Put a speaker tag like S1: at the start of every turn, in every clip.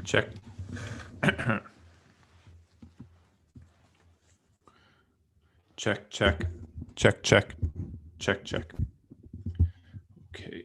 S1: Check. Check, check, check, check, check, check. Okay.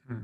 S1: Hmm.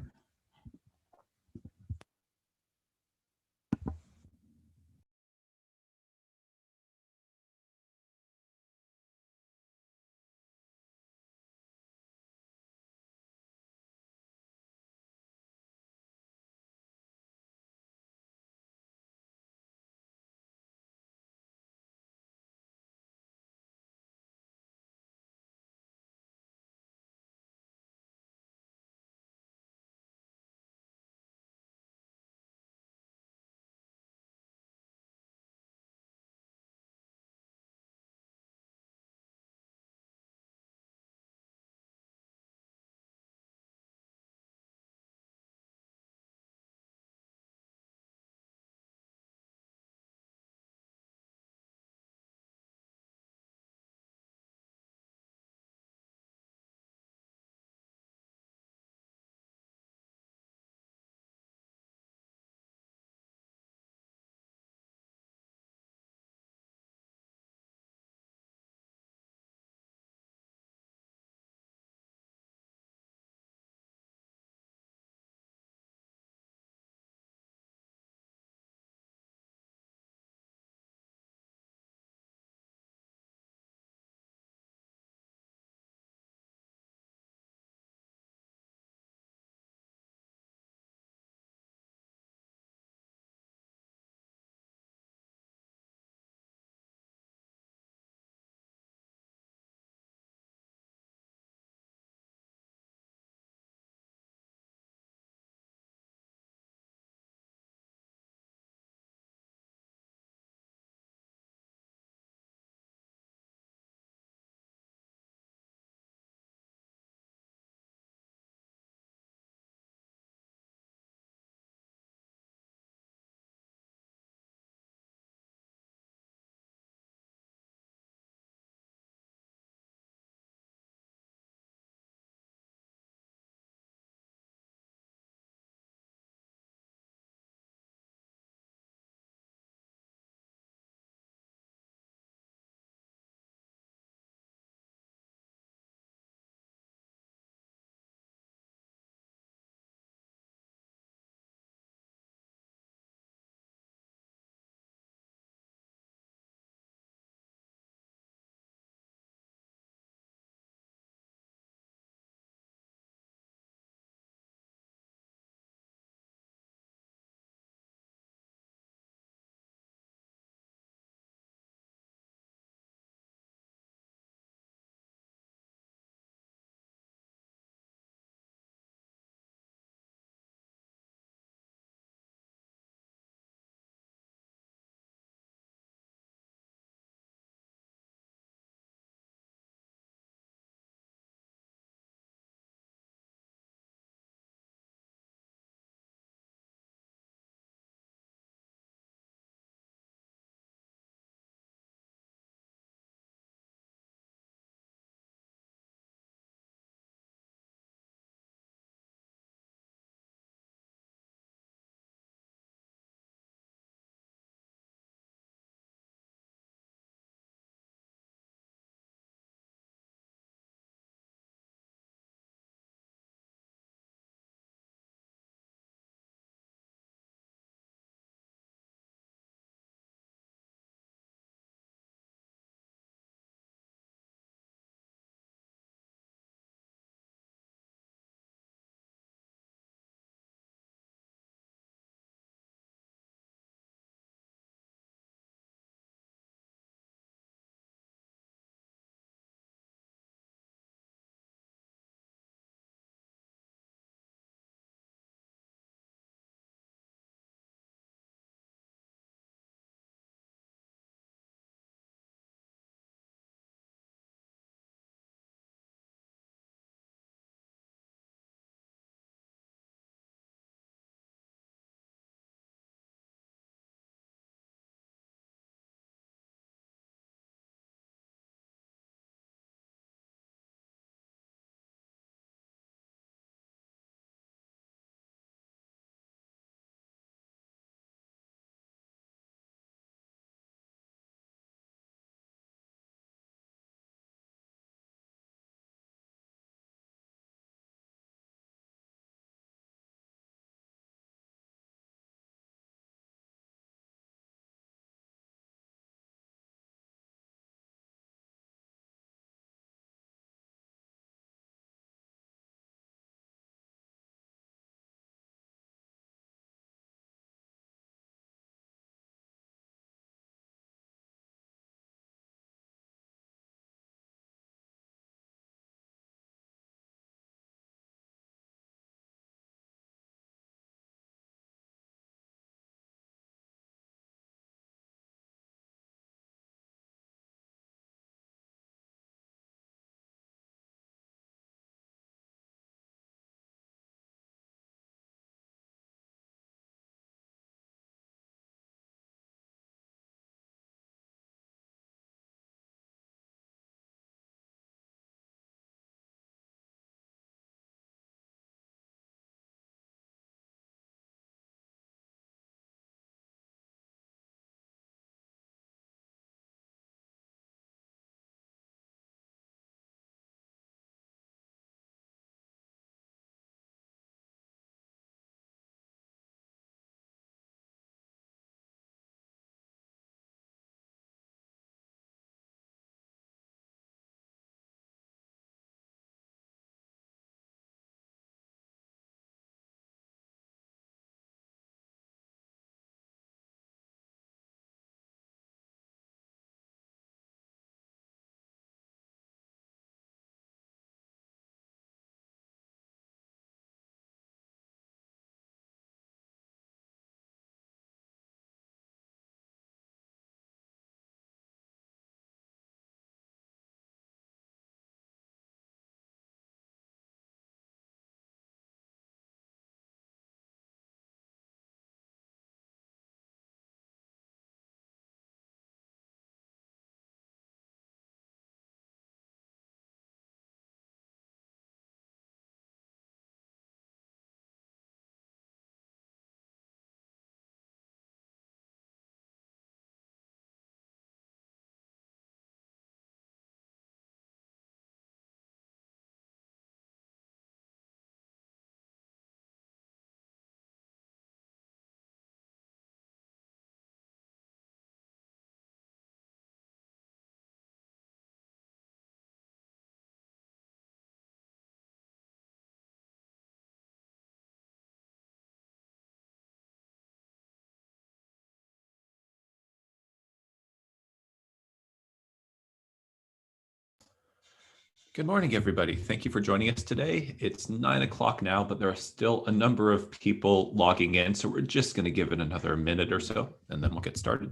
S1: Good morning, everybody. Thank you for joining us today. It's 9 o'clock now, but there are still a number of people logging in, so we're just going to give it another minute or so, and then we'll get started.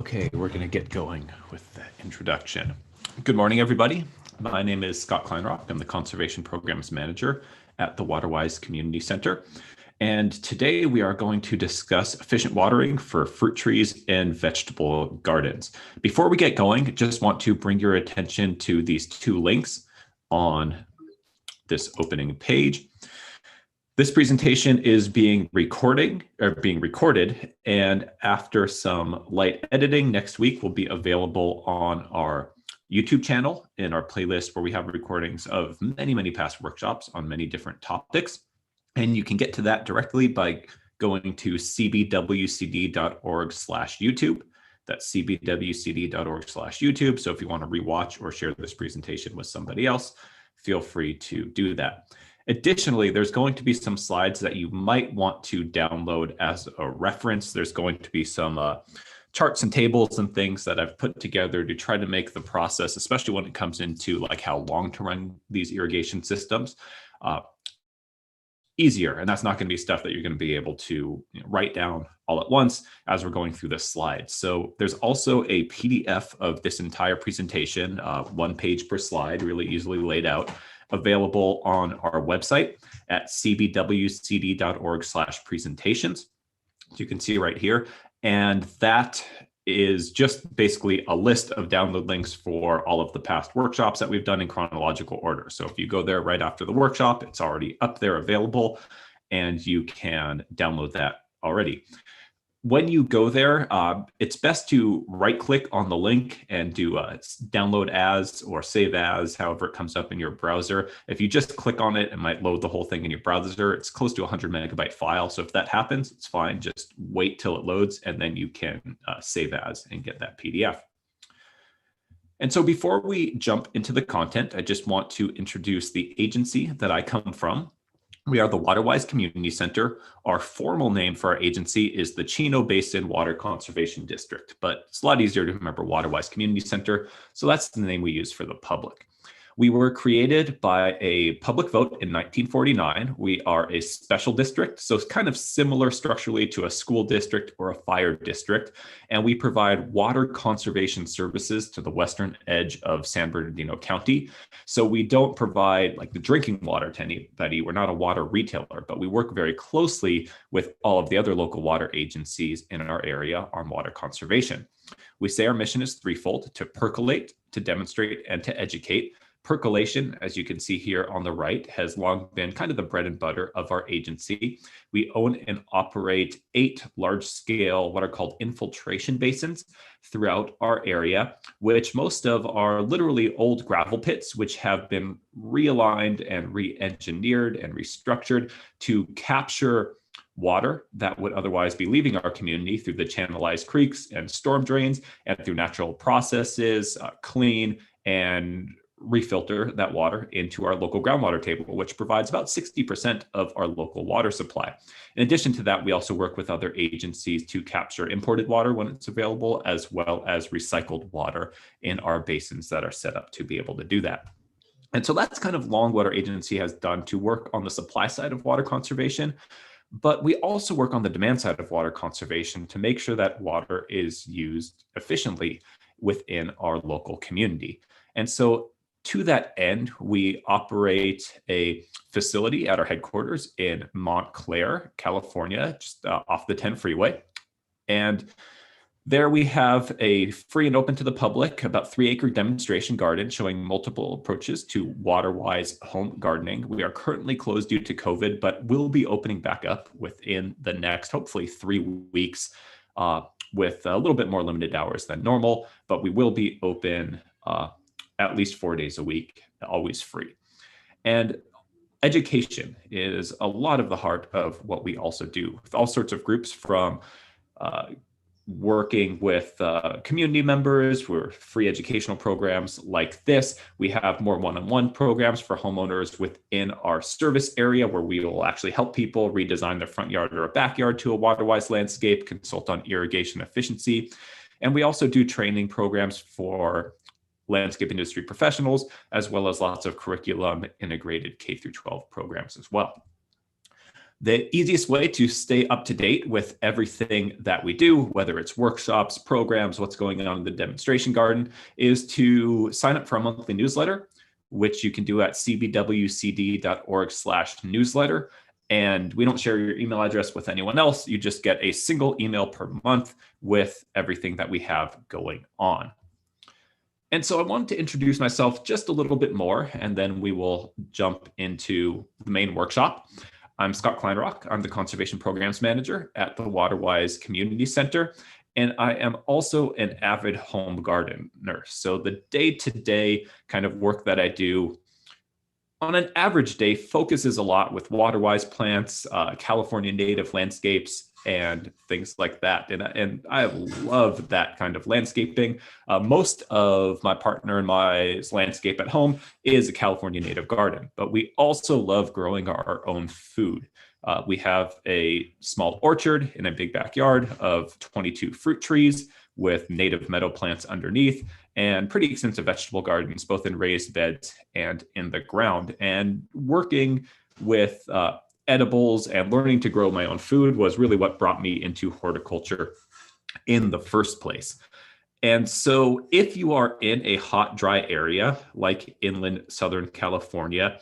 S1: Okay, we're going to get going with the introduction. Good morning, everybody. My name is Scott Kleinrock. I'm the Conservation Programs Manager at the Waterwise Community Center. And today we are going to discuss efficient watering for fruit trees and vegetable gardens. Before we get going, just want to bring your attention to these two links on this opening page. This presentation is being recorded, and after some light editing next week will be available on our YouTube channel in our playlist where we have recordings of many past workshops on many different topics. And you can get to that directly by going to cbwcd.org/YouTube. That's cbwcd.org/YouTube. So if you want to rewatch or share this presentation with somebody else, feel free to do that. Additionally, there's going to be some slides that you might want to download as a reference. There's going to be some charts and tables and things that I've put together to try to make the process, especially when it comes into like how long to run these irrigation systems, easier. And that's not going to be stuff that you're going to be able to write down all at once as we're going through the slides. So there's also a PDF of this entire presentation, 1 page per slide, really easily laid out, available on our website at cbwcd.org/presentations. So you can see right here. And that is just basically a list of download links for all of the past workshops that we've done in chronological order. So if you go there right after the workshop, it's already up there available, and you can download that already. When you go there, it's best to right-click on the link and do download as or save as, however it comes up in your browser. If you just click on it, it might load the whole thing in your browser. It's close to a 100 megabyte file. So if that happens, it's fine. Just wait till it loads, and then you can save as and get that PDF. And so before we jump into the content, I just want to introduce the agency that I come from. We are the Waterwise Community Center. Our formal name for our agency is the Chino Basin Water Conservation District, but it's a lot easier to remember Waterwise Community Center. So that's the name we use for the public. We were created by a public vote in 1949. We are a special district, so it's kind of similar structurally to a school district or a fire district. And we provide water conservation services to the western edge of San Bernardino County. So we don't provide like the drinking water to anybody. We're not a water retailer, but we work very closely with all of the other local water agencies in our area on water conservation. We say our mission is threefold: to percolate, to demonstrate, and to educate. Percolation, as you can see here on the right, has long been kind of the bread and butter of our agency. We own and operate 8 large-scale, what are called infiltration basins throughout our area, which most of are literally old gravel pits, which have been realigned and re-engineered and restructured to capture water that would otherwise be leaving our community through the channelized creeks and storm drains, and through natural processes, clean and refilter that water into our local groundwater table, which provides about 60% of our local water supply. In addition to that, we also work with other agencies to capture imported water when it's available, as well as recycled water in our basins that are set up to be able to do that. And so that's kind of long what our agency has done to work on the supply side of water conservation. But we also work on the demand side of water conservation to make sure that water is used efficiently within our local community. And so to that end, we operate a facility at our headquarters in Montclair, California, just off the 10 freeway. And There we have a free and open to the public, about 3-acre demonstration garden showing multiple approaches to Waterwise home gardening. We are currently closed due to COVID, but will be opening back up within the next, hopefully 3 weeks, with a little bit more limited hours than normal, but we will be open at least 4 days a week, always free. And education is a lot of the heart of what we also do, with all sorts of groups, from working with community members for free educational programs like this. We have more one-on-one programs for homeowners within our service area, where we will actually help people redesign their front yard or a backyard to a Waterwise landscape, consult on irrigation efficiency. And we also do training programs for landscape industry professionals, as well as lots of curriculum integrated K through 12 programs as well. The easiest way to stay up to date with everything that we do, whether it's workshops, programs, what's going on in the demonstration garden, is to sign up for a monthly newsletter, which you can do at cbwcd.org/newsletter. And we don't share your email address with anyone else. You just get a single email per month with everything that we have going on. And so I wanted to introduce myself just a little bit more, and then we will jump into the main workshop. I'm Scott Kleinrock. I'm the Conservation Programs Manager at the Waterwise Community Center, and I am also an avid home gardener. So the day-to-day kind of work that I do on an average day focuses a lot with Waterwise plants, California native landscapes, and things like that. And I love that kind of landscaping. Most of my partner and my landscape at home is a California native garden, but we also love growing our own food. We have a small orchard in a big backyard of 22 fruit trees with native meadow plants underneath, and pretty extensive vegetable gardens, both in raised beds and in the ground. And working with edibles and learning to grow my own food was really what brought me into horticulture in the first place. And so if you are in a hot, dry area like inland Southern California,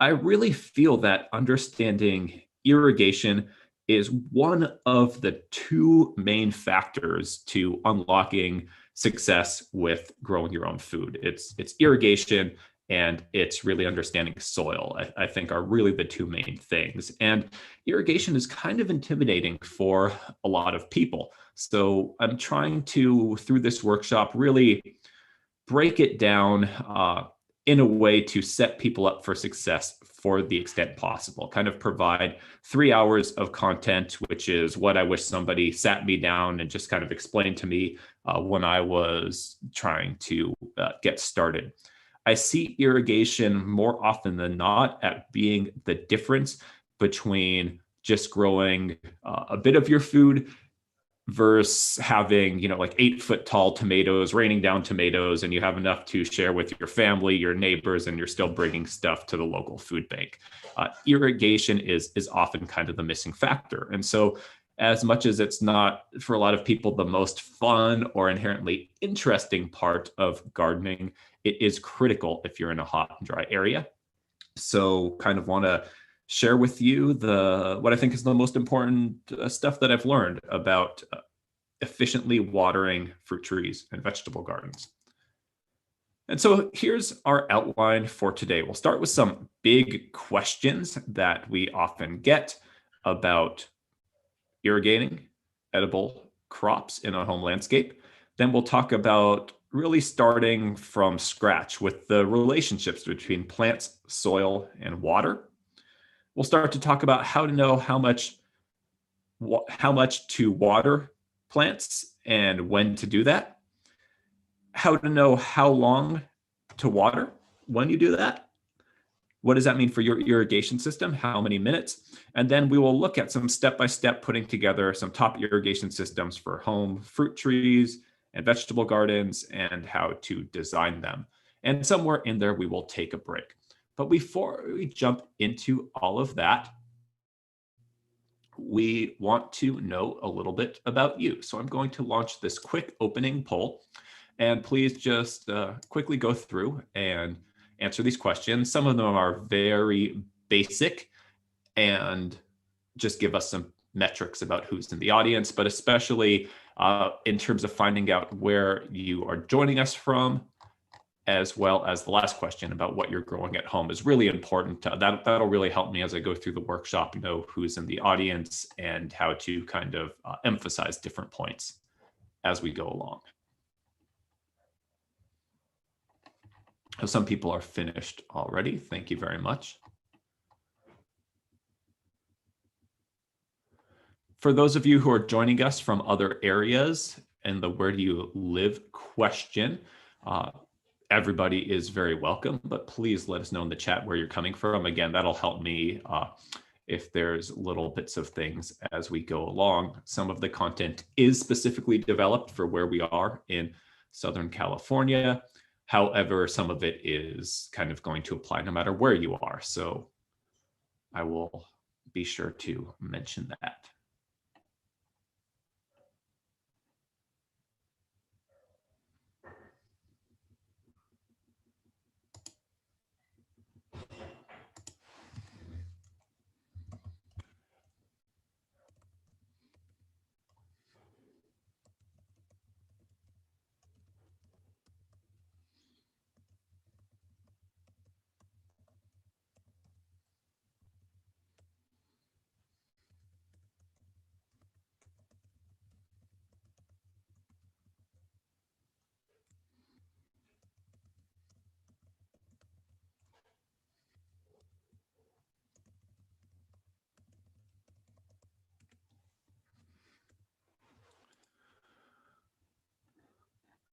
S1: I really feel that understanding irrigation is one of the 2 main factors to unlocking success with growing your own food. It's irrigation, and it's really understanding soil, I think, are really the 2 main things. And irrigation is kind of intimidating for a lot of people. So I'm trying to, through this workshop, really break it down in a way to set people up for success for the extent possible. Kind of provide 3 hours of content, which is what I wish somebody sat me down and just kind of explained to me when I was trying to get started. I see irrigation more often than not at being the difference between just growing a bit of your food versus having, like 8-foot tall tomatoes, raining down tomatoes, and you have enough to share with your family, your neighbors, and you're still bringing stuff to the local food bank. Irrigation is often kind of the missing factor. And so as much as it's not, for a lot of people, the most fun or inherently interesting part of gardening, it is critical if you're in a hot and dry area. So kind of want to share with you what I think is the most important stuff that I've learned about efficiently watering fruit trees and vegetable gardens. And so here's our outline for today. We'll start with some big questions that we often get about irrigating edible crops in a home landscape. Then we'll talk about really starting from scratch with the relationships between plants, soil, and water. We'll start to talk about how to know how much to water plants and when to do that. How to know how long to water when you do that. What does that mean for your irrigation system? How many minutes? And then we will look at some step-by-step putting together some top irrigation systems for home fruit trees and vegetable gardens and how to design them. And somewhere in there, we will take a break. But before we jump into all of that, we want to know a little bit about you. So I'm going to launch this quick opening poll, and please just quickly go through and answer these questions. Some of them are very basic and just give us some metrics about who's in the audience, but especially in terms of finding out where you are joining us from, as well as the last question about what you're growing at home is really important. That'll really help me as I go through the workshop, know who's in the audience and how to kind of emphasize different points as we go along. Some people are finished already. Thank you very much. For those of you who are joining us from other areas and the where do you live question, everybody is very welcome, but please let us know in the chat where you're coming from. Again, that'll help me if there's little bits of things as we go along. Some of the content is specifically developed for where we are in Southern California. However, some of it is kind of going to apply no matter where you are. So I will be sure to mention that.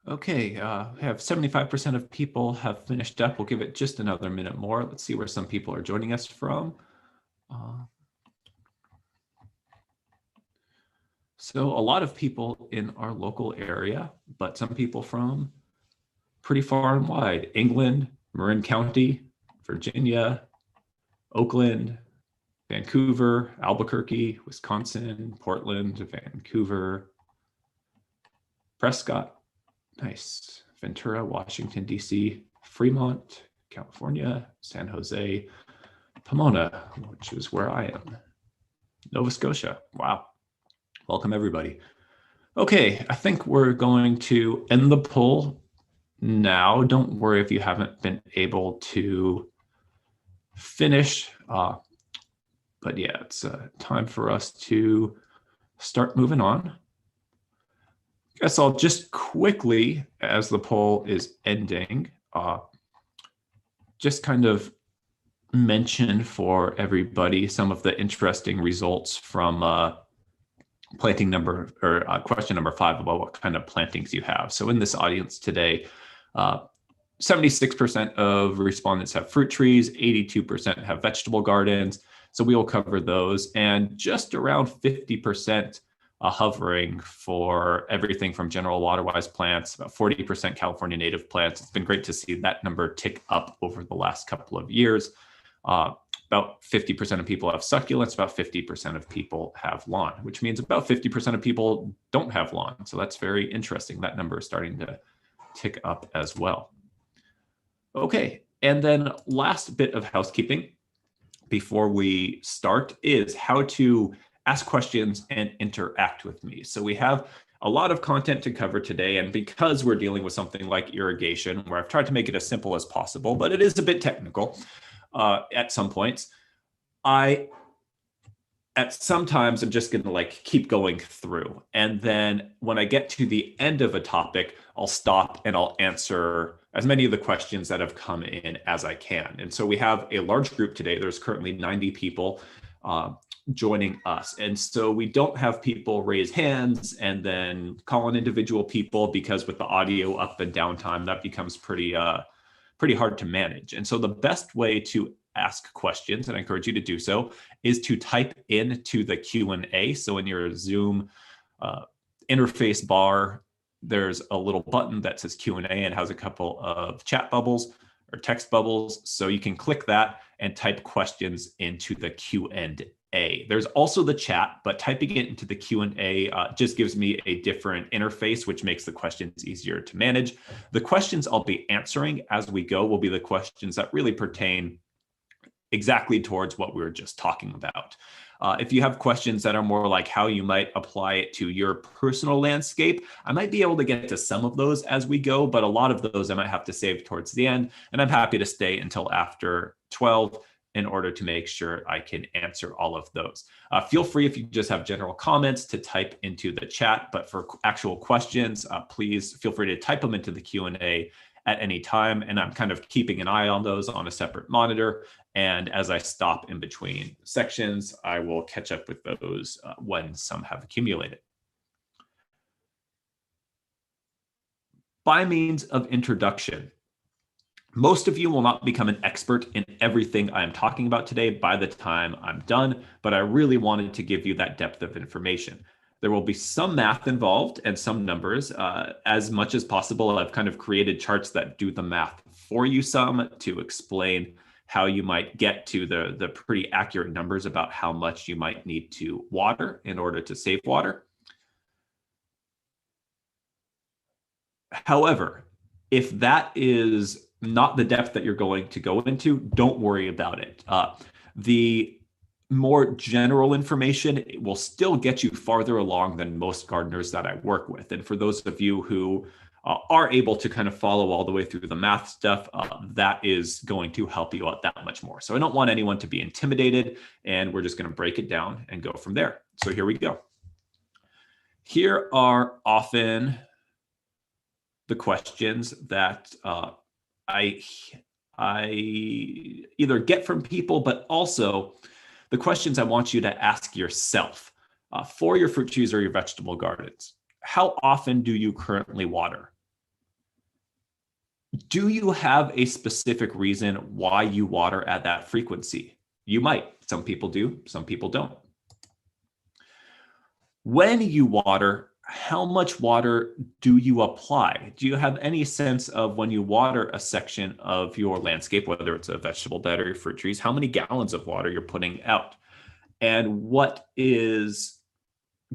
S1: Okay, we have 75% of people have finished up. We'll give it just another minute more. Let's see where some people are joining us from. So a lot of people in our local area, but some people from pretty far and wide. England, Marin County, Virginia, Oakland, Vancouver, Albuquerque, Wisconsin, Portland, Vancouver, Prescott, nice, Ventura, Washington, D.C., Fremont, California, San Jose, Pomona, which is where I am, Nova Scotia. Wow. Welcome, everybody. Okay, I think we're going to end the poll now. Don't worry if you haven't been able to finish, but yeah, it's time for us to start moving on. I guess I'll just quickly, as the poll is ending, just kind of mention for everybody some of the interesting results from planting number or question number 5 about what kind of plantings you have. So in this audience today, 76% of respondents have fruit trees, 82% have vegetable gardens. So we will cover those, and just around 50% hovering for everything from general Waterwise plants, about 40% California native plants. It's been great to see that number tick up over the last couple of years. About 50% of people have succulents, about 50% of people have lawn, which means about 50% of people don't have lawn. So that's very interesting. That number is starting to tick up as well. Okay, and then last bit of housekeeping before we start is how to ask questions and interact with me. So we have a lot of content to cover today, and because we're dealing with something like irrigation, where I've tried to make it as simple as possible, but it is a bit technical at some points, sometimes I'm just going to keep going through. And then when I get to the end of a topic, I'll stop and I'll answer as many of the questions that have come in as I can. And so we have a large group today. There's currently 90 people joining us. And so we don't have people raise hands and then call on individual people, because with the audio up and down time, that becomes pretty hard to manage. And so the best way to ask questions, and I encourage you to do so, is to type into the Q&A. So in your Zoom interface bar, there's a little button that says Q&A and has a couple of chat bubbles or text bubbles. So you can click that and type questions into the Q&A. There's also the chat, but typing it into the Q&A just gives me a different interface, which makes the questions easier to manage. The questions I'll be answering as we go will be the questions that really pertain exactly towards what we were just talking about. If you have questions that are more like how you might apply it to your personal landscape, I might be able to get to some of those as we go, but a lot of those I might have to save towards the end. And I'm happy to stay until after 12 in order to make sure I can answer all of those. Feel free, if you just have general comments, to type into the chat, but for actual questions, please feel free to type them into the Q&A at any time. And I'm kind of keeping an eye on those on a separate monitor. And as I stop in between sections, I will catch up with those when some have accumulated. By means of introduction, most of you will not become an expert in everything I'm talking about today by the time I'm done, but I really wanted to give you that depth of information. There will be some math involved and some numbers. As much as possible, I've kind of created charts that do the math for you some to explain how you might get to the pretty accurate numbers about how much you might need to water in order to save water. However, if that is not the depth that you're going to go into, don't worry about it. The more general information will still get you farther along than most gardeners that I work with. And for those of you who are able to kind of follow all the way through the math stuff, that is going to help you out that much more. So I don't want anyone to be intimidated, and we're just going to break it down and go from there. So here we go. Here are often the questions that I either get from people, but also the questions I want you to ask yourself for your fruit trees or your vegetable gardens. How often do you currently water? Do you have a specific reason why you water at that frequency? You might. Some people do, some people don't. When you water, how much water do you apply? Do you have any sense of, when you water a section of your landscape, whether it's a vegetable bed or your fruit trees, how many gallons of water you're putting out? And what is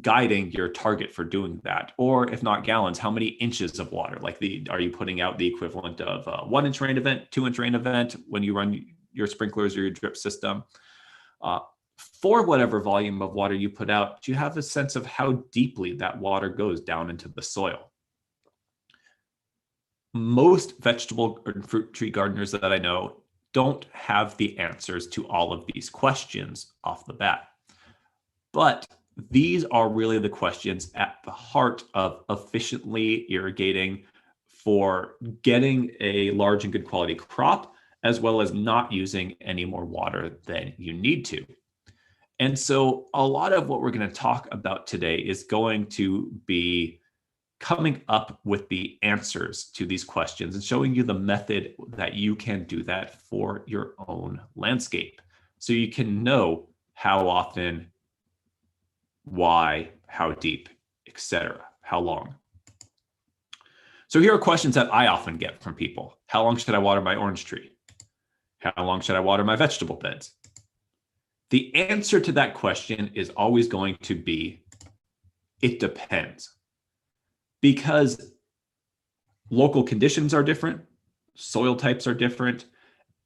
S1: guiding your target for doing that? Or if not gallons, how many inches of water? Like, are you putting out the equivalent of a 1-inch rain event, 2-inch rain event when you run your sprinklers or your drip system? For whatever volume of water you put out, do you have a sense of how deeply that water goes down into the soil? Most vegetable or fruit tree gardeners that I know don't have the answers to all of these questions off the bat. But these are really the questions at the heart of efficiently irrigating for getting a large and good quality crop, as well as not using any more water than you need to. And so a lot of what we're going to talk about today is going to be coming up with the answers to these questions and showing you the method that you can do that for your own landscape. So you can know how often, why, how deep, etc., how long. So here are questions that I often get from people. How long should I water my orange tree? How long should I water my vegetable beds? The answer to that question is always going to be, it depends. Because local conditions are different, soil types are different,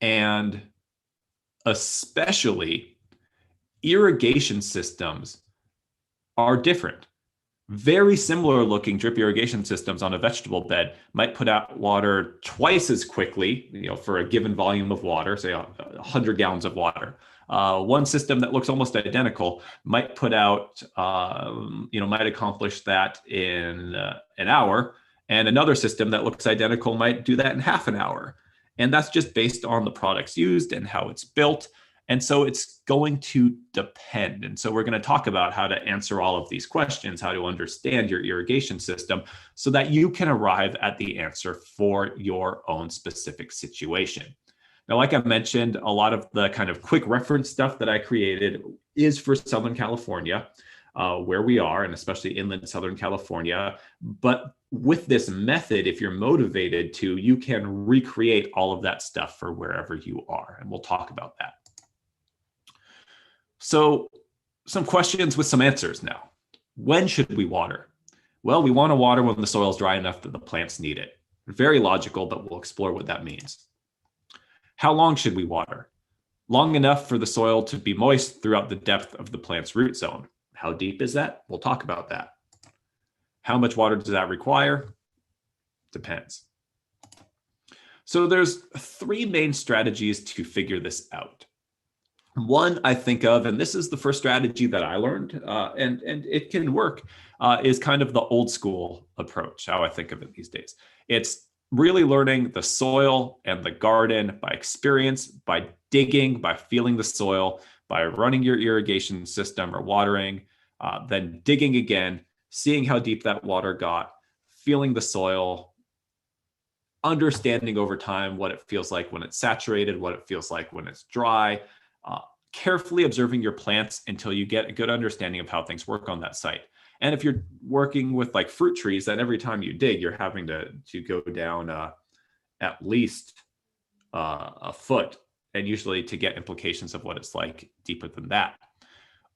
S1: and especially irrigation systems are different. Very similar looking drip irrigation systems on a vegetable bed might put out water twice as quickly, for a given volume of water, say 100 gallons of water. One system that looks almost identical might put out, might accomplish that in an hour, and another system that looks identical might do that in half an hour. And that's just based on the products used and how it's built. And so it's going to depend. And so we're going to talk about how to answer all of these questions, how to understand your irrigation system so that you can arrive at the answer for your own specific situation. Now, like I mentioned, a lot of the kind of quick reference stuff that I created is for Southern California, where we are, and especially inland Southern California. But with this method, if you're motivated to, you can recreate all of that stuff for wherever you are. And we'll talk about that. So some questions with some answers now. When should we water? Well, we want to water when the soil is dry enough that the plants need it. Very logical, but we'll explore what that means. How long should we water? long enough for the soil to be moist throughout the depth of the plant's root zone. How deep is that? We'll talk about that. How much water does that require? Depends. So there's three main strategies to figure this out. One I think of, and this is the first strategy that I learned, and it can work, is kind of the old school approach, how I think of it these days. It's really learning the soil and the garden by experience, by digging, by feeling the soil, by running your irrigation system or watering, then digging again, seeing how deep that water got, feeling the soil, understanding over time what it feels like when it's saturated, what it feels like when it's dry, carefully observing your plants until you get a good understanding of how things work on that site. And if you're working with like fruit trees, then every time you dig, you're having to go down at least a foot, and usually to get implications of what it's like deeper than that.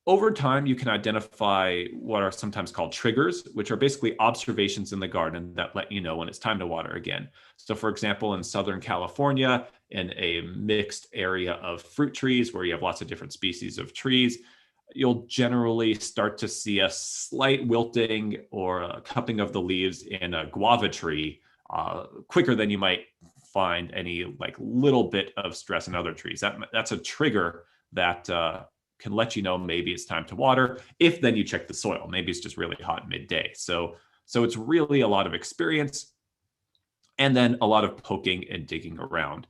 S1: Over time, you can identify what are sometimes called triggers, which are basically observations in the garden that let you know when it's time to water again. So for example, in Southern California, in a mixed area of fruit trees where you have lots of different species of trees, you'll generally start to see a slight wilting or a cupping of the leaves in a guava tree quicker than you might find any like little bit of stress in other trees. That's a trigger that can let you know maybe it's time to water. If then you check the soil, maybe it's just really hot midday. So it's really a lot of experience, and then a lot of poking and digging around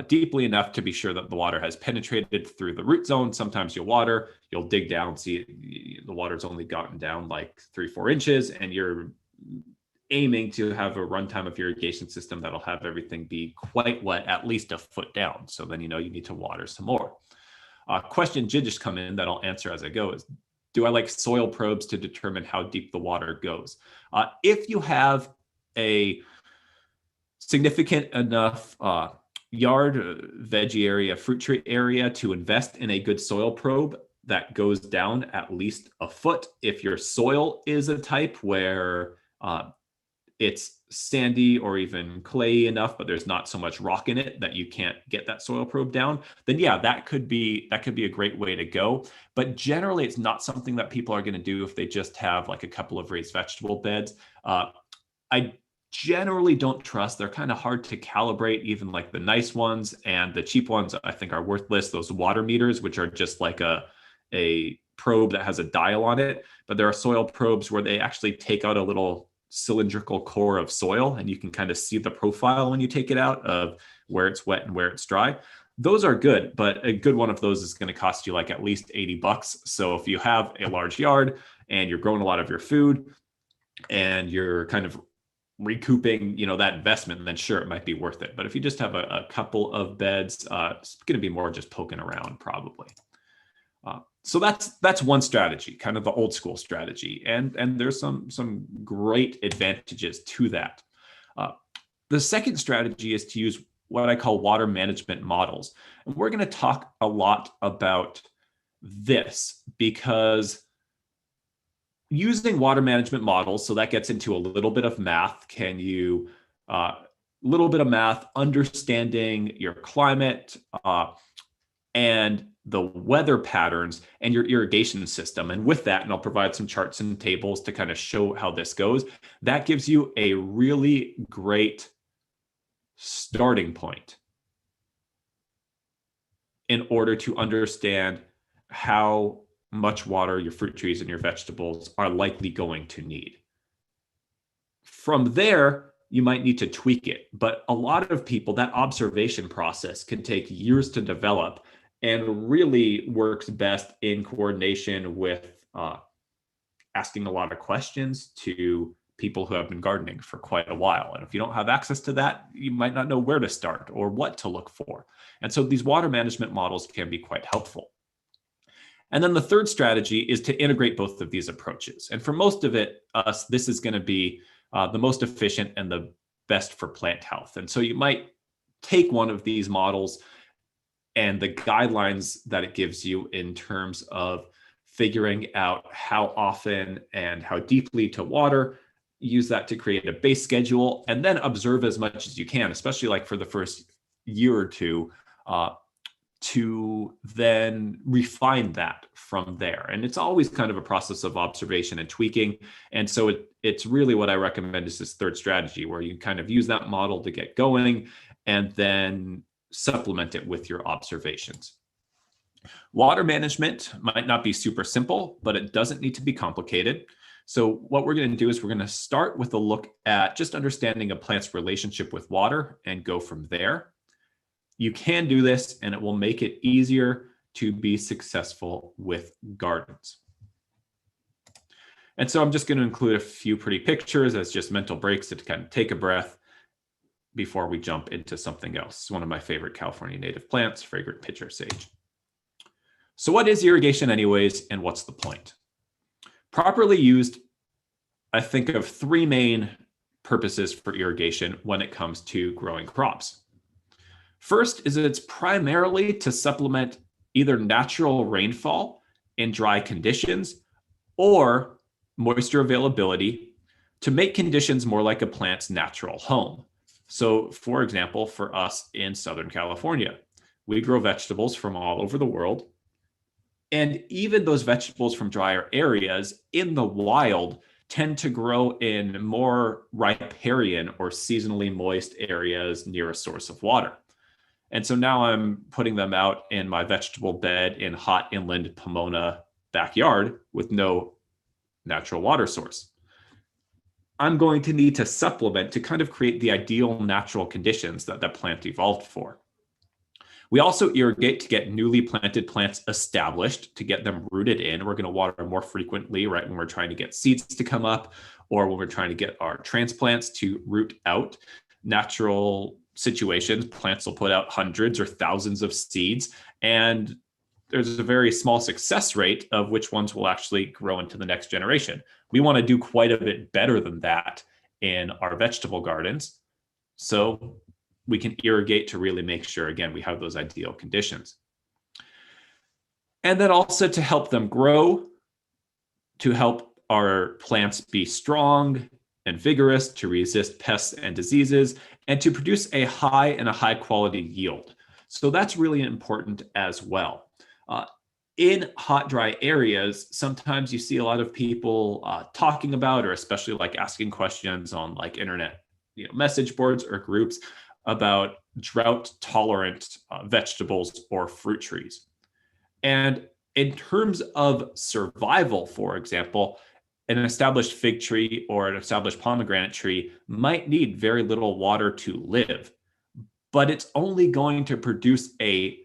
S1: deeply enough to be sure that the water has penetrated through the root zone. Sometimes you'll dig down, see the water's only gotten down like 3-4 inches, and you're aiming to have a runtime of irrigation system that'll have everything be quite wet, at least a foot down. So then you know you need to water some more. Question did just come in that I'll answer as I go is, do I like soil probes to determine how deep the water goes? If you have a significant enough yard, veggie area, fruit tree area to invest in a good soil probe that goes down at least a foot, if your soil is a type where it's sandy or even clayey enough, but there's not so much rock in it that you can't get that soil probe down, then yeah, that could be a great way to go. But generally, it's not something that people are going to do if they just have like a couple of raised vegetable beds. I generally don't trust. They're kind of hard to calibrate, even like the nice ones, and the cheap ones I think are worthless. Those water meters, which are just like a probe that has a dial on it, but there are soil probes where they actually take out a little cylindrical core of soil, and you can kind of see the profile when you take it out of where it's wet and where it's dry. Those are good, but a good one of those is going to cost you like at least $80. So if you have a large yard and you're growing a lot of your food and you're kind of recouping, that investment, then sure, it might be worth it. But if you just have a couple of beds, it's going to be more just poking around probably. So that's one strategy, kind of the old school strategy, and there's some great advantages to that. The second strategy is to use what I call water management models, and we're going to talk a lot about this because using water management models, so that gets into a little bit of math. Little bit of math, understanding your climate and the weather patterns and your irrigation system. And with that, and I'll provide some charts and tables to kind of show how this goes, that gives you a really great starting point in order to understand how much water your fruit trees and your vegetables are likely going to need. From there, you might need to tweak it, but a lot of people, that observation process can take years to develop and really works best in coordination with asking a lot of questions to people who have been gardening for quite a while. And if you don't have access to that, you might not know where to start or what to look for. And so these water management models can be quite helpful. And then the third strategy is to integrate both of these approaches. And for most of it, this is going to be the most efficient and the best for plant health. And so you might take one of these models and the guidelines that it gives you in terms of figuring out how often and how deeply to water, use that to create a base schedule, and then observe as much as you can, especially like for the first year or two, to then refine that from there. And it's always kind of a process of observation and tweaking. And so it's really what I recommend is this third strategy, where you kind of use that model to get going and then supplement it with your observations. Water management might not be super simple, but it doesn't need to be complicated. So what we're going to do is we're going to start with a look at just understanding a plant's relationship with water and go from there. You can do this, and it will make it easier to be successful with gardens. And so I'm just going to include a few pretty pictures as just mental breaks to kind of take a breath before we jump into something else. One of my favorite California native plants, fragrant pitcher sage. So what is irrigation anyways, and what's the point? Properly used, I think of three main purposes for irrigation when it comes to growing crops. First is that it's primarily to supplement either natural rainfall in dry conditions or moisture availability to make conditions more like a plant's natural home. So for example, for us in Southern California, we grow vegetables from all over the world. And even those vegetables from drier areas in the wild tend to grow in more riparian or seasonally moist areas near a source of water. And so now I'm putting them out in my vegetable bed in hot inland Pomona backyard with no natural water source. I'm going to need to supplement to kind of create the ideal natural conditions that that plant evolved for. We also irrigate to get newly planted plants established, to get them rooted in. We're going to water more frequently, right, when we're trying to get seeds to come up or when we're trying to get our transplants to root out. Natural situations, plants will put out hundreds or thousands of seeds, and there's a very small success rate of which ones will actually grow into the next generation. We want to do quite a bit better than that in our vegetable gardens. So we can irrigate to really make sure, again, we have those ideal conditions. And then also to help them grow, to help our plants be strong and vigorous, to resist pests and diseases, and to produce a high quality yield. So that's really important as well. In hot, dry areas, sometimes you see a lot of people talking about, or especially like asking questions on like internet, message boards or groups about drought tolerant vegetables or fruit trees. And in terms of survival, for example, an established fig tree or an established pomegranate tree might need very little water to live, but it's only going to produce a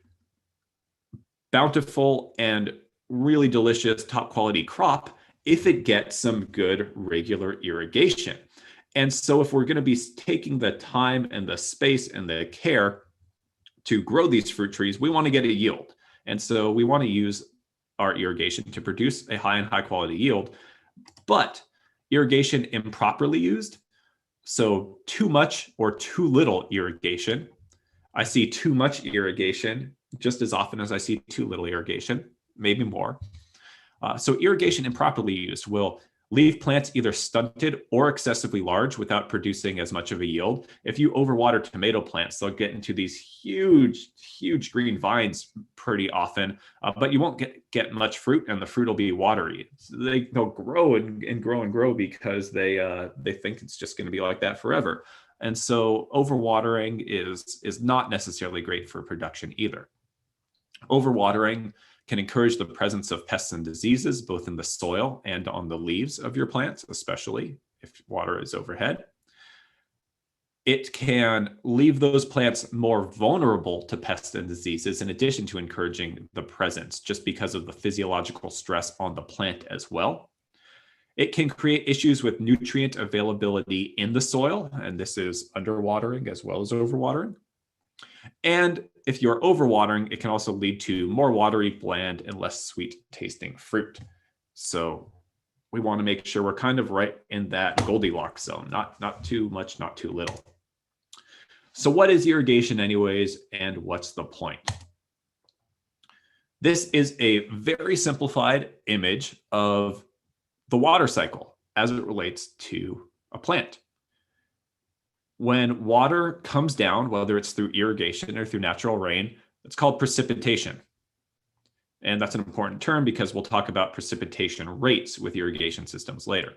S1: bountiful and really delicious top quality crop if it gets some good regular irrigation. And so if we're going to be taking the time and the space and the care to grow these fruit trees, we want to get a yield. And so we want to use our irrigation to produce a high quality yield. But irrigation improperly used, so too much or too little irrigation. I see too much irrigation just as often as I see too little irrigation, maybe more. So irrigation improperly used will leave plants either stunted or excessively large without producing as much of a yield. If you overwater tomato plants, they'll get into these huge green vines pretty often, but you won't get much fruit, and the fruit will be watery. So they'll grow and grow because they think it's just going to be like that forever. And so overwatering is not necessarily great for production either. Overwatering can encourage the presence of pests and diseases, both in the soil and on the leaves of your plants, especially if water is overhead. It can leave those plants more vulnerable to pests and diseases, in addition to encouraging the presence, just because of the physiological stress on the plant as well. It can create issues with nutrient availability in the soil, and this is underwatering as well as overwatering. And if you're overwatering, it can also lead to more watery, bland, and less sweet tasting fruit. So we want to make sure we're kind of right in that Goldilocks zone, not too much, not too little. So what is irrigation anyways, and what's the point? This is a very simplified image of the water cycle as it relates to a plant. When water comes down, whether it's through irrigation or through natural rain, It's called precipitation. And that's an important term because we'll talk about precipitation rates with irrigation systems later.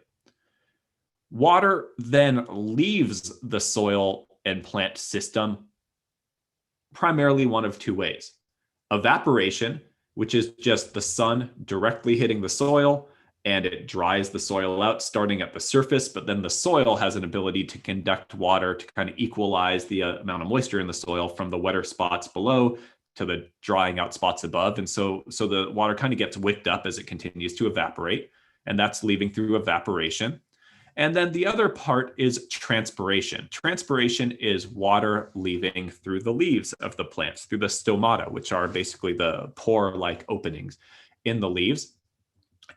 S1: Water then leaves the soil and plant system primarily one of two ways. Evaporation, which is just the sun directly hitting the soil, and it dries the soil out starting at the surface, but then the soil has an ability to conduct water to kind of equalize the amount of moisture in the soil from the wetter spots below to the drying out spots above. And so the water kind of gets wicked up as it continues to evaporate, and that's leaving through evaporation. And then the other part is transpiration. Transpiration is water leaving through the leaves of the plants, through the stomata, which are basically the pore-like openings in the leaves.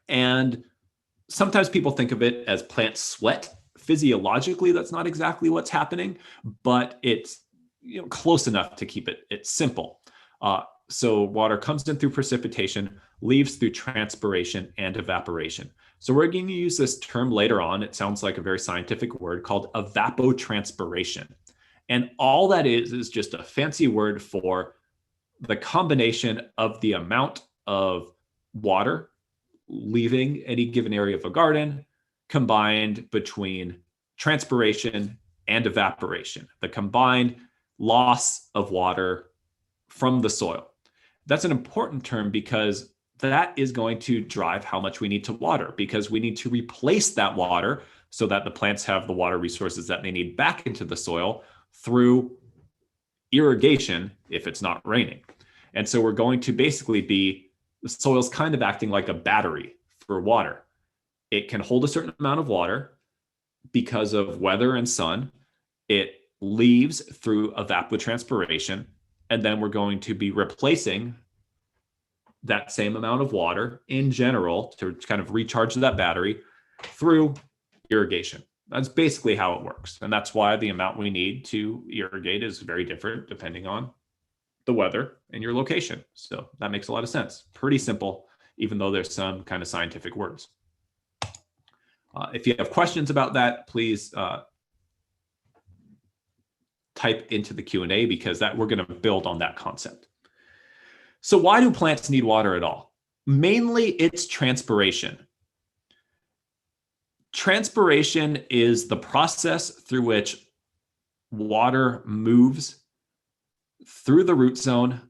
S1: And sometimes people think of it as plant sweat. Physiologically, that's not exactly what's happening, but it's close enough to keep it simple. So water comes in through precipitation, leaves through transpiration and evaporation. So we're going to use this term later on. It sounds like a very scientific word called evapotranspiration. And all that is just a fancy word for the combination of the amount of water leaving any given area of a garden combined between transpiration and evaporation, the combined loss of water from the soil. That's an important term because that is going to drive how much we need to water, because we need to replace that water so that the plants have the water resources that they need back into the soil through irrigation if it's not raining. And so we're going to basically the soil's kind of acting like a battery for water. It can hold a certain amount of water because of weather and sun. It leaves through evapotranspiration, and then we're going to be replacing that same amount of water in general to kind of recharge that battery through irrigation. That's basically how it works. And that's why the amount we need to irrigate is very different depending on the weather and your location. So that makes a lot of sense. Pretty simple, even though there's some kind of scientific words. If you have questions about that, please type into the Q&A because we're going to build on that concept. So why do plants need water at all? Mainly it's transpiration. Transpiration is the process through which water moves through the root zone,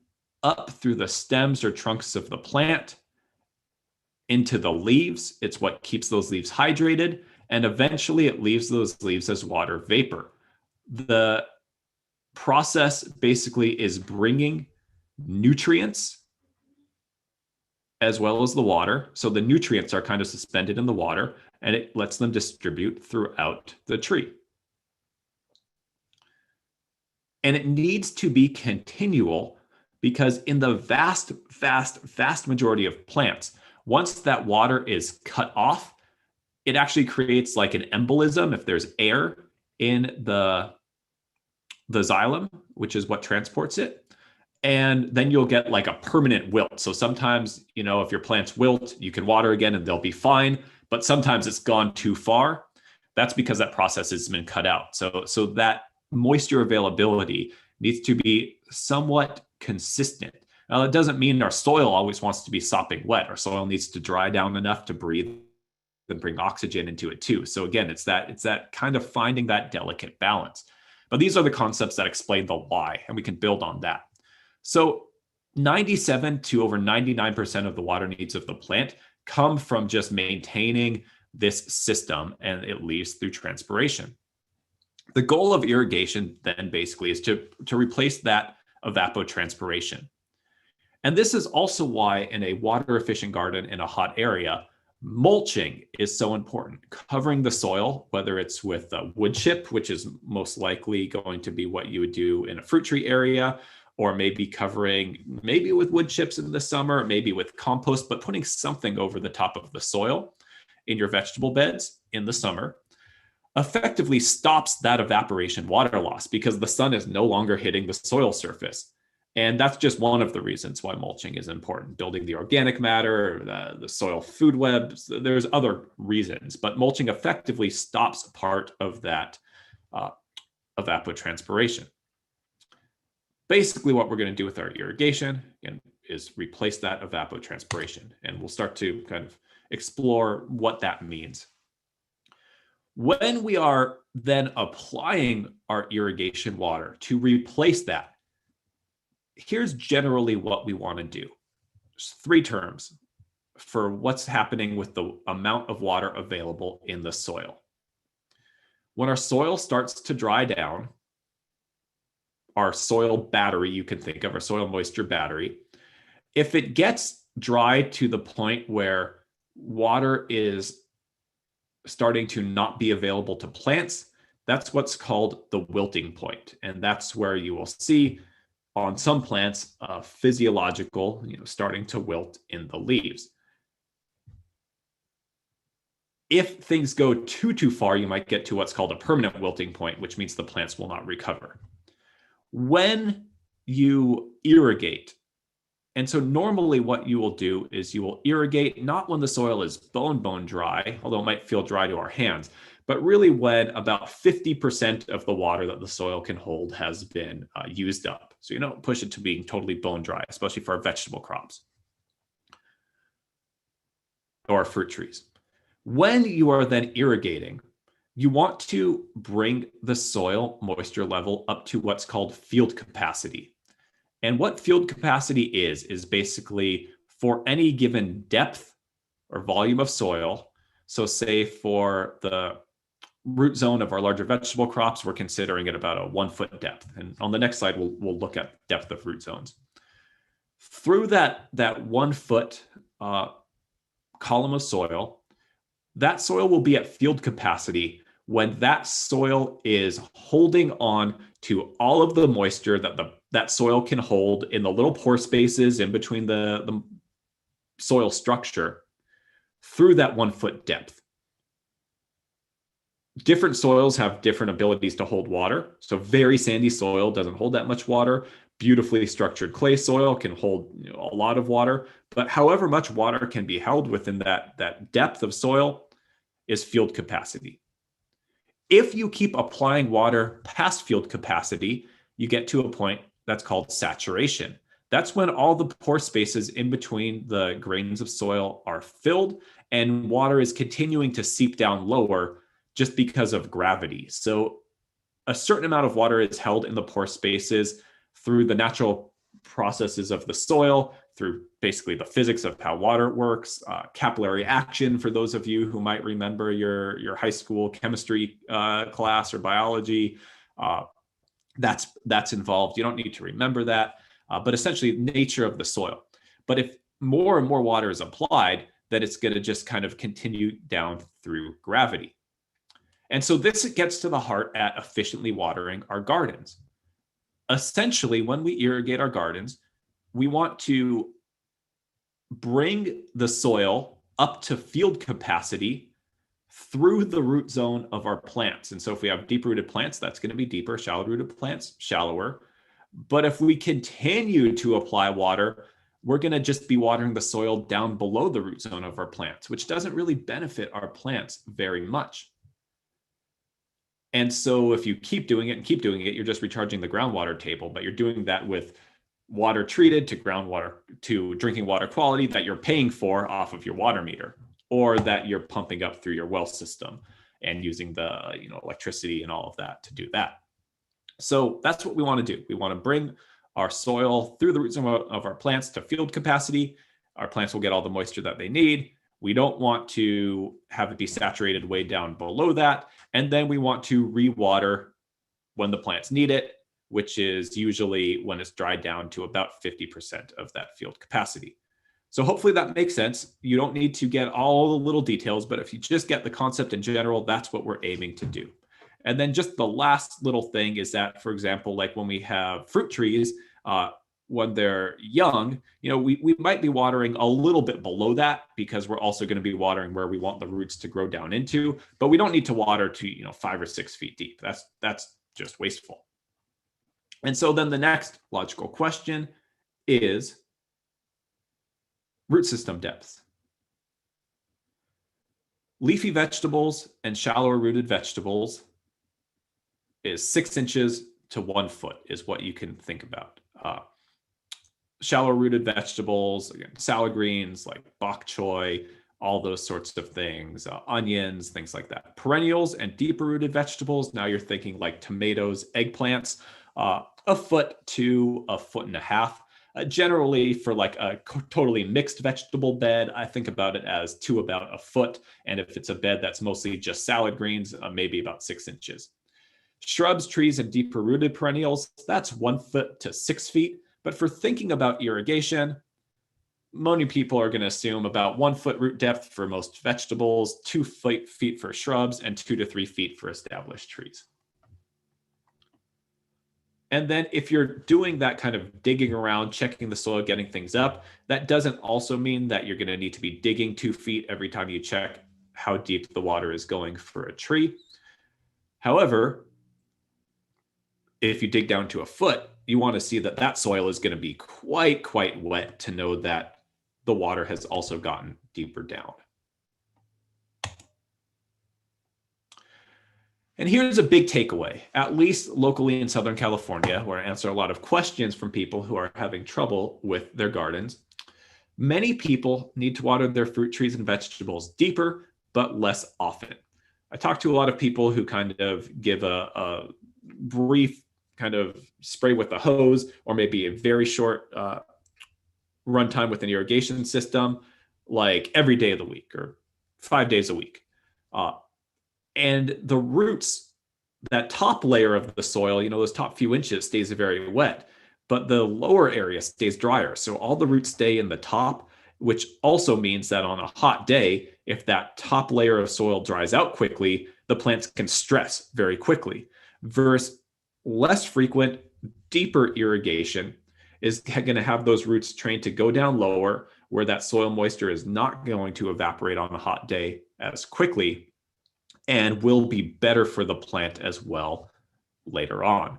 S1: up through the stems or trunks of the plant, into the leaves. It's what keeps those leaves hydrated, and eventually it leaves those leaves as water vapor. The process basically is bringing nutrients as well as the water. So the nutrients are kind of suspended in the water, and it lets them distribute throughout the tree. And it needs to be continual because in the vast majority of plants, once that water is cut off, it actually creates like an embolism if there's air in the xylem, which is what transports it. And then you'll get like a permanent wilt. So sometimes, if your plants wilt, you can water again and they'll be fine. But sometimes it's gone too far. That's because that process has been cut out. So that moisture availability needs to be somewhat consistent. Now, that doesn't mean our soil always wants to be sopping wet. Our soil needs to dry down enough to breathe and bring oxygen into it too. So again, it's that kind of finding that delicate balance. But these are the concepts that explain the why, and we can build on that. So 97 to over 99% of the water needs of the plant come from just maintaining this system, and it leaves through transpiration. The goal of irrigation then basically is to replace that evapotranspiration. And this is also why in a water efficient garden in a hot area, mulching is so important. Covering the soil, whether it's with wood chip, which is most likely going to be what you would do in a fruit tree area, or maybe covering with wood chips in the summer, maybe with compost, but putting something over the top of the soil in your vegetable beds in the summer effectively stops that evaporation water loss because the sun is no longer hitting the soil surface. And that's just one of the reasons why mulching is important. Building the organic matter, the soil food web, there's other reasons, but mulching effectively stops part of that evapotranspiration. basically what we're going to do with our irrigation is replace that evapotranspiration. And we'll start to kind of explore what that means. When we are then applying our irrigation water to replace that, here's generally what we want to do. There's 3 terms for what's happening with the amount of water available in the soil. When our soil starts to dry down, our soil battery, you can think of our soil moisture battery, if it gets dry to the point where water is starting to not be available to plants, that's what's called the wilting point. And that's where you will see on some plants physiological, starting to wilt in the leaves. If things go too far, you might get to what's called a permanent wilting point, which means the plants will not recover. When you irrigate, and so normally what you will do is you will irrigate not when the soil is bone dry, although it might feel dry to our hands, but really when about 50% of the water that the soil can hold has been used up. So you don't push it to being totally bone dry, especially for our vegetable crops or fruit trees. When you are then irrigating, you want to bring the soil moisture level up to what's called field capacity. And what field capacity is basically for any given depth or volume of soil. So say for the root zone of our larger vegetable crops, we're considering it about a 1 foot depth. And on the next slide, we'll look at depth of root zones. Through that 1 foot column of soil, that soil will be at field capacity when that soil is holding on to all of the moisture that soil can hold in the little pore spaces in between the soil structure through that 1 foot depth. Different soils have different abilities to hold water. So very sandy soil doesn't hold that much water. Beautifully structured clay soil can hold a lot of water. But however much water can be held within that depth of soil is field capacity. If you keep applying water past field capacity, you get to a point that's called saturation. That's when all the pore spaces in between the grains of soil are filled and water is continuing to seep down lower just because of gravity. So a certain amount of water is held in the pore spaces through the natural processes of the soil, through basically the physics of how water works, capillary action for those of you who might remember your high school chemistry class or biology. That's involved. You don't need to remember that, but essentially nature of the soil. But if more and more water is applied, then it's going to just kind of continue down through gravity. And so this gets to the heart at efficiently watering our gardens. Essentially, when we irrigate our gardens, we want to bring the soil up to field capacity through the root zone of our plants. And so if we have deep-rooted plants, that's going to be deeper, shallow-rooted plants, shallower. But if we continue to apply water, we're going to just be watering the soil down below the root zone of our plants, which doesn't really benefit our plants very much. And so if you keep doing it, you're just recharging the groundwater table, but you're doing that with water treated to groundwater to drinking water quality that you're paying for off of your water meter, or that you're pumping up through your well system and using the electricity and all of that to do that. So that's what we want to do. We want to bring our soil through the roots of our plants to field capacity. Our plants will get all the moisture that they need. We don't want to have it be saturated way down below that. And then we want to re-water when the plants need it, which is usually when it's dried down to about 50% of that field capacity. So hopefully that makes sense. You don't need to get all the little details, but if you just get the concept in general, that's what we're aiming to do. And then just the last little thing is that, for example, like when we have fruit trees, when they're young, we might be watering a little bit below that because we're also going to be watering where we want the roots to grow down into, but we don't need to water to 5 or 6 feet deep. That's just wasteful. And so then the next logical question is root system depth. Leafy vegetables and shallower rooted vegetables is 6 inches to 1 foot is what you can think about. shallow rooted vegetables, again, salad greens like bok choy, all those sorts of things, onions, things like that. Perennials and deeper rooted vegetables, now you're thinking like tomatoes, eggplants, a foot to a foot and a half. Generally, for like a totally mixed vegetable bed, I think about it as to about a foot. And if it's a bed that's mostly just salad greens, maybe about 6 inches. Shrubs, trees, and deeper rooted perennials, that's 1 foot to 6 feet. But for thinking about irrigation, many people are going to assume about 1 foot root depth for most vegetables, 2 feet for shrubs, and 2 to 3 feet for established trees. And then if you're doing that kind of digging around, checking the soil, getting things up, that doesn't also mean that you're going to need to be digging 2 feet every time you check how deep the water is going for a tree. However, if you dig down to a foot, you want to see that that soil is going to be quite wet to know that the water has also gotten deeper down. And here's a big takeaway, at least locally in Southern California, where I answer a lot of questions from people who are having trouble with their gardens. Many people need to water their fruit trees and vegetables deeper, but less often. I talk to a lot of people who kind of give a brief kind of spray with a hose, or maybe a very short runtime with an irrigation system, like every day of the week or 5 days a week. And the roots, that top layer of the soil, those top few inches stays very wet, but the lower area stays drier. So all the roots stay in the top, which also means that on a hot day, if that top layer of soil dries out quickly, the plants can stress very quickly. Versus less frequent, deeper irrigation is going to have those roots trained to go down lower, where that soil moisture is not going to evaporate on a hot day as quickly, and will be better for the plant as well later on.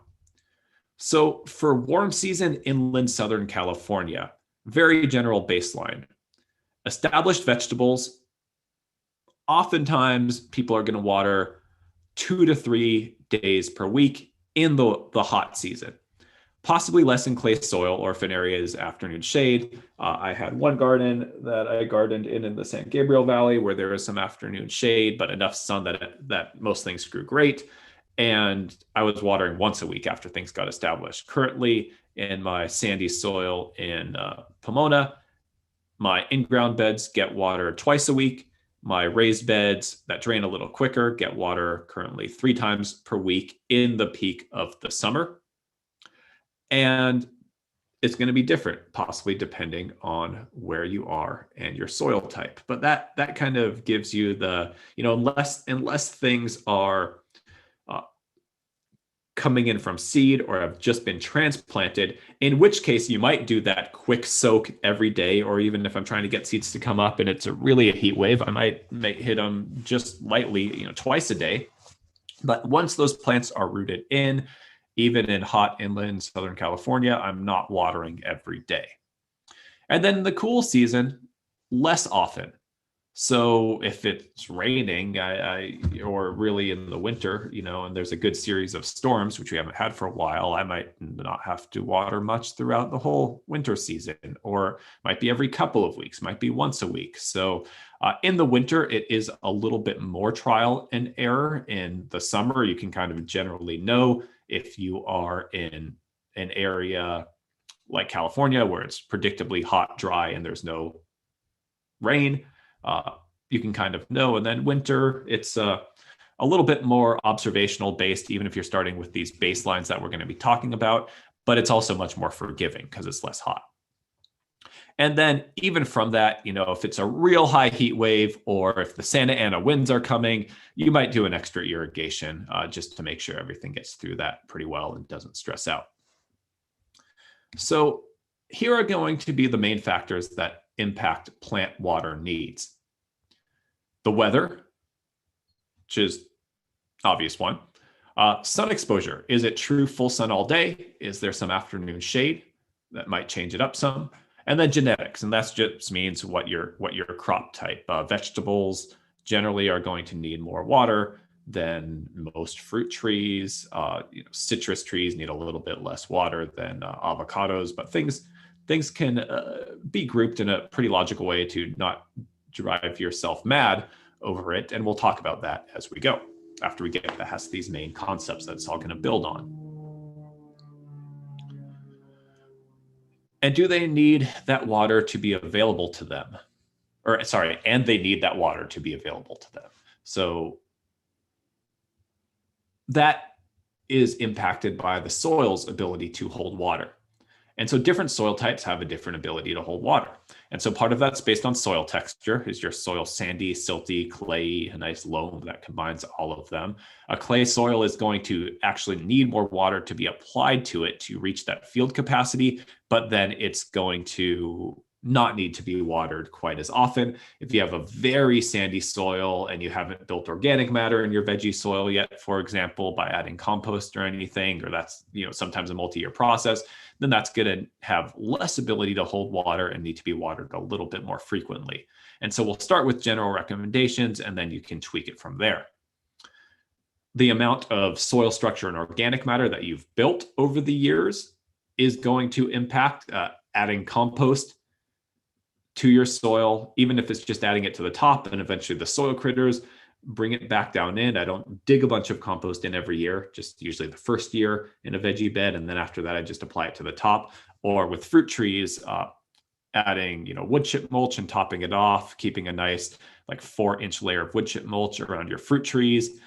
S1: So for warm season inland Southern California, very general baseline. Established vegetables, oftentimes people are going to water 2 to 3 days per week in the hot season. Possibly less in clay soil, or if an area is afternoon shade. I had one garden that I gardened in the San Gabriel Valley where there was some afternoon shade, but enough sun that most things grew great. And I was watering once a week after things got established. Currently, in my sandy soil in Pomona, my in-ground beds get water twice a week. My raised beds that drain a little quicker get water currently 3 times per week in the peak of the summer. And it's going to be different, possibly depending on where you are and your soil type. But that kind of gives you the, unless things are coming in from seed or have just been transplanted, in which case you might do that quick soak every day. Or even if I'm trying to get seeds to come up and it's really a heat wave, I might hit them just lightly, twice a day. But once those plants are rooted in, even in hot inland Southern California, I'm not watering every day. And then the cool season, less often. So if it's raining, or really in the winter, and there's a good series of storms, which we haven't had for a while, I might not have to water much throughout the whole winter season, or might be every couple of weeks, might be once a week. So in the winter, it is a little bit more trial and error. In the summer, you can kind of generally know if you are in an area like California, where it's predictably hot, dry, and there's no rain. You can kind of know. And then winter, it's a little bit more observational based, even if you're starting with these baselines that we're going to be talking about, but it's also much more forgiving because it's less hot. And then even from that, if it's a real high heat wave, or if the Santa Ana winds are coming, you might do an extra irrigation just to make sure everything gets through that pretty well and doesn't stress out. So here are going to be the main factors that impact plant water needs. The weather, which is obvious one. Sun exposure. Is it true full sun all day? Is there some afternoon shade? That might change it up some. And then genetics, and that just means what your crop type. Vegetables generally are going to need more water. than most fruit trees. Citrus trees need a little bit less water than avocados, but things can be grouped in a pretty logical way to not drive yourself mad over it. And we'll talk about that as we go, after we get past these main concepts that it's all going to build on. And do they need that water to be available to them? And they need that water to be available to them. So that is impacted by the soil's ability to hold water. And so different soil types have a different ability to hold water. And so part of that's based on soil texture. Is your soil sandy, silty, clayey, a nice loam that combines all of them? A clay soil is going to actually need more water to be applied to it to reach that field capacity, but then it's going to not need to be watered quite as often. If you have a very sandy soil and you haven't built organic matter in your veggie soil yet, for example, by adding compost or anything, or that's sometimes a multi-year process, then that's going to have less ability to hold water and need to be watered a little bit more frequently. And so we'll start with general recommendations, and then you can tweak it from there. The amount of soil structure and organic matter that you've built over the years is going to impact adding compost to your soil, even if it's just adding it to the top, and eventually the soil critters bring it back down in. I don't dig a bunch of compost in every year, just usually the first year in a veggie bed. And then after that, I just apply it to the top. Or with fruit trees, adding, wood chip mulch and topping it off, keeping a nice 4-inch layer of wood chip mulch around your fruit trees.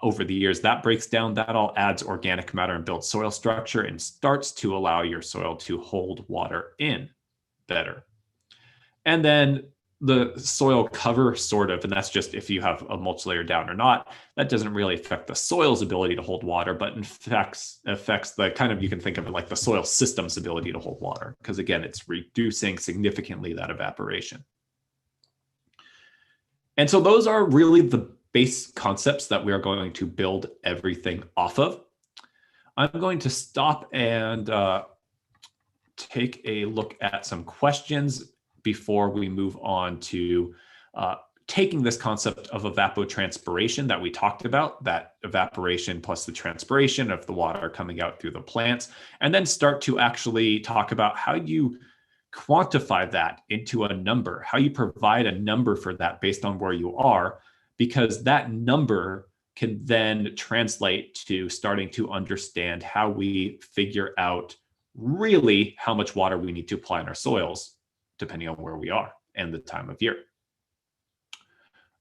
S1: Over the years, that breaks down, that all adds organic matter and builds soil structure and starts to allow your soil to hold water in better. And then the soil cover and that's just if you have a mulch layer down or not, that doesn't really affect the soil's ability to hold water, but affects the you can think of it like the soil system's ability to hold water, because again, it's reducing significantly that evaporation. And so those are really the base concepts that we are going to build everything off of. I'm going to stop and take a look at some questions before we move on to taking this concept of evapotranspiration that we talked about, that evaporation plus the transpiration of the water coming out through the plants, and then start to actually talk about how you quantify that into a number, how you provide a number for that based on where you are, because that number can then translate to starting to understand how we figure out really how much water we need to apply in our soils, depending on where we are and the time of year.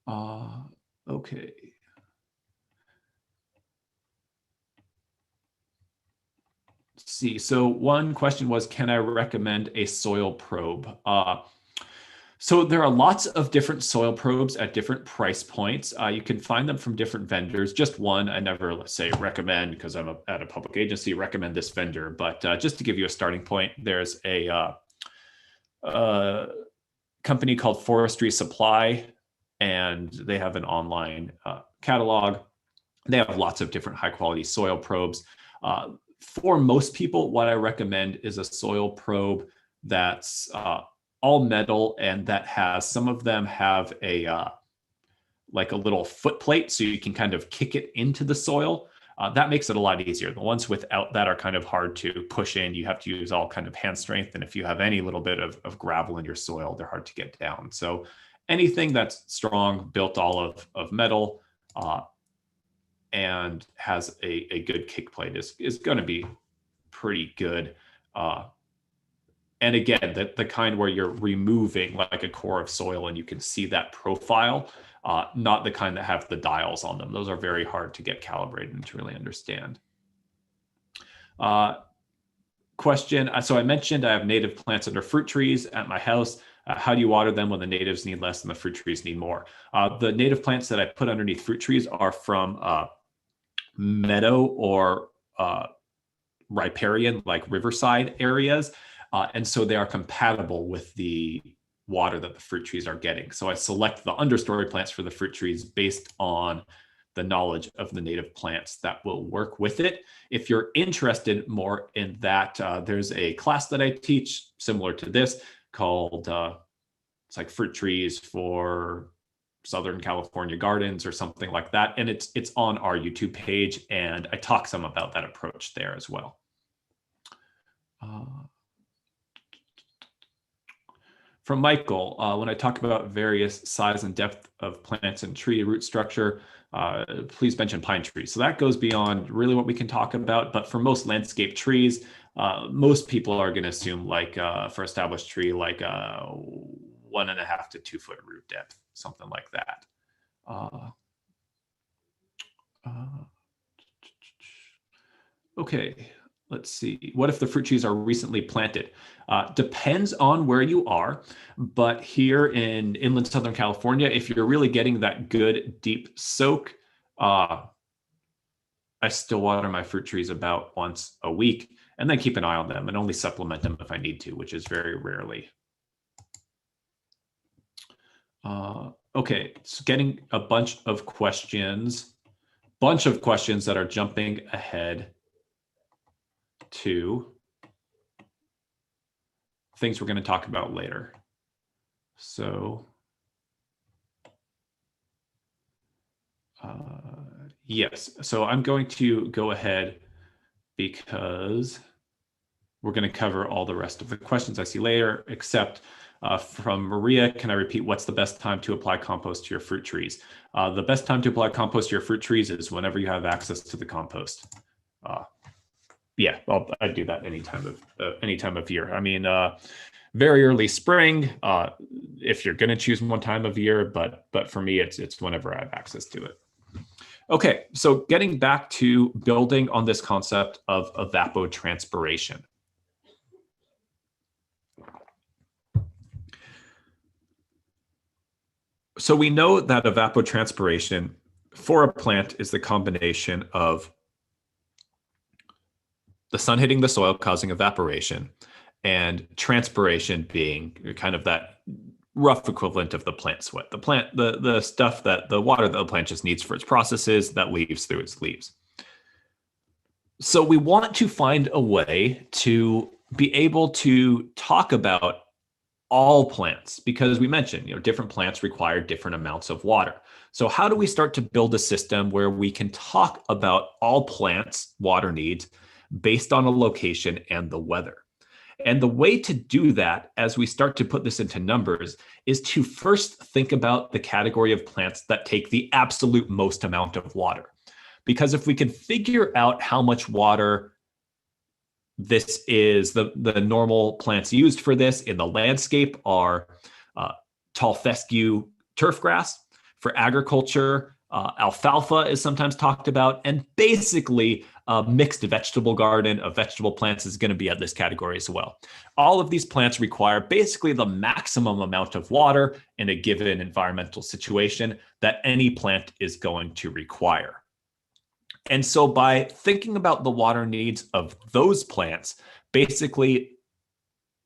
S1: Okay. Let's see. So one question was, can I recommend a soil probe? So there are lots of different soil probes at different price points. You can find them from different vendors. Just one, I never, let's say, recommend, because I'm at a public agency, recommend this vendor. But just to give you a starting point, there's a company called Forestry Supply, and they have an online catalog. They have lots of different high quality soil probes. For most people, what I recommend is a soil probe that's all metal, and that has, some of them have a like a little foot plate, so you can kind of kick it into the soil. That makes it a lot easier. The ones without that are kind of hard to push in. You have to use all kind of hand strength. And if you have any little bit of gravel in your soil, they're hard to get down. So anything that's strong, built all of metal, and has a good kick plate is going to be pretty good. And again, the kind where you're removing like a core of soil and you can see that profile, not the kind that have the dials on them. Those are very hard to get calibrated and to really understand. Question. So I mentioned I have native plants under fruit trees at my house. How do you water them when the natives need less and the fruit trees need more? The native plants that I put underneath fruit trees are from meadow or riparian, like riverside areas. And so they are compatible with the water that the fruit trees are getting. So I select the understory plants for the fruit trees based on the knowledge of the native plants that will work with it. If you're interested more in that, there's a class that I teach similar to this called, it's like fruit trees for Southern California gardens or something like that. And it's on our YouTube page, and I talk some about that approach there as well. From Michael, when I talk about various size and depth of plants and tree root structure, please mention pine trees. So that goes beyond really what we can talk about. But for most landscape trees, most people are going to assume, like for established tree, like 1.5 to 2 foot root depth, something like that. Okay, let's see. What if the fruit trees are recently planted? Depends on where you are, but here in inland Southern California, if you're really getting that good deep soak, I still water my fruit trees about once a week, and then keep an eye on them and only supplement them if I need to, which is very rarely. Okay, so getting a bunch of questions that are jumping ahead to things we're going to talk about later. So yes, so I'm going to go ahead because we're going to cover all the rest of the questions I see later, except from Maria, can I repeat, what's the best time to apply compost to your fruit trees? The best time to apply compost to your fruit trees is whenever you have access to the compost. Yeah, I do that any time of year. I mean, very early spring, if you're going to choose one time of year, but for me, it's whenever I have access to it. Okay, so getting back to building on this concept of evapotranspiration. So we know that evapotranspiration for a plant is the combination of the sun hitting the soil causing evaporation, and transpiration being kind of that rough equivalent of the plant sweat. The plant, the stuff that the water that the plant just needs for its processes that leaves through its leaves. So we want to find a way to be able to talk about all plants, because we mentioned, different plants require different amounts of water. So how do we start to build a system where we can talk about all plants' water needs based on a location and the weather? And the way to do that, as we start to put this into numbers, is to first think about the category of plants that take the absolute most amount of water. Because if we can figure out how much water this is, the normal plants used for this in the landscape are tall fescue turf grass. For agriculture, alfalfa is sometimes talked about, and basically a mixed vegetable garden of vegetable plants is going to be at this category as well. All of these plants require basically the maximum amount of water in a given environmental situation that any plant is going to require. And so by thinking about the water needs of those plants, basically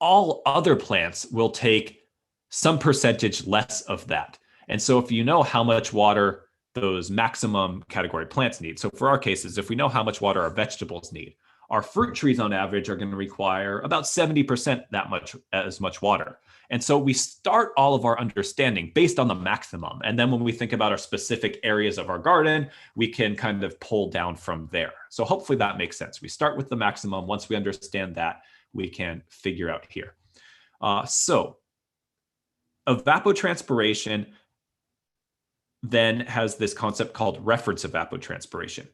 S1: all other plants will take some percentage less of that. And so if you know how much water those maximum category plants need, so for our cases, if we know how much water our vegetables need, our fruit trees on average are going to require about 70% as much water. And so we start all of our understanding based on the maximum. And then when we think about our specific areas of our garden, we can kind of pull down from there. So hopefully that makes sense. We start with the maximum. Once we understand that, we can figure out here. So evapotranspiration then has this concept called reference evapotranspiration.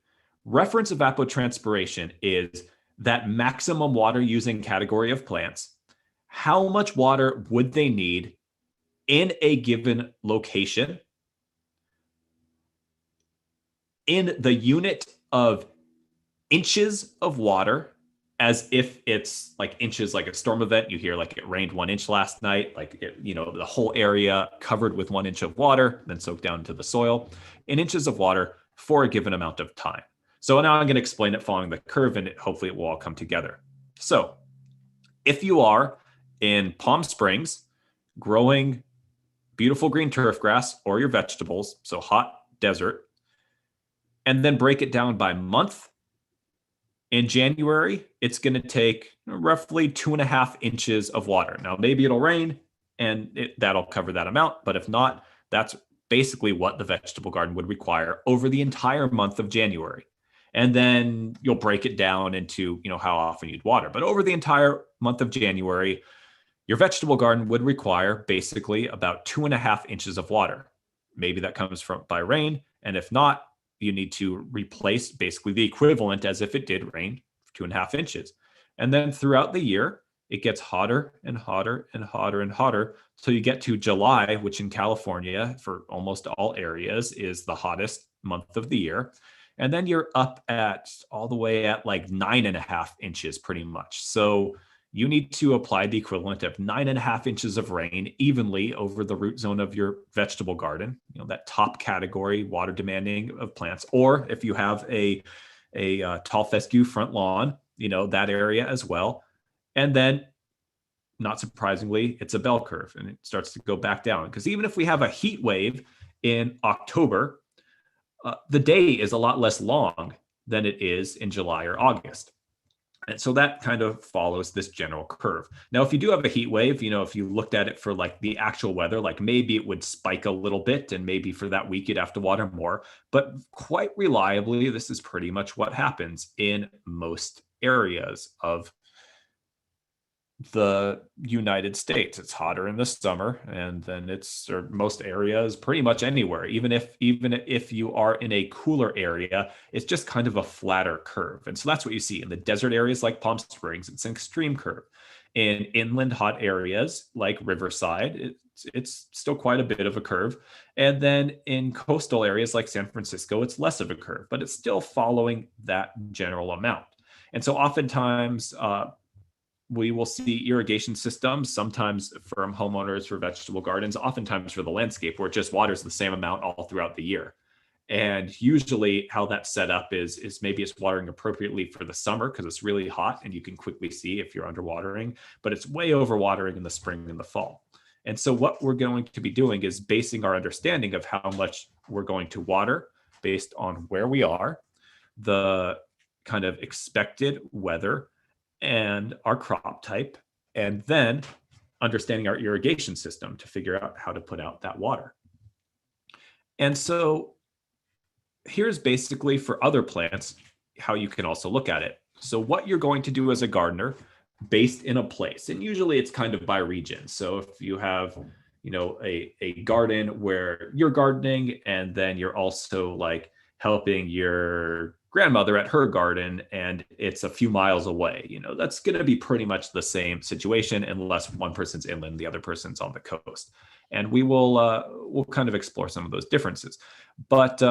S1: Reference evapotranspiration is that maximum water using category of plants. How much water would they need in a given location in the unit of inches of water, as if it's like inches, like a storm event. You hear like it rained 1 inch last night, like the whole area covered with 1 inch of water, then soaked down into the soil, in inches of water for a given amount of time. So now I'm going to explain it following the curve, and hopefully it will all come together. So if you are in Palm Springs growing beautiful green turf grass or your vegetables, so hot desert, and then break it down by month, in January, it's going to take roughly 2.5 inches of water. Now, maybe it'll rain and that'll cover that amount, but if not, that's basically what the vegetable garden would require over the entire month of January. And then you'll break it down into, how often you'd water. But over the entire month of January, your vegetable garden would require basically about 2.5 inches of water. Maybe that comes by rain. And if not, you need to replace basically the equivalent as if it did rain, 2.5 inches. And then throughout the year, it gets hotter and hotter and hotter and hotter. So you get to July, which in California, for almost all areas, is the hottest month of the year. And then you're up at all the way at like 9.5 inches pretty much. So you need to apply the equivalent of 9.5 inches of rain evenly over the root zone of your vegetable garden, that top category water demanding of plants. Or if you have a tall fescue front lawn, that area as well. And then, not surprisingly, it's a bell curve and it starts to go back down. Because even if we have a heat wave in October, the day is a lot less long than it is in July or August. And so that kind of follows this general curve. Now, if you do have a heat wave, if you looked at it for like the actual weather, like maybe it would spike a little bit and maybe for that week you'd have to water more. But quite reliably, this is pretty much what happens in most areas of the United States. It's hotter in the summer, and then or most areas, pretty much anywhere. Even if you are in a cooler area, it's just kind of a flatter curve. And so that's what you see in the desert areas like Palm Springs. It's an extreme curve. In inland hot areas like Riverside, it's still quite a bit of a curve. And then in coastal areas like San Francisco, it's less of a curve, but it's still following that general amount. And so oftentimes, we will see irrigation systems, sometimes from homeowners for vegetable gardens, oftentimes for the landscape, where it just waters the same amount all throughout the year. And usually how that's set up is maybe it's watering appropriately for the summer because it's really hot and you can quickly see if you're underwatering, but it's way overwatering in the spring and the fall. And so what we're going to be doing is basing our understanding of how much we're going to water based on where we are, the kind of expected weather, and our crop type, and then understanding our irrigation system to figure out how to put out that water. And so here's basically for other plants how you can also look at it. So what you're going to do as a gardener based in a place, and usually it's kind of by region. So if you have a garden where you're gardening and then you're also like helping your grandmother at her garden and it's a few miles away, that's going to be pretty much the same situation unless one person's inland, the other person's on the coast. And we'll kind of explore some of those differences. But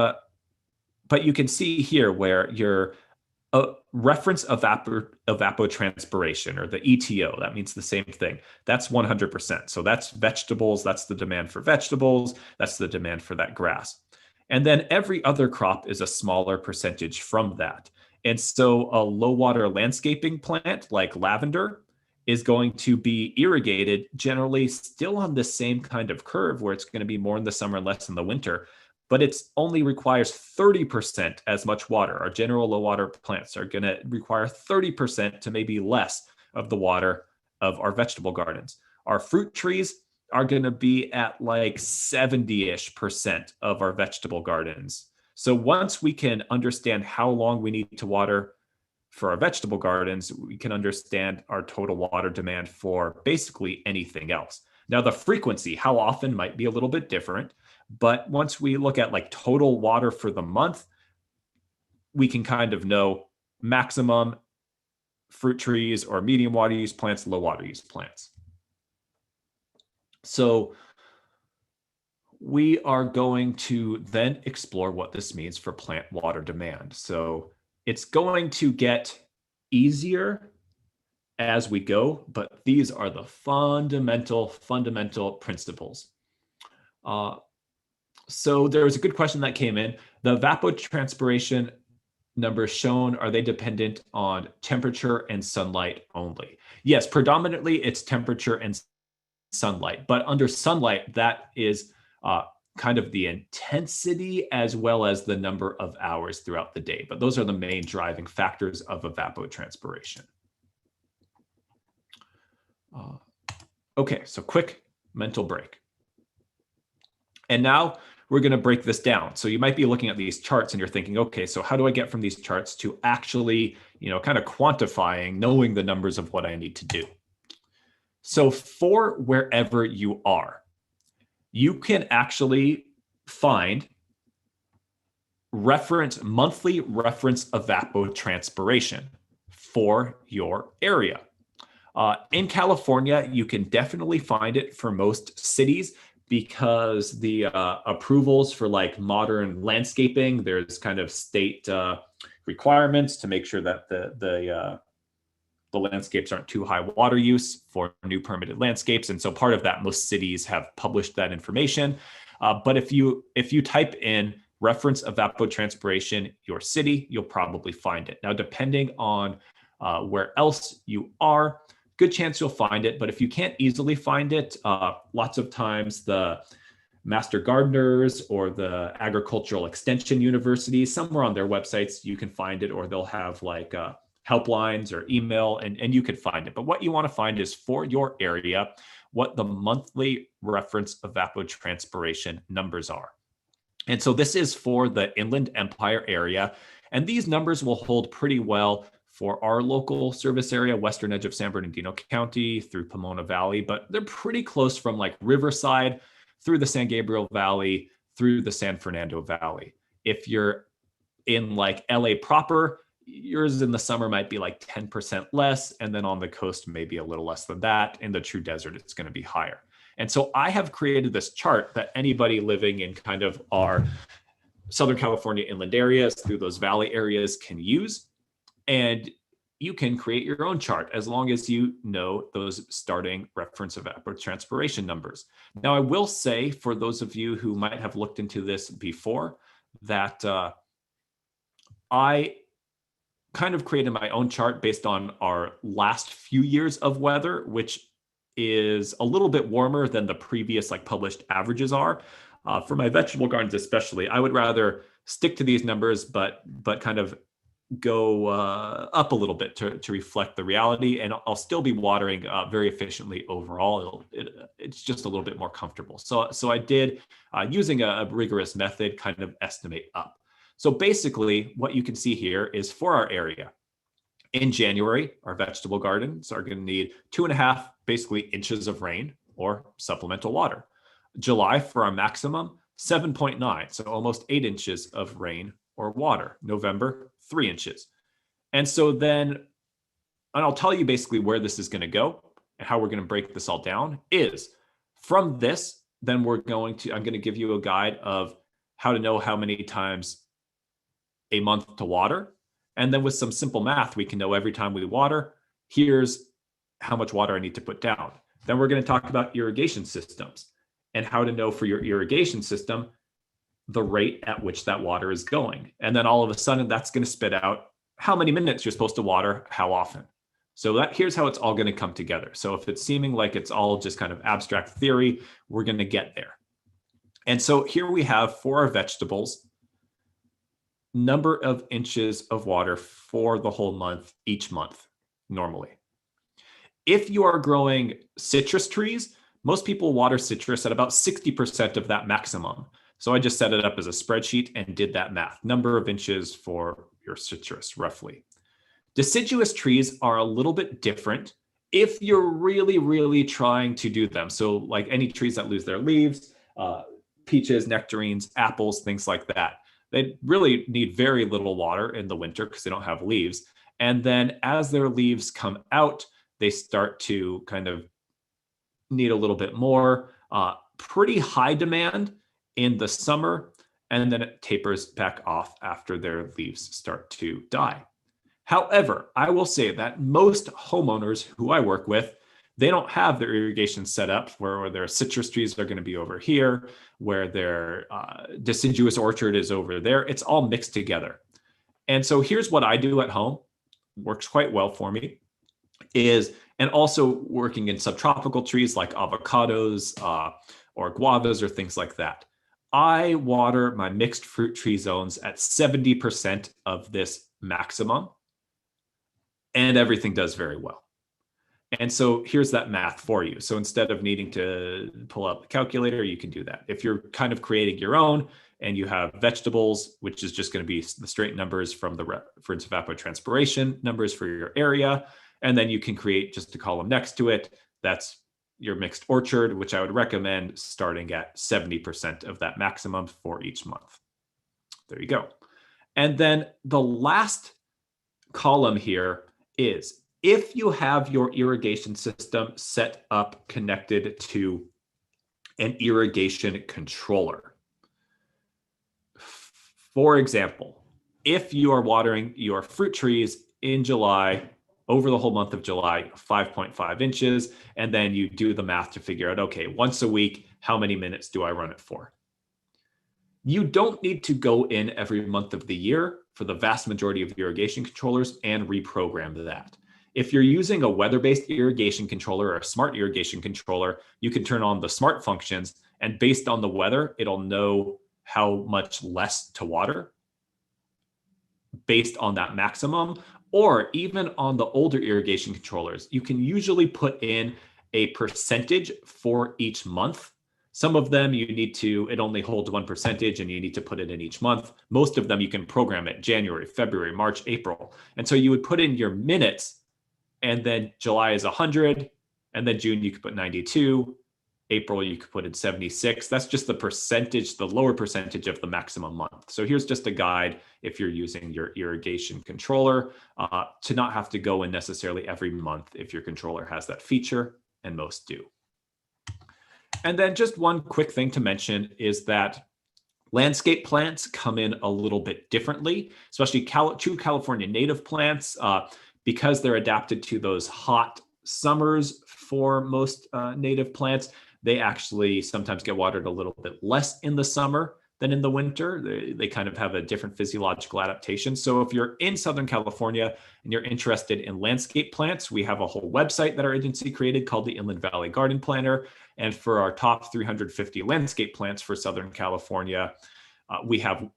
S1: you can see here where your reference evapotranspiration, or the ETO, that means the same thing. That's 100%. So that's vegetables. That's the demand for vegetables. That's the demand for that grass. And then every other crop is a smaller percentage from that. And so a low water landscaping plant like lavender is going to be irrigated generally still on the same kind of curve where it's going to be more in the summer and less in the winter, but it only requires 30% as much water. Our general low water plants are going to require 30% to maybe less of the water of our vegetable gardens. Our fruit trees are going to be at like 70-ish% of our vegetable gardens. So once we can understand how long we need to water for our vegetable gardens, we can understand our total water demand for basically anything else. Now, the frequency, how often, might be a little bit different. But once we look at like total water for the month, we can kind of know maximum fruit trees or medium water use plants, low water use plants. So we are going to then explore what this means for plant water demand. So it's going to get easier as we go, but these are the fundamental principles. So there was a good question that came in. The evapotranspiration numbers shown, are they dependent on temperature and sunlight only? Yes, predominantly it's temperature and sunlight, but under sunlight, that is kind of the intensity as well as the number of hours throughout the day. But those are the main driving factors of evapotranspiration. Okay, so quick mental break. And now we're going to break this down. So you might be looking at these charts and you're thinking, okay, so how do I get from these charts to actually, kind of quantifying, knowing the numbers of what I need to do? So for wherever you are, you can actually find monthly reference evapotranspiration for your area. In California, you can definitely find it for most cities because the approvals for like modern landscaping, there's kind of state requirements to make sure that the landscapes aren't too high water use for new permitted landscapes. And so part of that, most cities have published that information. But if you type in reference evapotranspiration your city, you'll probably find it. Now, depending on where else you are, good chance you'll find it. But if you can't easily find it, lots of times the master gardeners or the agricultural extension universities, somewhere on their websites, you can find it, or they'll have like helplines or email, and you can find it. But what you want to find is for your area, what the monthly reference evapotranspiration numbers are. And so this is for the Inland Empire area. And these numbers will hold pretty well for our local service area, western edge of San Bernardino County through Pomona Valley, but they're pretty close from like Riverside through the San Gabriel Valley, through the San Fernando Valley. If you're in like LA proper, yours in the summer might be like 10% less. And then on the coast, maybe a little less than that. In the true desert, it's going to be higher. And so I have created this chart that anybody living in kind of our Southern California inland areas through those valley areas can use. And you can create your own chart as long as you know those starting reference evapotranspiration numbers. Now, I will say for those of you who might have looked into this before, that I kind of created my own chart based on our last few years of weather, which is a little bit warmer than the previous like published averages are. For my vegetable gardens especially, I would rather stick to these numbers, but kind of go up a little bit to reflect the reality, and I'll still be watering very efficiently overall. It's just a little bit more comfortable. So I did, using a rigorous method, kind of estimate up. So basically what you can see here is for our area, in January, our vegetable gardens are going to need 2.5 basically inches of rain or supplemental water. July, for our maximum, 7.9, so almost 8 inches of rain or water. November, 3 inches. And so then, and I'll tell you basically where this is going to go and how we're going to break this all down is from this, then I'm going to give you a guide of how to know how many times a month to water. And then with some simple math, we can know every time we water, here's how much water I need to put down. Then we're going to talk about irrigation systems and how to know for your irrigation system the rate at which that water is going. And then all of a sudden that's going to spit out how many minutes you're supposed to water, how often. So here's how it's all going to come together. So if it's seeming like it's all just kind of abstract theory, we're going to get there. And so here we have for our vegetables, number of inches of water for the whole month, each month, normally. If you are growing citrus trees, most people water citrus at about 60% of that maximum. So I just set it up as a spreadsheet and did that math. Number of inches for your citrus, roughly. Deciduous trees are a little bit different if you're really, really trying to do them. So like any trees that lose their leaves, peaches, nectarines, apples, things like that. They really need very little water in the winter because they don't have leaves. And then as their leaves come out, they start to kind of need a little bit more. Pretty high demand in the summer, and then it tapers back off after their leaves start to die. However, I will say that most homeowners who I work with, they don't have their irrigation set up where their citrus trees are going to be over here, where their deciduous orchard is over there. It's all mixed together. And so here's what I do at home, works quite well for me, and also working in subtropical trees like avocados or guavas or things like that. I water my mixed fruit tree zones at 70% of this maximum, and everything does very well. And so here's that math for you. So instead of needing to pull out the calculator, you can do that. If you're kind of creating your own and you have vegetables, which is just going to be the straight numbers from the reference evapotranspiration numbers for your area, and then you can create just a column next to it. That's your mixed orchard, which I would recommend starting at 70% of that maximum for each month. There you go. And then the last column here is if you have your irrigation system set up connected to an irrigation controller. For example, if you are watering your fruit trees in July, over the whole month of July, 5.5 inches, and then you do the math to figure out, okay, once a week, how many minutes do I run it for? You don't need to go in every month of the year for the vast majority of irrigation controllers and reprogram that. If you're using a weather-based irrigation controller or a smart irrigation controller, you can turn on the smart functions, and based on the weather, it'll know how much less to water based on that maximum. Or even on the older irrigation controllers, you can usually put in a percentage for each month. Some of them you need to, it only holds 1% and you need to put it in each month. Most of them you can program it January, February, March, April. And so you would put in your minutes, and then July is 100, and then June you could put 92, April you could put in 76. That's just the percentage, the lower percentage of the maximum month. So here's just a guide if you're using your irrigation controller to not have to go in necessarily every month if your controller has that feature, and most do. And then just one quick thing to mention is that landscape plants come in a little bit differently, especially true California native plants, because they're adapted to those hot summers for most native plants. They actually sometimes get watered a little bit less in the summer than in the winter. They kind of have a different physiological adaptation. So if you're in Southern California and you're interested in landscape plants, we have a whole website that our agency created called the Inland Valley Garden Planner. And for our top 350 landscape plants for Southern California, we have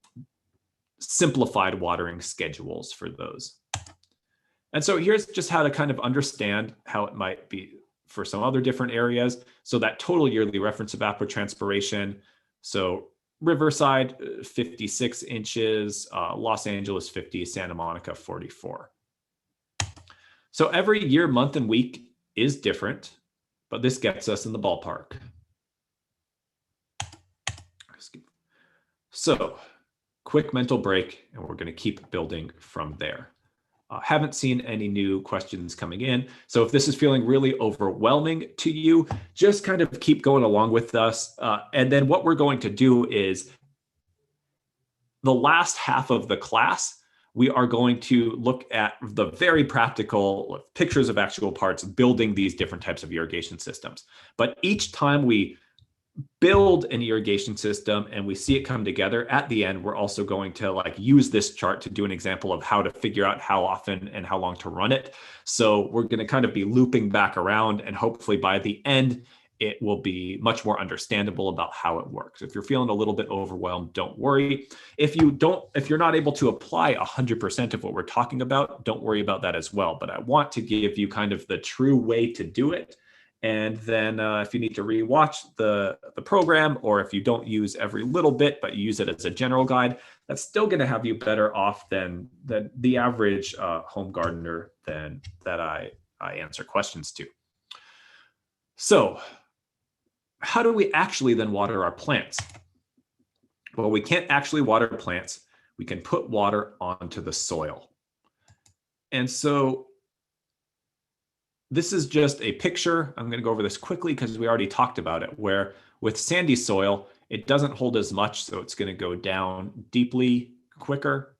S1: simplified watering schedules for those. And so here's just how to kind of understand how it might be for some other different areas. So that total yearly reference evapotranspiration. So Riverside, 56 inches, Los Angeles, 50, Santa Monica, 44. So every year, month, and week is different, but this gets us in the ballpark. So quick mental break, and we're going to keep building from there. Haven't seen any new questions coming in. So if this is feeling really overwhelming to you, just kind of keep going along with us. And then what we're going to do is the last half of the class, we are going to look at the very practical pictures of actual parts building these different types of irrigation systems. But each time we build an irrigation system and we see it come together, at the end, we're also going to use this chart to do an example of how to figure out how often and how long to run it. So we're going to kind of be looping back around, and hopefully by the end, it will be much more understandable about how it works. If you're feeling a little bit overwhelmed, don't worry. If you're not able to apply 100% of what we're talking about, don't worry about that as well. But I want to give you kind of the true way to do it. And then if you need to rewatch the program, or if you don't use every little bit, but you use it as a general guide, that's still going to have you better off than the average home gardener that I answer questions to. So how do we actually then water our plants? Well, we can't actually water plants. We can put water onto the soil. And so this is just a picture. I'm going to go over this quickly because we already talked about it, where with sandy soil, it doesn't hold as much, so it's going to go down deeply quicker.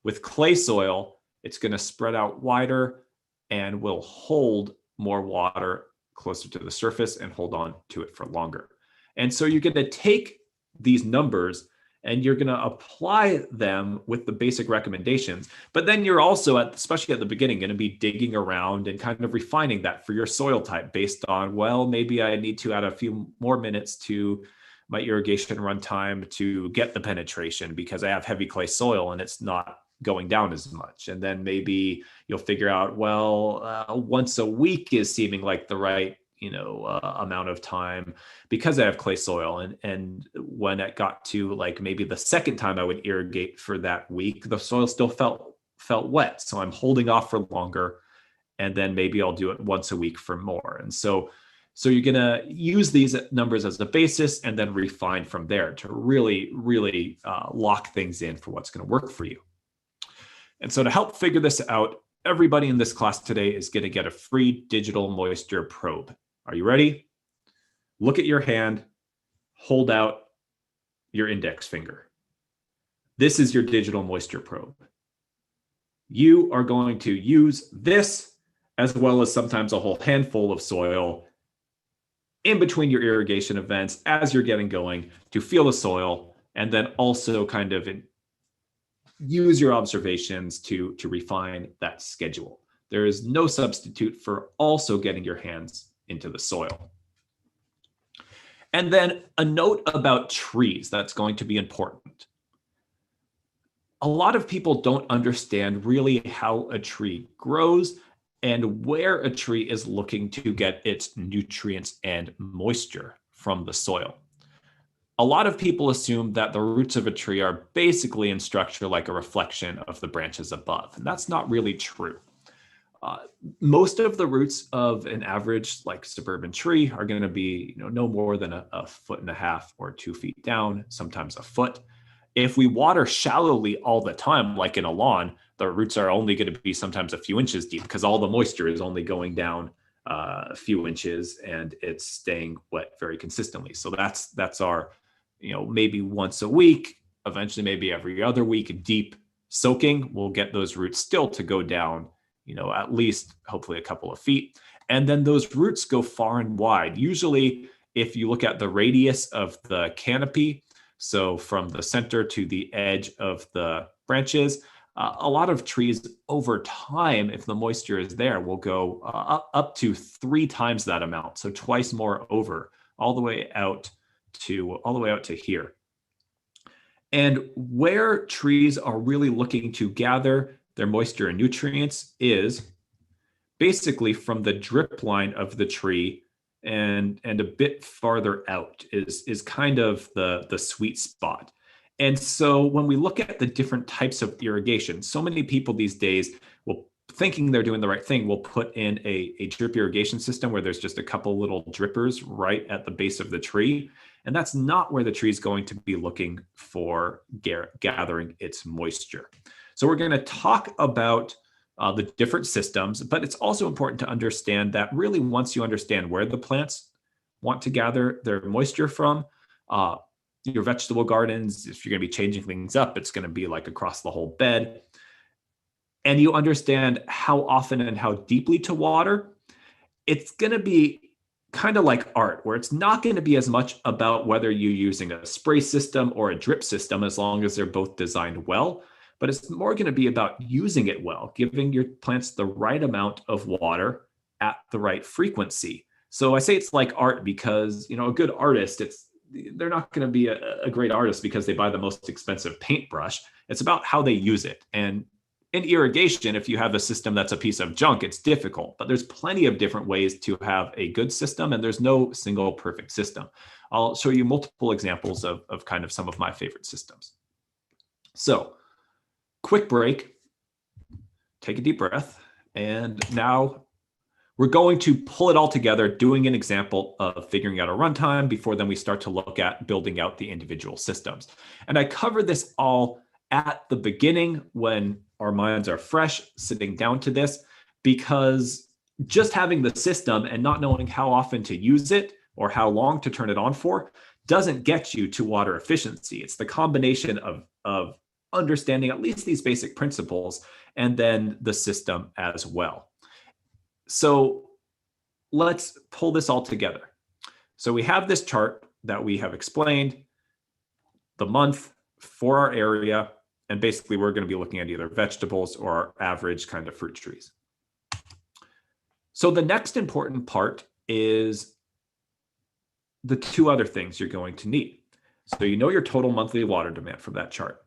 S1: With clay soil, it's going to spread out wider and will hold more water closer to the surface and hold on to it for longer. And so you're going to take these numbers and you're going to apply them with the basic recommendations. But then you're also, especially at the beginning, going to be digging around and kind of refining that for your soil type based on, well, maybe I need to add a few more minutes to my irrigation runtime to get the penetration because I have heavy clay soil and it's not going down as much. And then maybe you'll figure out, well, once a week is seeming like the right amount of time because I have clay soil. And when it got to like maybe the second time I would irrigate for that week, the soil still felt wet. So I'm holding off for longer, and then maybe I'll do it once a week for more. And so you're going to use these numbers as the basis and then refine from there to really, really lock things in for what's going to work for you. And so to help figure this out, everybody in this class today is going to get a free digital moisture probe. Are you ready? Look at your hand, hold out your index finger. This is your digital moisture probe. You are going to use this as well as sometimes a whole handful of soil in between your irrigation events as you're getting going to feel the soil, and then also kind of use your observations to refine that schedule. There is no substitute for also getting your hands into the soil. And then a note about trees that's going to be important. A lot of people don't understand really how a tree grows and where a tree is looking to get its nutrients and moisture from the soil. A lot of people assume that the roots of a tree are basically in structure like a reflection of the branches above, and that's not really true. Most of the roots of an average like suburban tree are going to be no more than a foot and a half or 2 feet down, sometimes a foot. If we water shallowly all the time, like in a lawn, the roots are only going to be sometimes a few inches deep because all the moisture is only going down a few inches and it's staying wet very consistently. So that's our, maybe once a week, eventually maybe every other week, deep soaking will get those roots still to go down, at least hopefully a couple of feet. And then those roots go far and wide. Usually, if you look at the radius of the canopy, so from the center to the edge of the branches, a lot of trees over time, if the moisture is there, will go up to 3 times that amount. So twice more over, all the way out to here. And where trees are really looking to gather their moisture and nutrients is basically from the drip line of the tree and a bit farther out is kind of the sweet spot. And so when we look at the different types of irrigation, so many people these days will, thinking they're doing the right thing, will put in a drip irrigation system where there's just a couple little drippers right at the base of the tree. And that's not where the tree is going to be looking for gathering its moisture. So we're going to talk about the different systems, but it's also important to understand that really once you understand where the plants want to gather their moisture from, your vegetable gardens, if you're going to be changing things up, it's going to be like across the whole bed. And you understand how often and how deeply to water, it's going to be kind of like art, where it's not going to be as much about whether you're using a spray system or a drip system, as long as they're both designed well. But it's more going to be about using it well, giving your plants the right amount of water at the right frequency. So I say it's like art because, a good artist, they're not going to be a great artist because they buy the most expensive paintbrush. It's about how they use it. And in irrigation, if you have a system that's a piece of junk, it's difficult, but there's plenty of different ways to have a good system, and there's no single perfect system. I'll show you multiple examples of kind of some of my favorite systems. So quick break, take a deep breath, and now we're going to pull it all together, doing an example of figuring out a runtime before then we start to look at building out the individual systems. And I covered this all at the beginning when our minds are fresh, sitting down to this, because just having the system and not knowing how often to use it or how long to turn it on for doesn't get you to water efficiency. It's the combination of understanding at least these basic principles and then the system as well. So let's pull this all together. So we have this chart that we have explained, the month for our area, and basically we're going to be looking at either vegetables or our average kind of fruit trees. So the next important part is the 2 other things you're going to need. So you know your total monthly water demand from that chart.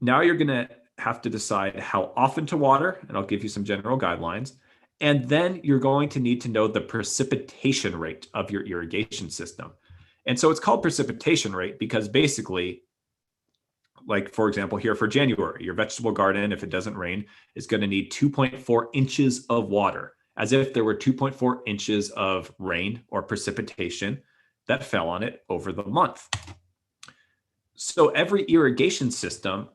S1: Now you're going to have to decide how often to water, and I'll give you some general guidelines. And then you're going to need to know the precipitation rate of your irrigation system. And so it's called precipitation rate because basically, like for example, here for January, your vegetable garden, if it doesn't rain, is going to need 2.4 inches of water, as if there were 2.4 inches of rain or precipitation that fell on it over the month. So every irrigation system,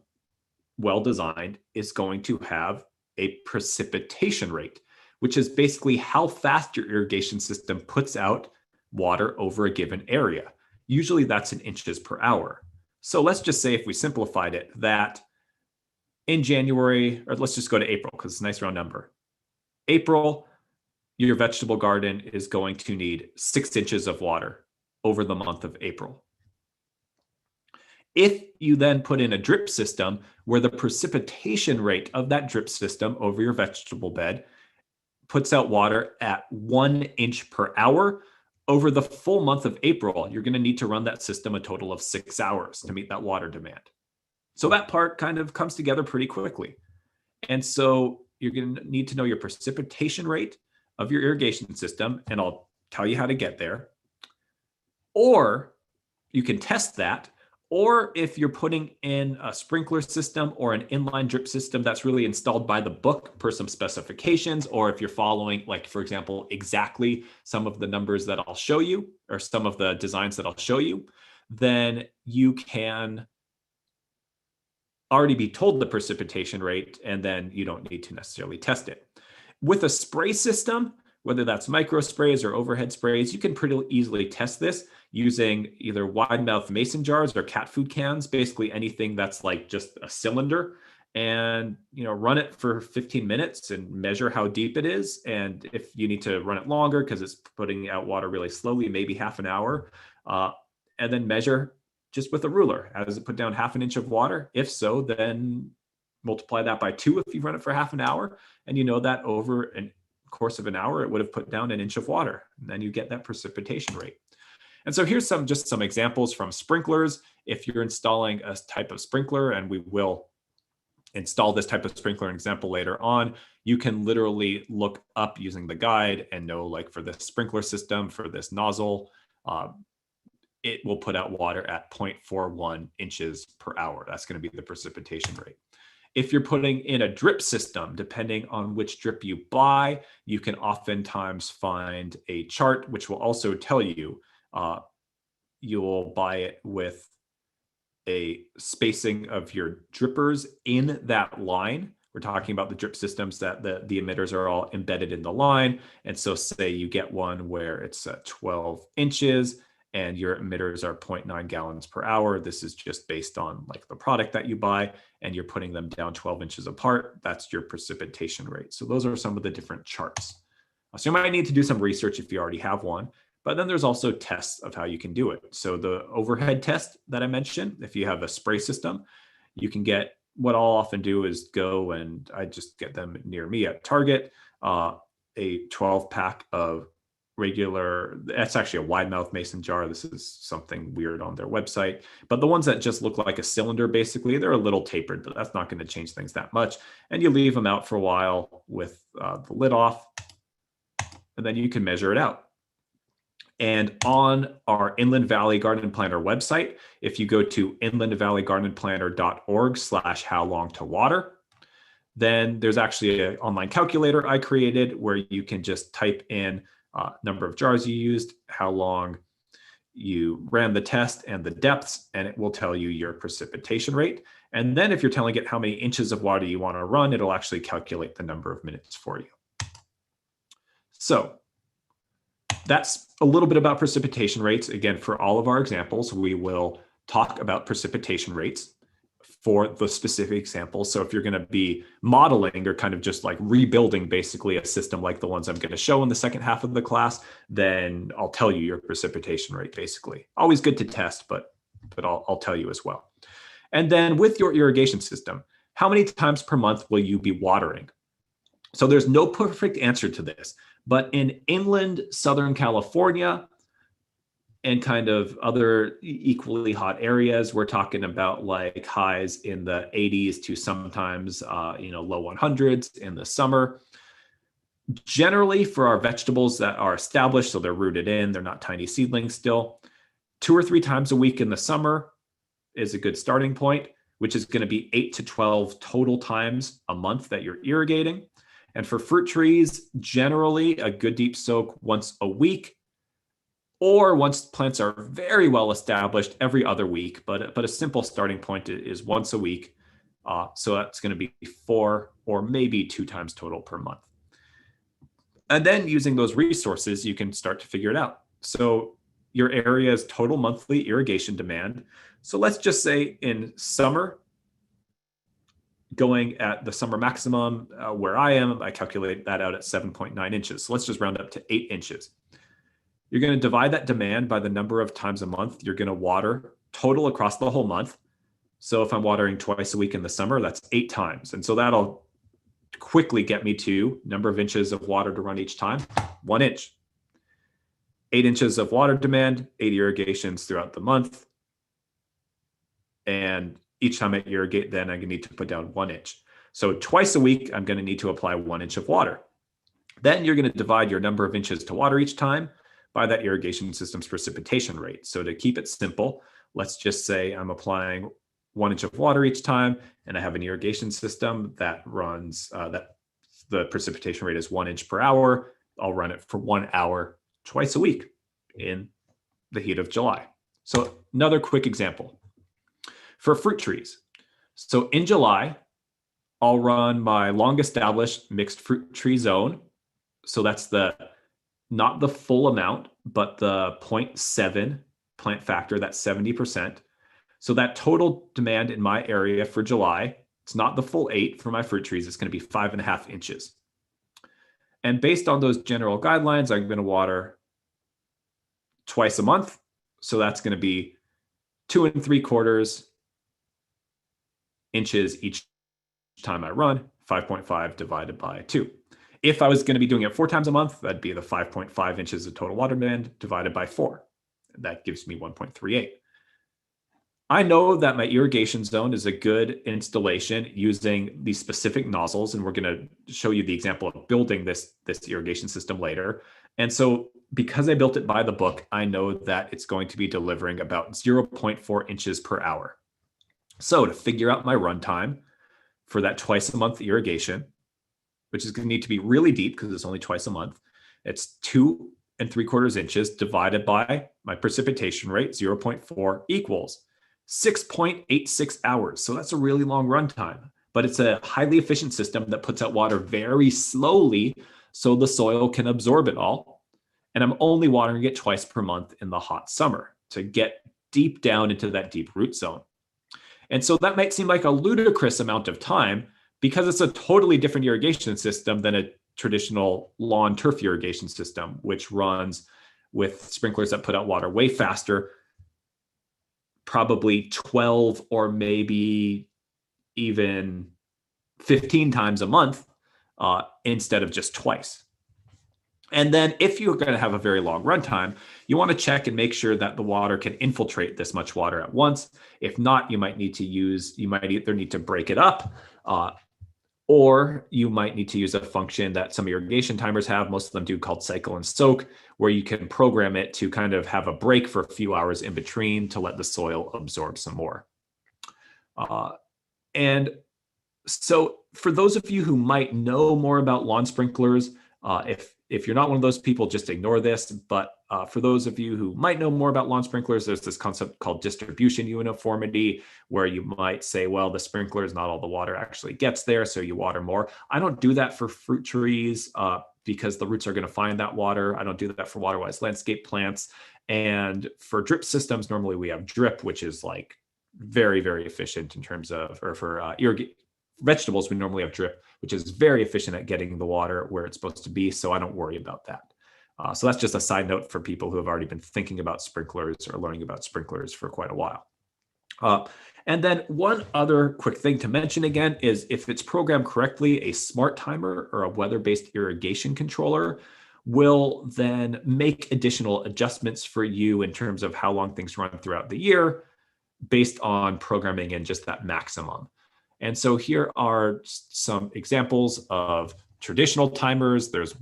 S1: well designed, is going to have a precipitation rate, which is basically how fast your irrigation system puts out water over a given area. Usually that's in inches per hour. So let's just say, if we simplified it, that in January, or let's just go to April because it's a nice round number. April, your vegetable garden is going to need 6 inches of water over the month of April. If you then put in a drip system where the precipitation rate of that drip system over your vegetable bed puts out water at 1 inch per hour, over the full month of April, you're going to need to run that system a total of 6 hours to meet that water demand. So that part kind of comes together pretty quickly. And so you're going to need to know your precipitation rate of your irrigation system, and I'll tell you how to get there. Or you can test that. Or if you're putting in a sprinkler system or an inline drip system that's really installed by the book per some specifications, or if you're following, like, for example, exactly some of the numbers that I'll show you or some of the designs that I'll show you, then you can already be told the precipitation rate, and then you don't need to necessarily test it. With a spray system, whether that's micro sprays or overhead sprays, you can pretty easily test this using either wide mouth mason jars or cat food cans, basically anything that's like just a cylinder, and run it for 15 minutes and measure how deep it is. And if you need to run it longer because it's putting out water really slowly, maybe half an hour, and then measure just with a ruler. Does it put down half an inch of water? If so, then multiply that by 2 if you run it for half an hour, and you know that over an course of an hour, it would have put down 1 inch of water. And then you get that precipitation rate. And so here's just some examples from sprinklers. If you're installing a type of sprinkler, and we will install this type of sprinkler example later on, you can literally look up using the guide and know, like, for this sprinkler system, for this nozzle, it will put out water at 0.41 inches per hour. That's going to be the precipitation rate. If you're putting in a drip system, depending on which drip you buy, you can oftentimes find a chart which will also tell you, you will buy it with a spacing of your drippers in that line. We're talking about the drip systems that the emitters are all embedded in the line. And so say you get one where it's 12 inches and your emitters are 0.9 gallons per hour. This is just based on like the product that you buy, and you're putting them down 12 inches apart. That's your precipitation rate. So those are some of the different charts. So you might need to do some research if you already have one, but then there's also tests of how you can do it. So the overhead test that I mentioned, if you have a spray system, you can get, what I'll often do is go, and I just get them near me at Target, a 12 pack of regular, that's actually a wide mouth mason jar. This is something weird on their website, but the ones that just look like a cylinder, basically, they're a little tapered, but that's not going to change things that much. And you leave them out for a while with the lid off, and then you can measure it out. And on our Inland Valley Garden Planner website, if you go to inlandvalleygardenplanner.org/howlongtowater, then there's actually an online calculator I created where you can just type in number of jars you used, how long you ran the test, and the depths, and it will tell you your precipitation rate. And then if you're telling it how many inches of water you want to run, it'll actually calculate the number of minutes for you. So that's a little bit about precipitation rates. Again, for all of our examples, we will talk about precipitation rates for the specific example. So if you're going to be modeling or kind of just like rebuilding basically a system like the ones I'm going to show in the second half of the class, then I'll tell you your precipitation rate basically. Always good to test, but I'll tell you as well. And then with your irrigation system, how many times per month will you be watering? So there's no perfect answer to this, but in inland Southern California, And kind of other equally hot areas, we're talking about like highs in the 80s to sometimes, low 100s in the summer. Generally, for our vegetables that are established, so they're rooted in, they're not tiny seedlings still, 2 or 3 times a week in the summer is a good starting point, which is going to be 8 to 12 total times a month that you're irrigating. And for fruit trees, generally a good deep soak once a week, or once plants are very well established, every other week. But a simple starting point is once a week. So that's going to be 4 or maybe 2 times total per month. And then using those resources, you can start to figure it out. So your area's total monthly irrigation demand. So let's just say in summer, going at the summer maximum where I am, I calculate that out at 7.9 inches. So let's just round up to 8 inches. You're going to divide that demand by the number of times a month you're going to water total across the whole month. So if I'm watering twice a week in the summer, that's 8 times. And so that'll quickly get me to number of inches of water to run each time, 1 inch. 8 inches of water demand, 8 irrigations throughout the month. And each time I irrigate, then I need to put down 1 inch. So twice a week, I'm going to need to apply 1 inch of water. Then you're going to divide your number of inches to water each time by that irrigation system's precipitation rate. So to keep it simple, let's just say I'm applying 1 inch of water each time, and I have an irrigation system that runs, that the precipitation rate is 1 inch per hour. I'll run it for 1 hour twice a week in the heat of July. So another quick example for fruit trees. So in July, I'll run my long established mixed fruit tree zone. So that's not the full amount, but the 0.7 plant factor, that's 70%. So that total demand in my area for July, it's not the full 8 for my fruit trees, it's going to be 5.5 inches. And based on those general guidelines, I'm going to water twice a month. So that's going to be 2 3/4 inches each time I run, 5.5 divided by 2. If I was going to be doing it 4 times a month, that'd be the 5.5 inches of total water demand divided by 4. That gives me 1.38. I know that my irrigation zone is a good installation using these specific nozzles, and we're going to show you the example of building this irrigation system later. And so because I built it by the book, I know that it's going to be delivering about 0.4 inches per hour. So to figure out my runtime for that twice a month irrigation, which is going to need to be really deep because it's only twice a month, it's 2 3/4 inches divided by my precipitation rate, 0.4, equals 6.86 hours. So that's a really long runtime, but it's a highly efficient system that puts out water very slowly so the soil can absorb it all. And I'm only watering it twice per month in the hot summer to get deep down into that deep root zone. And so that might seem like a ludicrous amount of time because it's a totally different irrigation system than a traditional lawn turf irrigation system, which runs with sprinklers that put out water way faster, probably 12 or maybe even 15 times a month instead of just twice. And then if you're going to have a very long runtime, you want to check and make sure that the water can infiltrate this much water at once. If not, you might either need to break it up, or you might need to use a function that some irrigation timers have, most of them do, called cycle and soak, where you can program it to kind of have a break for a few hours in between to let the soil absorb some more. And so for those of you who might know more about lawn sprinklers, if you're not one of those people, just ignore this. But for those of you who might know more about lawn sprinklers, there's this concept called distribution uniformity, where you might say, well, the sprinklers, not all the water actually gets there, so you water more. I don't do that for fruit trees because the roots are going to find that water. I don't do that for Waterwise landscape plants. And for drip systems, normally we have drip, which is like very, very efficient in terms of, or for vegetables, we normally have drip, which is very efficient at getting the water where it's supposed to be. So I don't worry about that. So that's just a side note for people who have already been thinking about sprinklers or learning about sprinklers for quite a while. And then one other quick thing to mention again is if it's programmed correctly, a smart timer or a weather-based irrigation controller will then make additional adjustments for you in terms of how long things run throughout the year based on programming and just that maximum. And so here are some examples of traditional timers. There's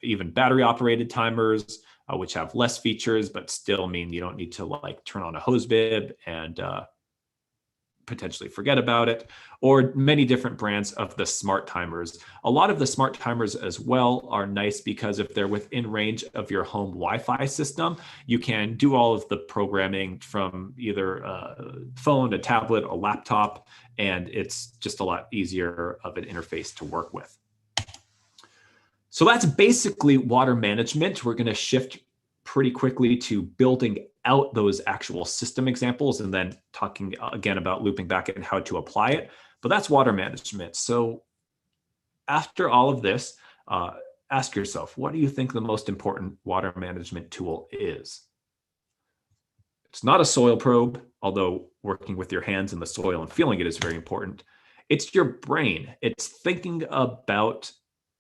S1: even battery operated timers, which have less features, but still mean you don't need to like turn on a hose bib and potentially forget about it, or many different brands of the smart timers. A lot of the smart timers as well are nice because if they're within range of your home Wi-Fi system, you can do all of the programming from either a phone, a tablet, a laptop, and it's just a lot easier of an interface to work with. So that's basically water management. We're going to shift pretty quickly to building out those actual system examples and then talking again about looping back and how to apply it. But that's water management. So after all of this, ask yourself, what do you think the most important water management tool is? It's not a soil probe, although working with your hands in the soil and feeling it is very important. It's your brain. It's thinking about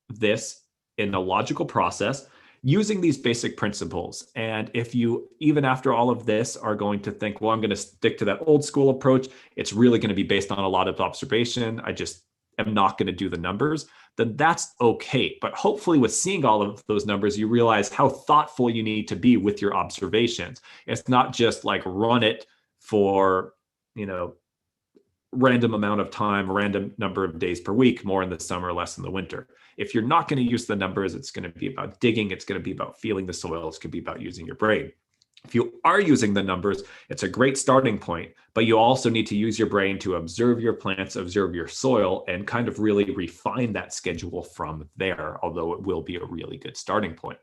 S1: this in a logical process using these basic principles. And if you, even after all of this, are going to think, well, I'm going to stick to that old school approach, it's really going to be based on a lot of observation, I just am not going to do the numbers, then that's okay. But hopefully with seeing all of those numbers, you realize how thoughtful you need to be with your observations. It's not just like run it for, random amount of time, random number of days per week, more in the summer, less in the winter. If you're not going to use the numbers, it's going to be about digging. It's going to be about feeling the soil. It's going to be about using your brain. If you are using the numbers, it's a great starting point, but you also need to use your brain to observe your plants, observe your soil, and kind of really refine that schedule from there, although it will be a really good starting point.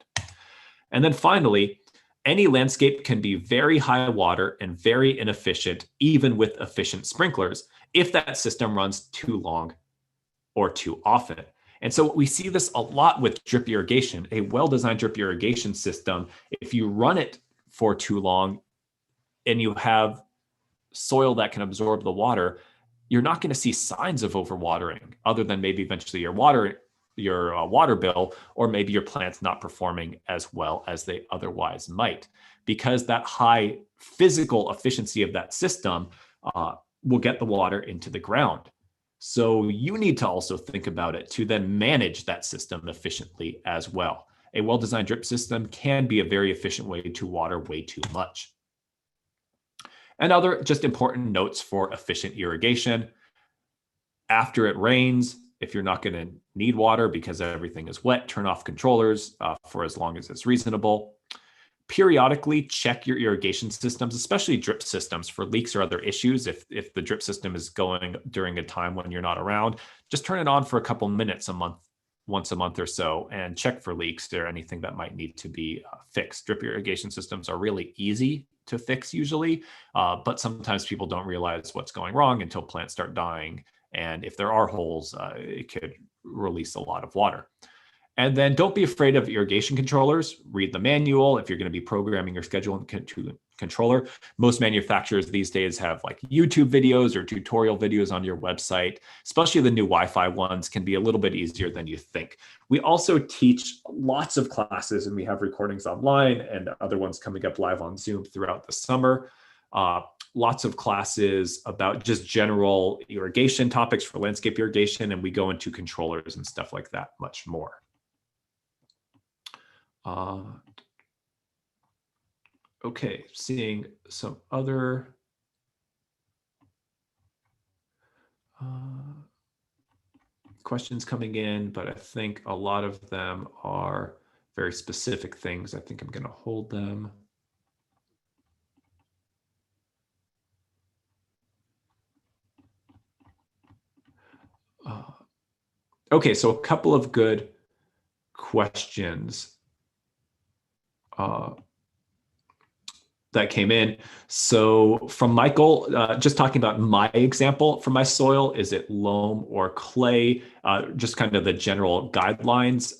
S1: And then finally, any landscape can be very high water and very inefficient, even with efficient sprinklers, if that system runs too long or too often. And so we see this a lot with drip irrigation. A well-designed drip irrigation system, if you run it for too long and you have soil that can absorb the water, you're not going to see signs of overwatering other than maybe eventually your water bill, or maybe your plant's not performing as well as they otherwise might, because that high physical efficiency of that system will get the water into the ground. So you need to also think about it to then manage that system efficiently as well. A well-designed drip system can be a very efficient way to water way too much. And other just important notes for efficient irrigation. After it rains, if you're not going to need water because everything is wet, turn off controllers for as long as it's reasonable. Periodically check your irrigation systems, especially drip systems, for leaks or other issues. If the drip system is going during a time when you're not around, just turn it on for a couple minutes once a month or so, and check for leaks or anything that might need to be fixed. Drip irrigation systems are really easy to fix usually, but sometimes people don't realize what's going wrong until plants start dying. And if there are holes, it could release a lot of water. And then don't be afraid of irrigation controllers. Read the manual if you're going to be programming your schedule into controller. Most manufacturers these days have like YouTube videos or tutorial videos on your website, especially the new Wi-Fi ones can be a little bit easier than you think. We also teach lots of classes, and we have recordings online and other ones coming up live on Zoom throughout the summer. Lots of classes about just general irrigation topics for landscape irrigation, and we go into controllers and stuff like that much more. Okay, seeing some other questions coming in, but I think a lot of them are very specific things. I think I'm going to hold them. Okay, so a couple of good questions that came in. So from Michael, just talking about my example for my soil, is it loam or clay? Just kind of the general guidelines.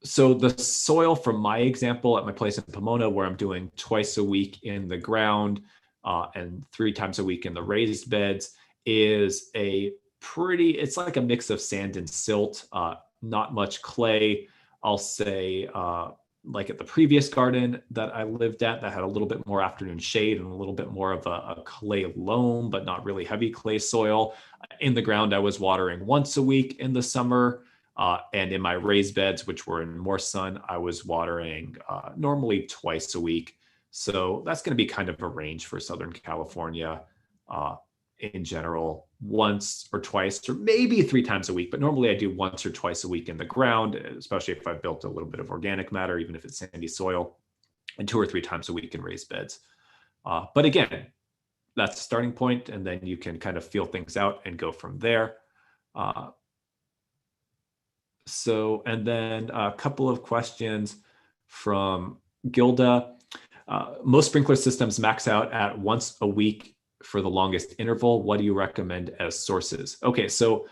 S1: So the soil from my example at my place in Pomona, where I'm doing twice a week in the ground and 3 times a week in the raised beds, is it's like a mix of sand and silt, not much clay. I'll say, like at the previous garden that I lived at that had a little bit more afternoon shade and a little bit more of a clay loam, but not really heavy clay soil. In the ground, I was watering once a week in the summer. And in my raised beds, which were in more sun, I was watering normally twice a week. So that's going to be kind of a range for Southern California in general, once or twice, or maybe 3 times a week. But normally I do once or twice a week in the ground, especially if I've built a little bit of organic matter, even if it's sandy soil, and 2 or 3 times a week in raised beds. But again, that's a starting point, and then you can kind of feel things out and go from there. And then a couple of questions from Gilda. Most sprinkler systems max out at once a week for the longest interval. What do you recommend as sources? Okay, so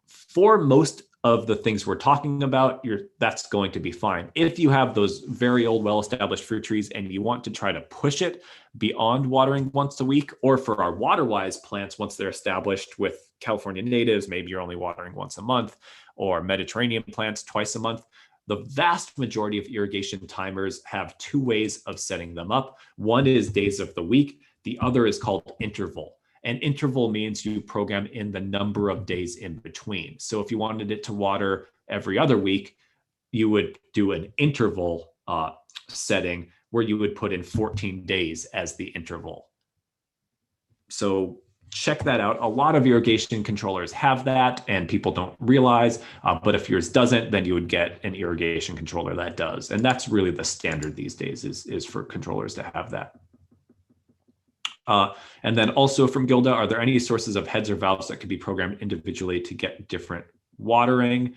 S1: for most of the things we're talking about, that's going to be fine. If you have those very old, well-established fruit trees and you want to try to push it beyond watering once a week, or for our Waterwise plants, once they're established with California natives, maybe you're only watering once a month, or Mediterranean plants twice a month, the vast majority of irrigation timers have 2 ways of setting them up. One is days of the week. The other is called interval. And interval means you program in the number of days in between. So if you wanted it to water every other week, you would do an interval setting where you would put in 14 days as the interval. So check that out. A lot of irrigation controllers have that and people don't realize, but if yours doesn't, then you would get an irrigation controller that does. And that's really the standard these days is for controllers to have that. And then also from Gilda, are there any sources of heads or valves that could be programmed individually to get different watering?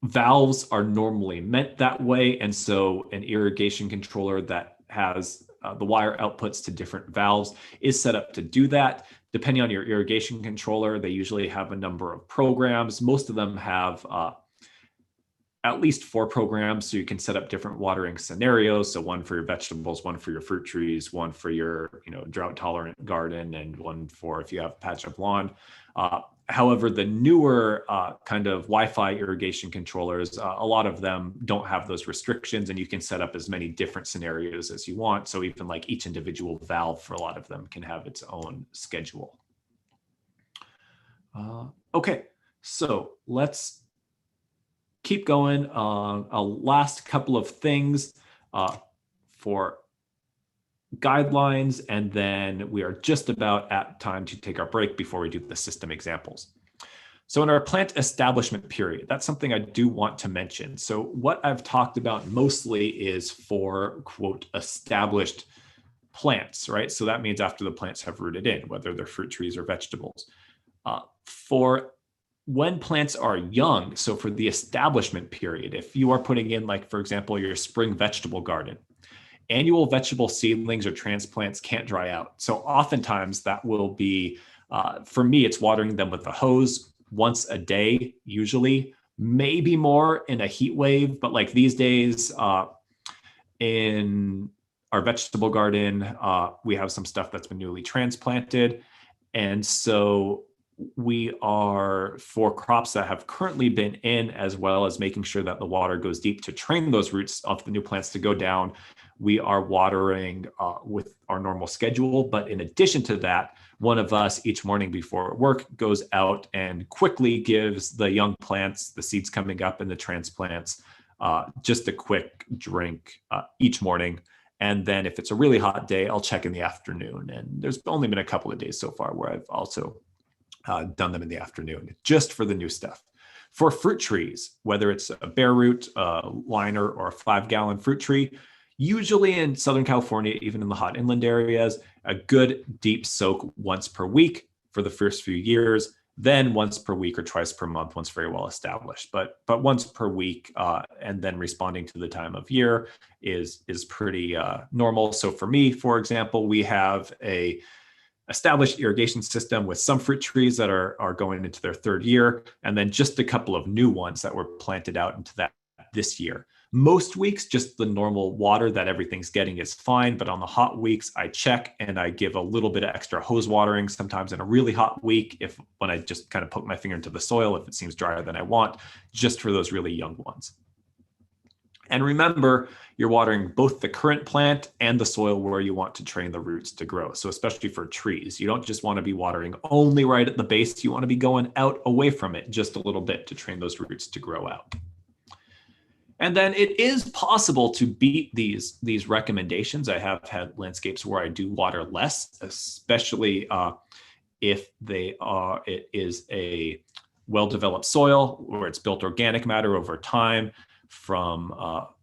S1: Valves are normally meant that way. And so an irrigation controller that has the wire outputs to different valves is set up to do that. Depending on your irrigation controller, they usually have a number of programs. Most of them have at least 4 programs, so you can set up different watering scenarios. So one for your vegetables, one for your fruit trees, one for your drought tolerant garden, and one for if you have a patch of lawn. However, the newer kind of Wi-Fi irrigation controllers, a lot of them don't have those restrictions, and you can set up as many different scenarios as you want. So even like each individual valve for a lot of them can have its own schedule. Okay, so let's keep going. A last couple of things for guidelines, and then we are just about at time to take our break before we do the system examples. So in our plant establishment period, that's something I do want to mention. So what I've talked about mostly is for, quote, established plants, right? So that means after the plants have rooted in, whether they're fruit trees or vegetables. For when plants are young, so for the establishment period, if you are putting in, like, for example, your spring vegetable garden, annual vegetable seedlings or transplants can't dry out. So oftentimes that will be, for me, it's watering them with a hose once a day, usually, maybe more in a heat wave. But like these days in our vegetable garden, we have some stuff that's been newly transplanted. And so we are, for crops that have currently been in, as well as making sure that the water goes deep to train those roots of the new plants to go down, we are watering with our normal schedule. But in addition to that, one of us each morning before work goes out and quickly gives the young plants, the seeds coming up in the transplants, just a quick drink each morning. And then if it's a really hot day, I'll check in the afternoon. And there's only been a couple of days so far where I've also done them in the afternoon, just for the new stuff. For fruit trees, whether it's a bare root, a liner, or a 5-gallon fruit tree, usually in Southern California, even in the hot inland areas, a good deep soak once per week for the first few years, then once per week or twice per month once very well established. But once per week and then responding to the time of year is pretty normal. So for me, for example, we have a established irrigation system with some fruit trees that are going into their 3rd year, and then just a couple of new ones that were planted out into that this year. Most weeks, just the normal water that everything's getting is fine. But on the hot weeks, I check and I give a little bit of extra hose watering. Sometimes in a really hot week, when I just kind of poke my finger into the soil, if it seems drier than I want, just for those really young ones. And remember, you're watering both the current plant and the soil where you want to train the roots to grow. So especially for trees, you don't just want to be watering only right at the base. You want to be going out away from it just a little bit to train those roots to grow out. And then it is possible to beat these recommendations. I have had landscapes where I do water less, especially if it is a well-developed soil where it's built organic matter over time from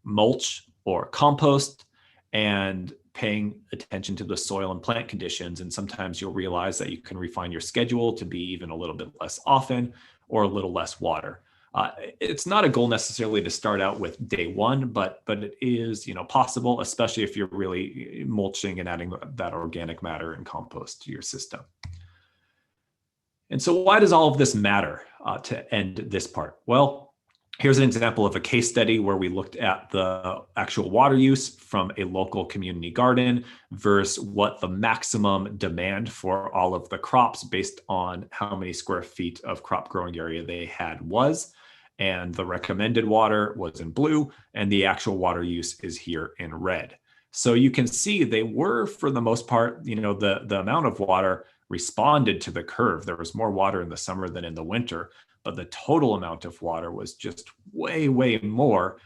S1: mulch or compost, and paying attention to the soil and plant conditions. And sometimes you'll realize that you can refine your schedule to be even a little bit less often or a little less water. It's not a goal necessarily to start out with day one, but it is possible, especially if you're really mulching and adding that organic matter and compost to your system. And so why does all of this matter to end this part? Well, here's an example of a case study where we looked at the actual water use from a local community garden versus what the maximum demand for all of the crops based on how many square feet of crop growing area they had was. And the recommended water was in blue, and the actual water use is here in red. So you can see they were, for the most part, the amount of water responded to the curve. There was more water in the summer than in the winter, but the total amount of water was just way, way more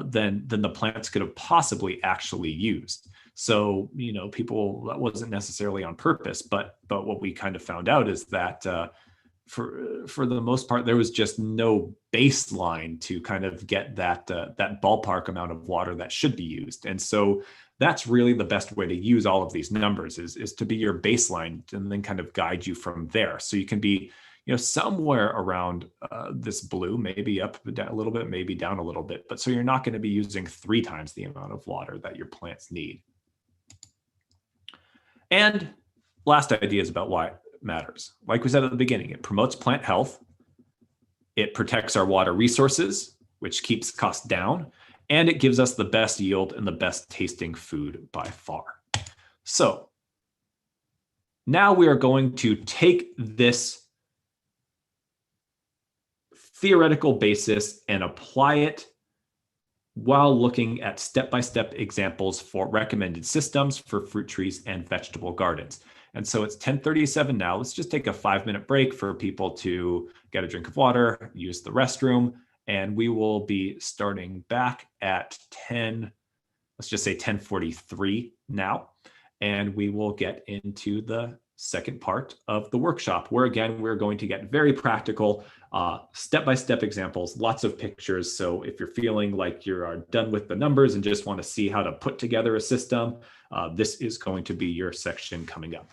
S1: than the plants could have possibly actually used. So, people, that wasn't necessarily on purpose, but what we kind of found out is that for the most part, there was just no baseline to kind of get that ballpark amount of water that should be used. And so that's really the best way to use all of these numbers is to be your baseline and then kind of guide you from there. So you can be, somewhere around this blue, maybe up a little bit, maybe down a little bit, but so you're not going to be using 3 times the amount of water that your plants need. And last idea is about why it matters. Like we said at the beginning, it promotes plant health, it protects our water resources, which keeps costs down, and it gives us the best yield and the best tasting food by far. So now we are going to take this theoretical basis and apply it while looking at step-by-step examples for recommended systems for fruit trees and vegetable gardens. And so it's 10:37 now. Let's just take a 5-minute break for people to get a drink of water, use the restroom, and we will be starting back at let's just say 10:43 now. And we will get into the second part of the workshop, where again, we're going to get very practical, step-by-step examples, lots of pictures. So if you're feeling like you are done with the numbers and just want to see how to put together a system, this is going to be your section coming up.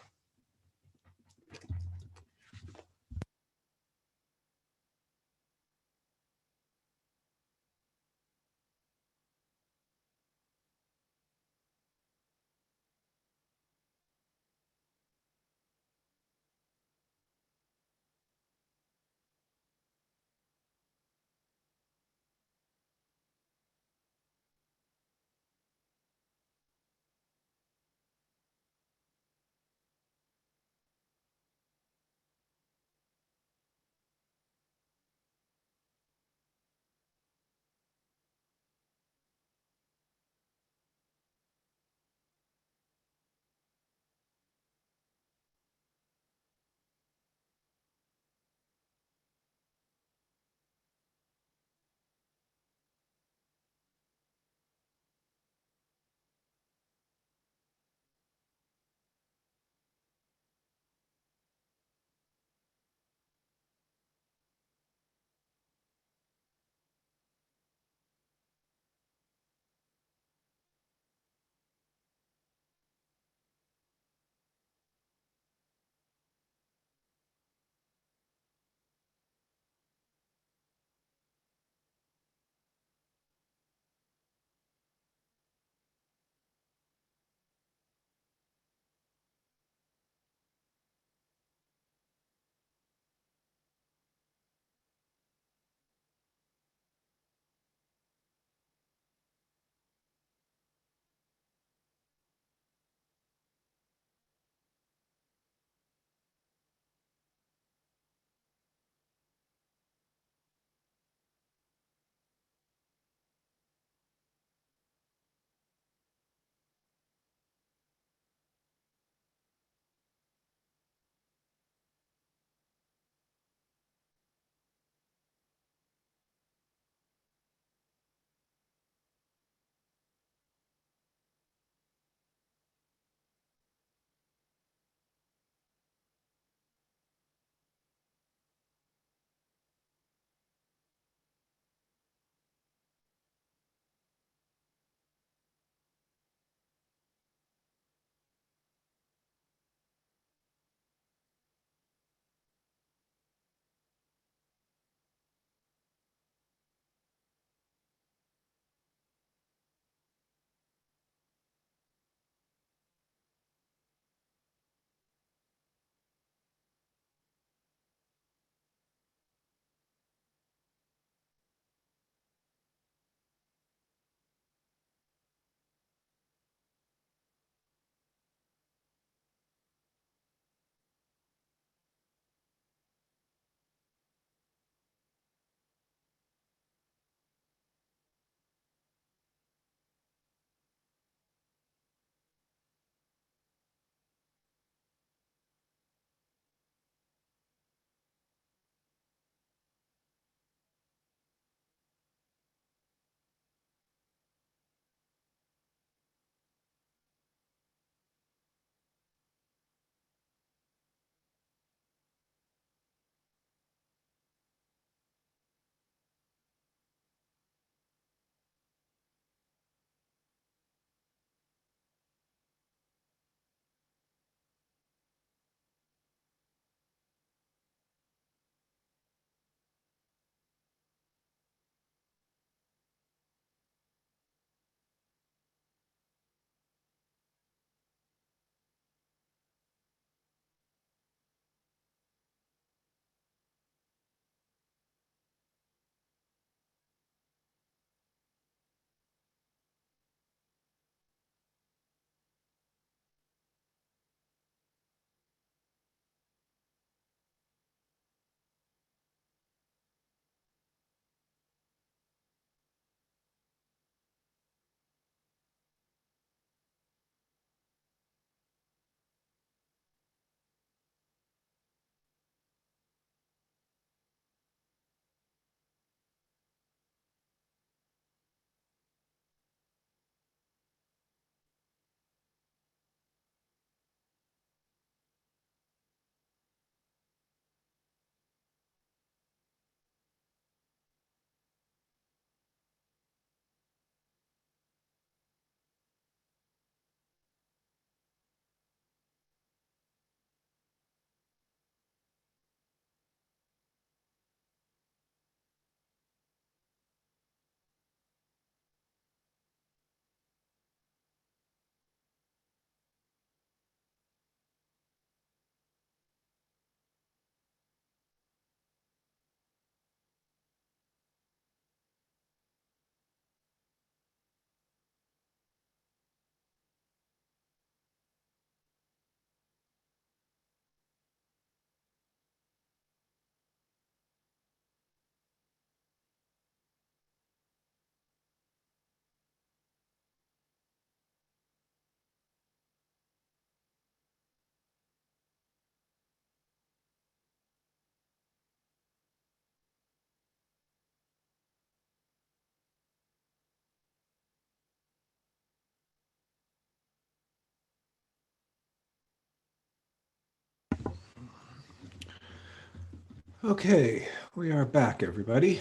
S1: Okay, we are back, everybody.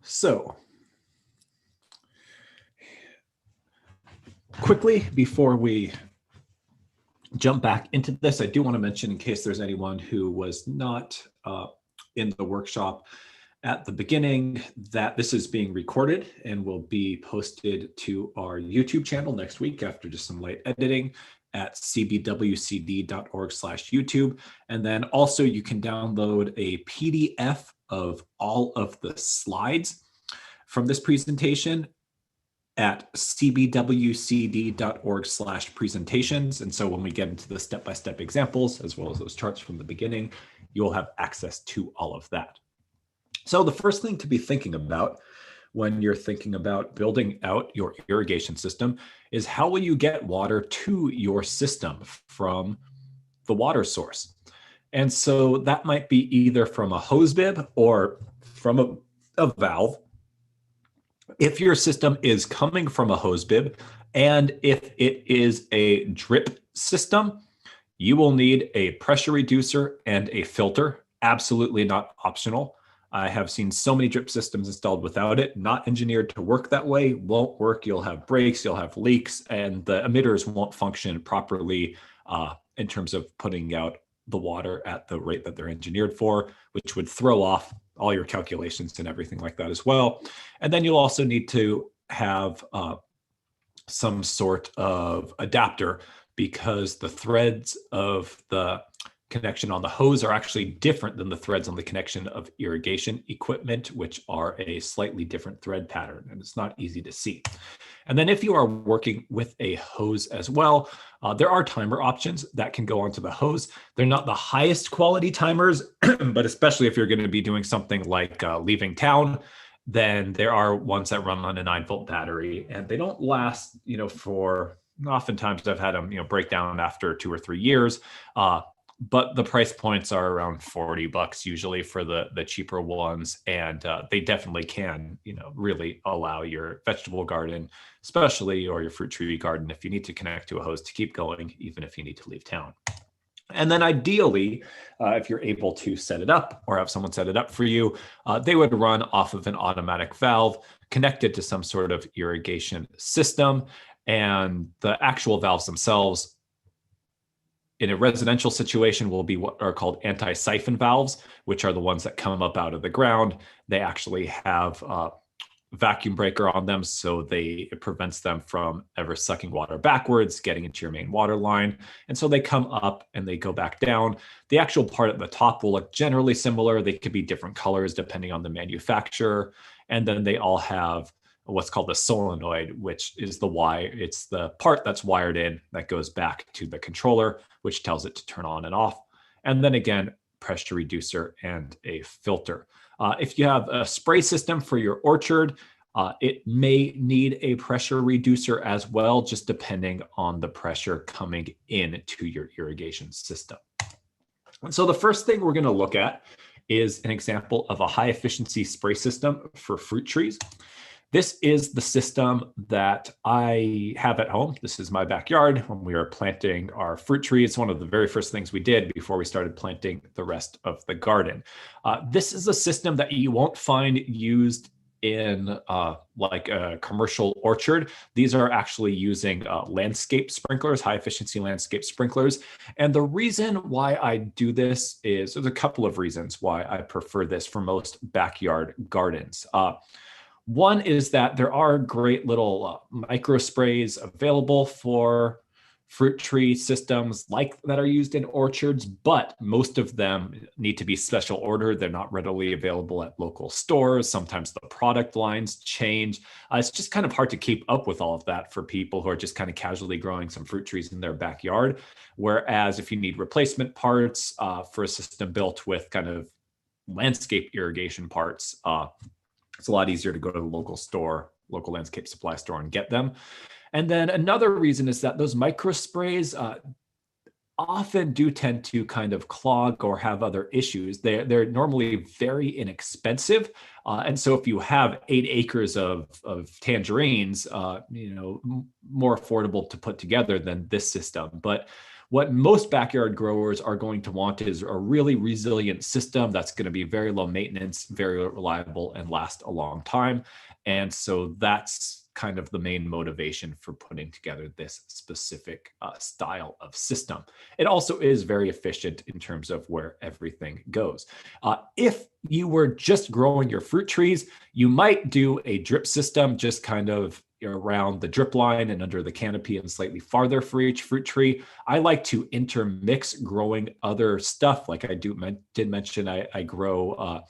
S1: So, quickly, before we jump back into this, I do want to mention, in case there's anyone who was not in the workshop at the beginning, that this is being recorded and will be posted to our YouTube channel next week after just some light editing at cbwcd.org/YouTube. And then also you can download a PDF of all of the slides from this presentation at cbwcd.org/presentations. And so when we get into the step-by-step examples, as well as those charts from the beginning, you'll have access to all of that. So the first thing to be thinking about when you're thinking about building out your irrigation system is how will you get water to your system from the water source? And so that might be either from a hose bib or from a valve. If your system is coming from a hose bib, and if it is a drip system, you will need a pressure reducer and a filter. Absolutely not optional. I have seen so many drip systems installed without it, not engineered to work that way, won't work. You'll have breaks, you'll have leaks, and the emitters won't function properly in terms of putting out the water at the rate that they're engineered for, which would throw off all your calculations and everything like that as well. And then you'll also need to have some sort of adapter, because the threads of the connection on the hose are actually different than the threads on the connection of irrigation equipment, which are a slightly different thread pattern, and it's not easy to see. And then if you are working with a hose as well, there are timer options that can go onto the hose. They're not the highest quality timers, but especially if you're going to be doing something like leaving town, then there are ones that run on a 9-volt battery, and they don't last, for, oftentimes I've had them, break down after 2 or 3 years. But the price points are around $40 usually for the cheaper ones. And they definitely can, really allow your vegetable garden, especially, or your fruit tree garden, if you need to connect to a hose, to keep going, even if you need to leave town. And then ideally, if you're able to set it up or have someone set it up for you, they would run off of an automatic valve connected to some sort of irrigation system. And the actual valves themselves, in a residential situation, will be what are called anti-siphon valves, which are the ones that come up out of the ground. They actually have a vacuum breaker on them, so it prevents them from ever sucking water backwards, getting into your main water line. And so they come up and they go back down. The actual part at the top will look generally similar. They could be different colors depending on the manufacturer. And then they all have what's called the solenoid, which is it's the part that's wired in that goes back to the controller, which tells it to turn on and off. And then again, pressure reducer and a filter. If you have a spray system for your orchard, it may need a pressure reducer as well, just depending on the pressure coming in to your irrigation system. And so the first thing we're going to look at is an example of a high efficiency spray system for fruit trees. This is the system that I have at home. This is my backyard when we were planting our fruit tree. It's one of the very first things we did before we started planting the rest of the garden. This is a system that you won't find used in like a commercial orchard. These are actually using landscape sprinklers, high efficiency landscape sprinklers. And the reason why I do this is, there's a couple of reasons why I prefer this for most backyard gardens. One is that there are great little micro sprays available for fruit tree systems like that are used in orchards, but most of them need to be special ordered. They're not readily available at local stores. Sometimes the product lines change. It's just kind of hard to keep up with all of that for people who are just kind of casually growing some fruit trees in their backyard. Whereas if you need replacement parts for a system built with kind of landscape irrigation parts, it's a lot easier to go to the local landscape supply store and get them. And then another reason is that those micro sprays often do tend to kind of clog or have other issues. They're normally very inexpensive. And so if you have 8 acres of tangerines, more affordable to put together than this system. But What most backyard growers are going to want is a really resilient system that's going to be very low maintenance, very reliable, and last a long time. And so that's kind of the main motivation for putting together this specific style of system. It also is very efficient in terms of where everything goes. If you were just growing your fruit trees, you might do a drip system just kind of around the drip line and under the canopy and slightly farther for each fruit tree. I like to intermix growing other stuff. Like I did mention, I grow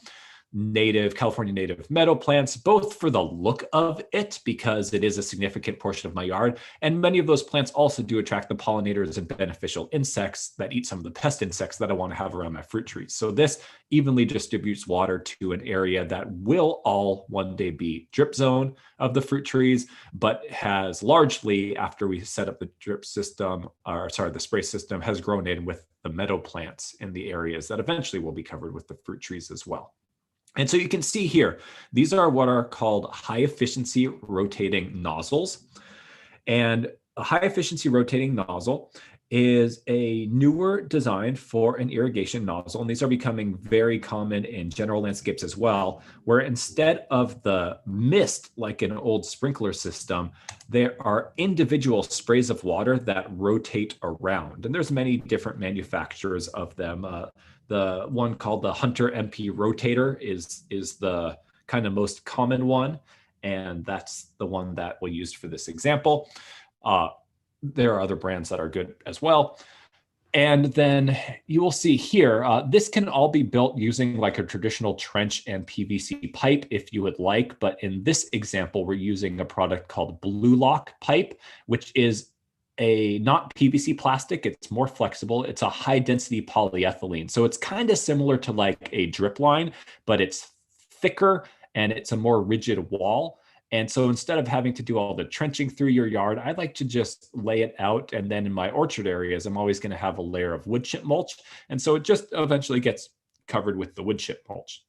S1: California native meadow plants, both for the look of it, because it is a significant portion of my yard. And many of those plants also do attract the pollinators and beneficial insects that eat some of the pest insects that I want to have around my fruit trees. So this evenly distributes water to an area that will all one day be drip zone of the fruit trees, but has largely, after we set up the drip system, the spray system, has grown in with the meadow plants in the areas that eventually will be covered with the fruit trees as well. And so you can see here, these are what are called high efficiency rotating nozzles. And a high efficiency rotating nozzle is a newer design for an irrigation nozzle. And these are becoming very common in general landscapes as well, where instead of the mist, like an old sprinkler system, there are individual sprays of water that rotate around. And there's many different manufacturers of them. The one called the Hunter MP Rotator is the kind of most common one. And that's the one that we used for this example. There are other brands that are good as well. And then you will see here, this can all be built using like a traditional trench and PVC pipe if you would like. But in this example, we're using a product called Blue Lock pipe, which is a not PVC plastic. It's more flexible. It's a high density polyethylene. So it's kind of similar to like a drip line, but it's thicker and it's a more rigid wall. And so instead of having to do all the trenching through your yard, I like to just lay it out. And then in my orchard areas, I'm always going to have a layer of wood chip mulch. And so it just eventually gets covered with the wood chip mulch.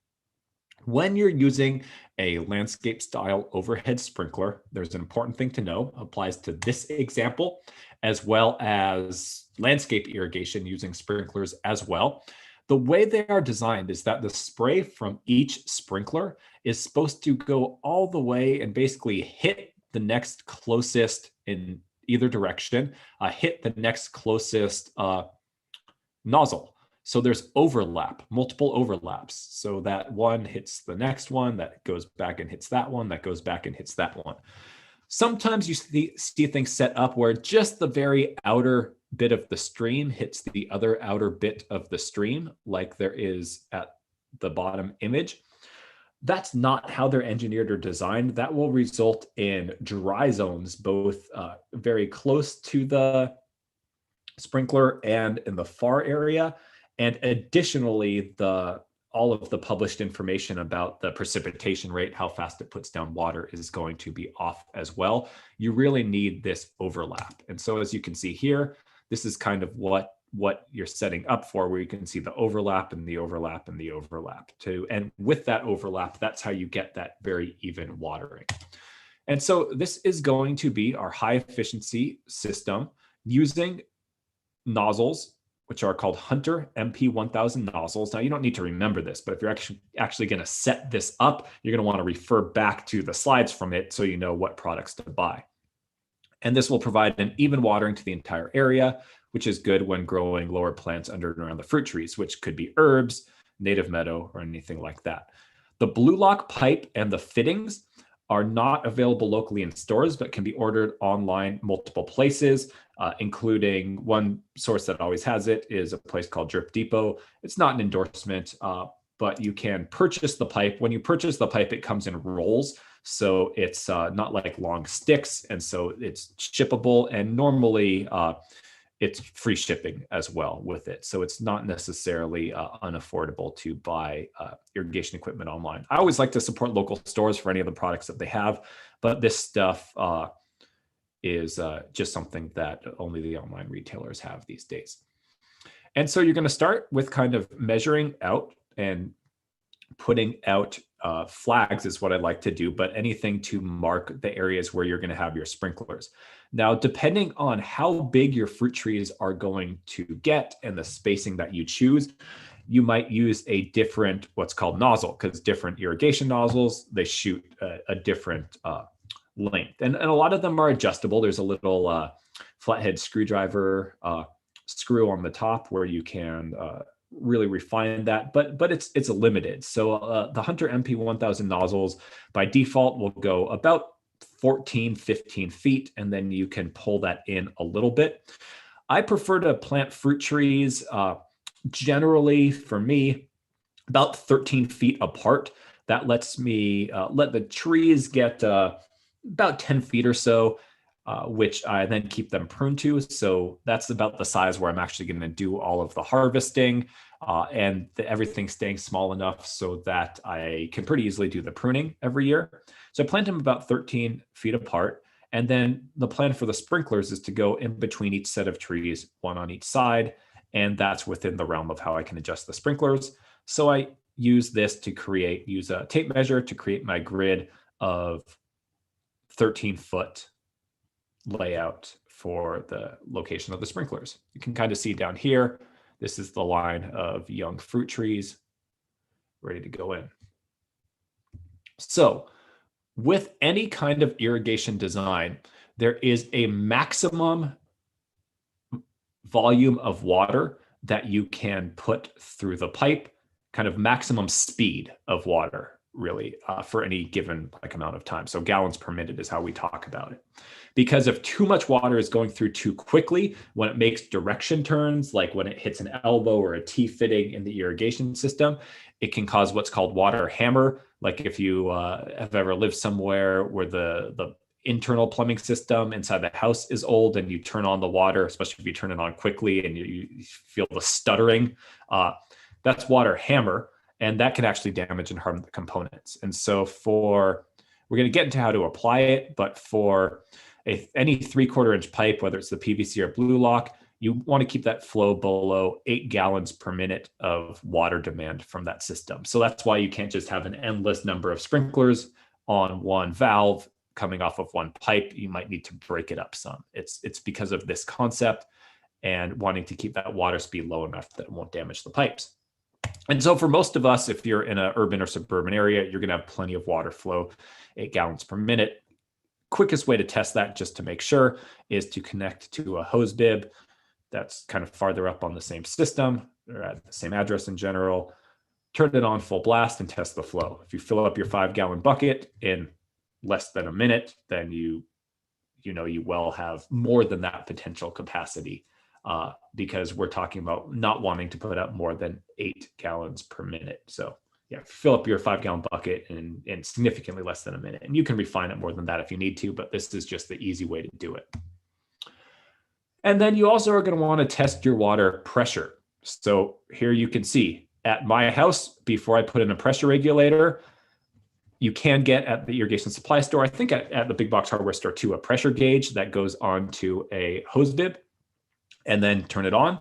S1: When you're using a landscape style overhead sprinkler, there's an important thing to know, applies to this example, as well as landscape irrigation using sprinklers as well. The way they are designed is that the spray from each sprinkler is supposed to go all the way and basically hit the next closest in either direction, hit the next closest nozzle. So there's overlap, multiple overlaps. So that one hits the next one, that goes back and hits that one, that goes back and hits that one. Sometimes you see things set up where just the very outer bit of the stream hits the other outer bit of the stream, like there is at the bottom image. That's not how they're engineered or designed. That will result in dry zones, both very close to the sprinkler and in the far area. And additionally, all of the published information about the precipitation rate, how fast it puts down water, is going to be off as well. You really need this overlap. And so as you can see here, this is kind of what you're setting up for, where you can see the overlap and the overlap and the overlap too. And with that overlap, that's how you get that very even watering. And so this is going to be our high efficiency system using nozzles, which are called Hunter MP1000 nozzles. Now, you don't need to remember this, but if you're actually going to set this up, you're going to want to refer back to the slides from it so you know what products to buy. And this will provide an even watering to the entire area, which is good when growing lower plants under and around the fruit trees, which could be herbs, native meadow, or anything like that. The Blue Lock pipe and the fittings are not available locally in stores, but can be ordered online multiple places, including one source that always has it is a place called Drip Depot. It's not an endorsement, but you can purchase the pipe. When you purchase the pipe, it comes in rolls. So it's not like long sticks. And so it's shippable, and normally it's free shipping as well with it. So it's not necessarily unaffordable to buy irrigation equipment online. I always like to support local stores for any of the products that they have, but this stuff is just something that only the online retailers have these days. And so you're going to start with kind of measuring out and putting out flags is what I like to do, but anything to mark the areas where you're going to have your sprinklers. Now, depending on how big your fruit trees are going to get and the spacing that you choose, you might use a different, what's called nozzle, because different irrigation nozzles, they shoot a different length. And a lot of them are adjustable. There's a little flathead screwdriver screw on the top where you can really refine that, but it's limited. So the Hunter MP1000 nozzles by default will go about 14, 15 feet, and then you can pull that in a little bit. I prefer to plant fruit trees generally, for me, about 13 feet apart. That lets me let the trees get about 10 feet or so, which I then keep them pruned to. So that's about the size where I'm actually going to do all of the harvesting, and everything staying small enough so that I can pretty easily do the pruning every year. So I plant them about 13 feet apart. And then the plan for the sprinklers is to go in between each set of trees, one on each side. And that's within the realm of how I can adjust the sprinklers. So I use this to use a tape measure to create my grid of 13-foot layout for the location of the sprinklers. You can kind of see down here, this is the line of young fruit trees ready to go in. So with any kind of irrigation design, there is a maximum volume of water that you can put through the pipe, kind of maximum speed of water, really, for any given amount of time. So gallons per minute is how we talk about it. Because if too much water is going through too quickly, when it makes direction turns, like when it hits an elbow or a T-fitting in the irrigation system, it can cause what's called water hammer. Like if you have ever lived somewhere where the internal plumbing system inside the house is old and you turn on the water, especially if you turn it on quickly and you feel the stuttering, that's water hammer. And that can actually damage and harm the components. And so we're going to get into how to apply it, but for any 3/4 inch pipe, whether it's the PVC or Blue Lock, you want to keep that flow below 8 gallons per minute of water demand from that system. So that's why you can't just have an endless number of sprinklers on one valve coming off of one pipe. You might need to break it up some. It's because of this concept and wanting to keep that water speed low enough that it won't damage the pipes. And so for most of us, if you're in an urban or suburban area, you're going to have plenty of water flow, 8 gallons per minute. Quickest way to test that, just to make sure, is to connect to a hose bib that's kind of farther up on the same system or at the same address in general. Turn it on full blast and test the flow. If you fill up your 5-gallon bucket in less than a minute, then you well have more than that potential capacity, because we're talking about not wanting to put out more than 8 gallons per minute. So yeah, fill up your 5-gallon bucket in significantly less than a minute. And you can refine it more than that if you need to, but this is just the easy way to do it. And then you also are going to want to test your water pressure. So here you can see at my house, before I put in a pressure regulator, you can get at the irrigation supply store, I think at the big box hardware store too, a pressure gauge that goes onto a hose bib and then turn it on.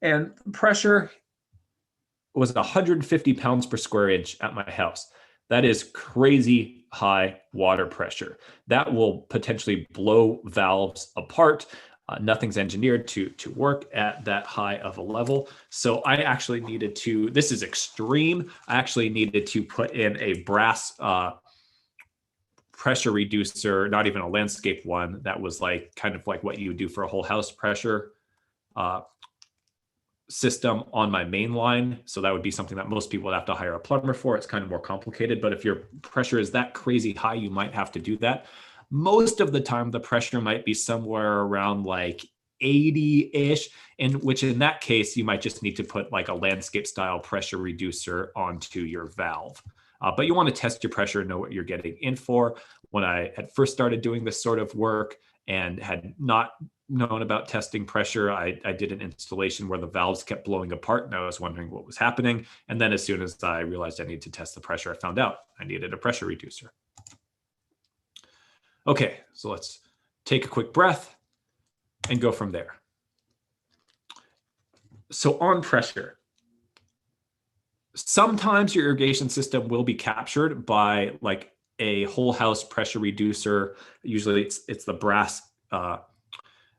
S1: And pressure was 150 pounds per square inch at my house. That is crazy high water pressure. That will potentially blow valves apart. Nothing's engineered to work at that high of a level. So I actually needed to, this is extreme, I actually needed to put in a brass pressure reducer, not even a landscape one, that was kind of like what you would do for a whole house pressure system on my main line. So that would be something that most people would have to hire a plumber for. It's kind of more complicated, but if your pressure is that crazy high, you might have to do that. Most of the time, the pressure might be somewhere around 80-ish, which in that case, you might just need to put a landscape style pressure reducer onto your valve. But you want to test your pressure and know what you're getting in for. When I had first started doing this sort of work and had not known about testing pressure, I did an installation where the valves kept blowing apart and I was wondering what was happening. And then as soon as I realized I needed to test the pressure, I found out I needed a pressure reducer. Okay, so let's take a quick breath and go from there. So on pressure, Sometimes your irrigation system will be captured by like a whole house pressure reducer. Usually it's the brass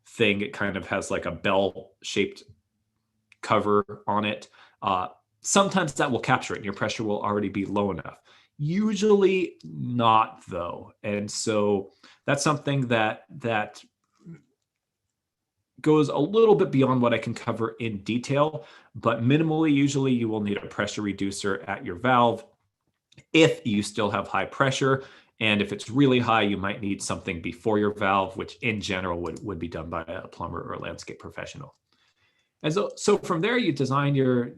S1: thing. It kind of has like a bell shaped cover on it. Uh, Sometimes that will capture it and your pressure will already be low enough. Usually not though. And so that's something that goes a little bit beyond what I can cover in detail, but minimally, usually you will need a pressure reducer at your valve if you still have high pressure. And if it's really high, you might need something before your valve, which in general would be done by a plumber or a landscape professional. And so from there, you design your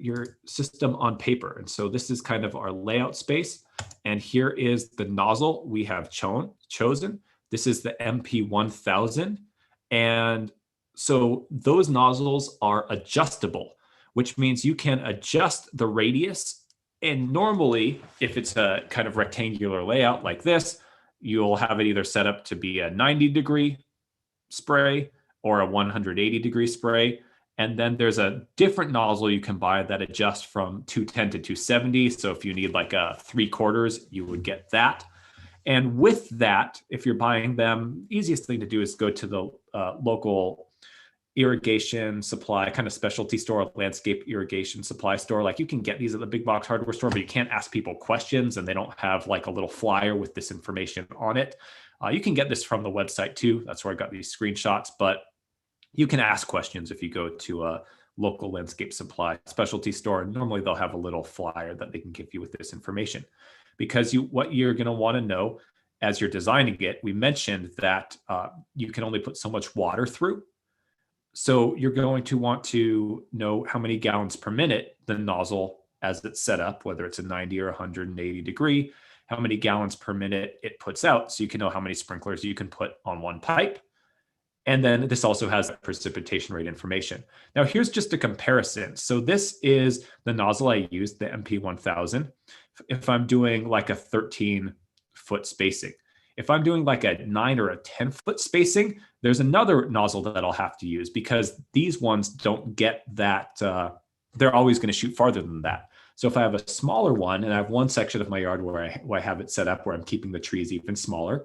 S1: system on paper. And so this is kind of our layout space. And here is the nozzle we have chosen. This is the MP1000. And so those nozzles are adjustable, which means you can adjust the radius. And normally, if it's a kind of rectangular layout like this, you'll have it either set up to be a 90-degree spray or a 180-degree spray. And then there's a different nozzle you can buy that adjusts from 210 to 270. So if you need like a 3/4, you would get that. And with that, if you're buying them, easiest thing to do is go to the local irrigation supply kind of specialty store, landscape irrigation supply store. Like you can get these at the big box hardware store, but you can't ask people questions and they don't have like a little flyer with this information on it. You can get this from the website too. That's where I got these screenshots, but you can ask questions if you go to a local landscape supply specialty store. And normally they'll have a little flyer that they can give you with this information. Because what you're going to want to know as you're designing it, we mentioned that you can only put so much water through. So you're going to want to know how many gallons per minute the nozzle, as it's set up, whether it's a 90 or 180 degree, how many gallons per minute it puts out. So you can know how many sprinklers you can put on one pipe. And then this also has precipitation rate information. Now here's just a comparison. So this is the nozzle I used, the MP1000. If I'm doing like a 13-foot spacing. If I'm doing like a 9 or a 10-foot spacing, there's another nozzle that I'll have to use because these ones don't get that. They're always going to shoot farther than that. So if I have a smaller one and I have one section of my yard where I have it set up where I'm keeping the trees even smaller,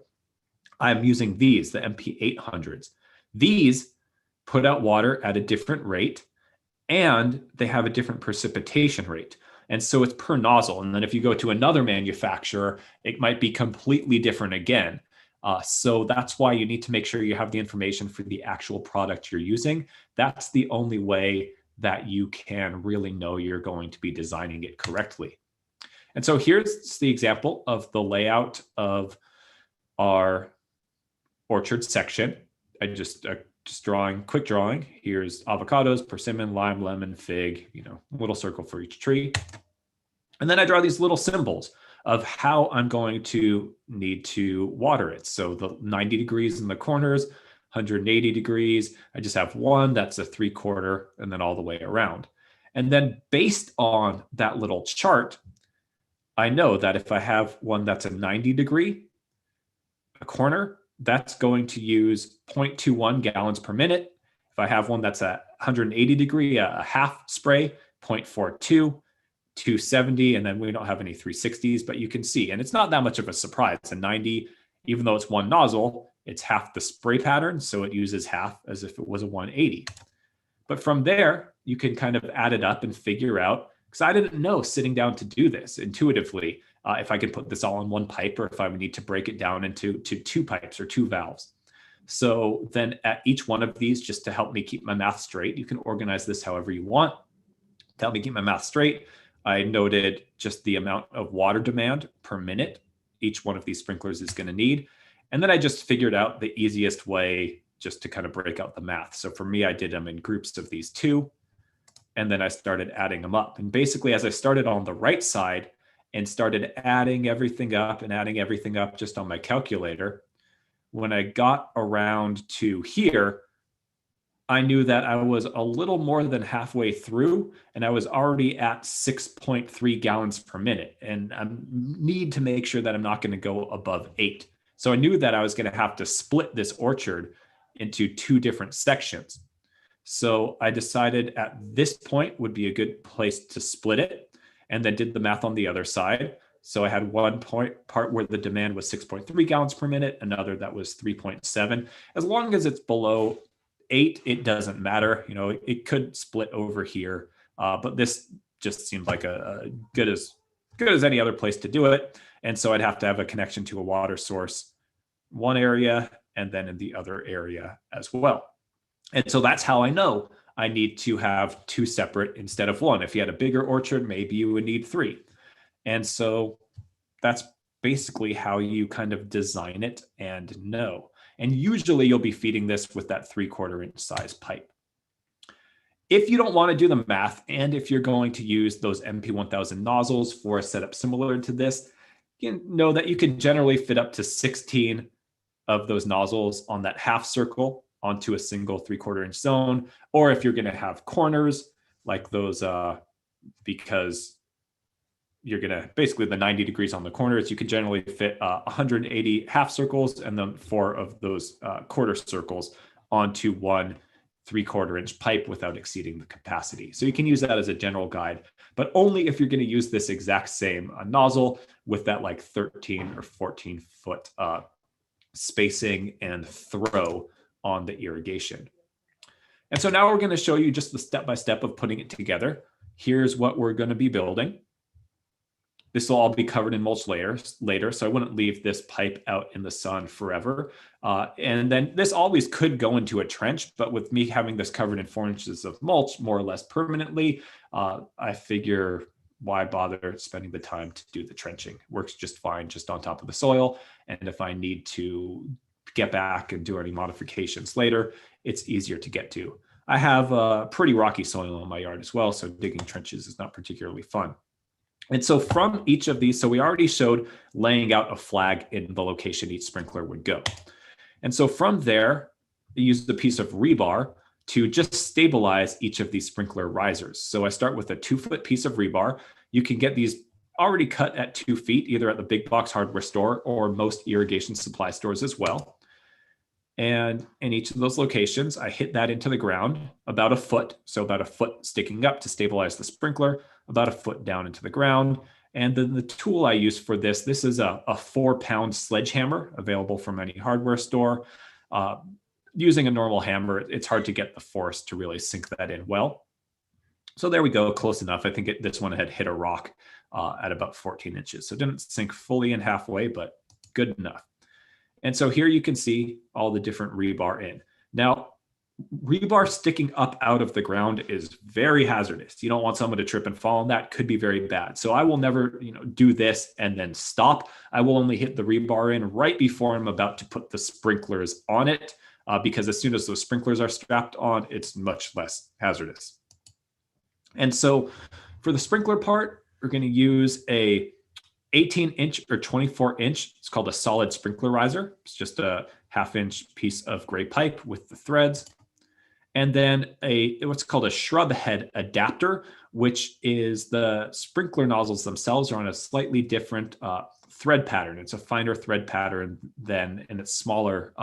S1: I'm using these, the MP800s. These put out water at a different rate and they have a different precipitation rate. And so it's per nozzle. And then if you go to another manufacturer, it might be completely different again. So that's why you need to make sure you have the information for the actual product you're using. That's the only way that you can really know you're going to be designing it correctly. And so here's the example of the layout of our orchard section. I just quick drawing. Here's avocados, persimmon, lime, lemon, fig, little circle for each tree. And then I draw these little symbols of how I'm going to need to water it. So the 90 degrees in the corners, 180 degrees. I just have one that's a 3/4 and then all the way around. And then based on that little chart, I know that if I have one that's a 90 degree, a corner, that's going to use 0.21 gallons per minute. If I have one that's a 180 degree, a half spray, 0.42, 270, and then we don't have any 360s, but you can see, and it's not that much of a surprise. A 90, even though it's one nozzle, it's half the spray pattern, so it uses half as if it was a 180. But from there, you can kind of add it up and figure out, because I didn't know sitting down to do this intuitively, if I could put this all in one pipe or if I would need to break it down into two pipes or two valves. So then at each one of these, just to help me keep my math straight, you can organize this however you want. To help me keep my math straight, I noted just the amount of water demand per minute each one of these sprinklers is going to need. And then I just figured out the easiest way just to kind of break out the math. So for me, I did them in groups of these two, and then I started adding them up. And basically, as I started on the right side and started adding everything up just on my calculator, when I got around to here, I knew that I was a little more than halfway through and I was already at 6.3 gallons per minute. And I need to make sure that I'm not going to go above 8. So I knew that I was going to have to split this orchard into 2 different sections. So I decided at this point would be a good place to split it. and then did the math on the other side. So I had one part where the demand was 6.3 gallons per minute, another that was 3.7. As long as it's below 8, it doesn't matter. You know, it could split over here, but this just seemed like a good as any other place to do it. And so I'd have to have a connection to a water source, one area, and then in the other area as well. And so that's how I know I need to have 2 separate instead of 1. If you had a bigger orchard, maybe you would need 3. And so that's basically how you kind of design it and know. And usually you'll be feeding this with that 3/4 inch size pipe. If you don't want to do the math, and if you're going to use those MP1000 nozzles for a setup similar to this, you know that you can generally fit up to 16 of those nozzles on that half circle onto a single 3/4 inch zone. Or if you're going to have corners like those, because you're going to basically the 90 degrees on the corners, you can generally fit 180 half circles and then 4 of those quarter circles onto one 3/4 inch pipe without exceeding the capacity. So you can use that as a general guide, but only if you're going to use this exact same nozzle with that like 13 or 14 foot spacing and throw on the irrigation. And so now we're going to show you just the step-by-step of putting it together. Here's what we're going to be building. This will all be covered in mulch later, so I wouldn't leave this pipe out in the sun forever. And then this always could go into a trench, but with me having this covered in 4 inches of mulch more or less permanently, I figure why bother spending the time to do the trenching? Works just fine just on top of the soil. And if I need to get back and do any modifications later, it's easier to get to. I have a pretty rocky soil in my yard as well, so digging trenches is not particularly fun. And so from each of these, so we already showed laying out a flag in the location each sprinkler would go. And so from there, I used a piece of rebar to just stabilize each of these sprinkler risers. So I start with a 2-foot piece of rebar. You can get these already cut at 2 feet, either at the big box hardware store or most irrigation supply stores as well. And in each of those locations, I hit that into the ground about a foot. So about a foot sticking up to stabilize the sprinkler, about a foot down into the ground. And then the tool I use for this is a 4-pound sledgehammer available from any hardware store. Using a normal hammer, it's hard to get the force to really sink that in well. So there we go, close enough. I think this one had hit a rock at about 14 inches. So it didn't sink fully in halfway, but good enough. And so here you can see all the different rebar in. Now, rebar sticking up out of the ground is very hazardous. You don't want someone to trip and fall, and that could be very bad. So I will never, do this and then stop. I will only hit the rebar in right before I'm about to put the sprinklers on it, because as soon as those sprinklers are strapped on, it's much less hazardous. And so for the sprinkler part, we're going to use a 18-inch or 24-inch. It's called a solid sprinkler riser. It's just a 1/2-inch piece of gray pipe with the threads. And then what's called a shrub head adapter, which is the sprinkler nozzles themselves are on a slightly different thread pattern. It's a finer thread pattern and it's smaller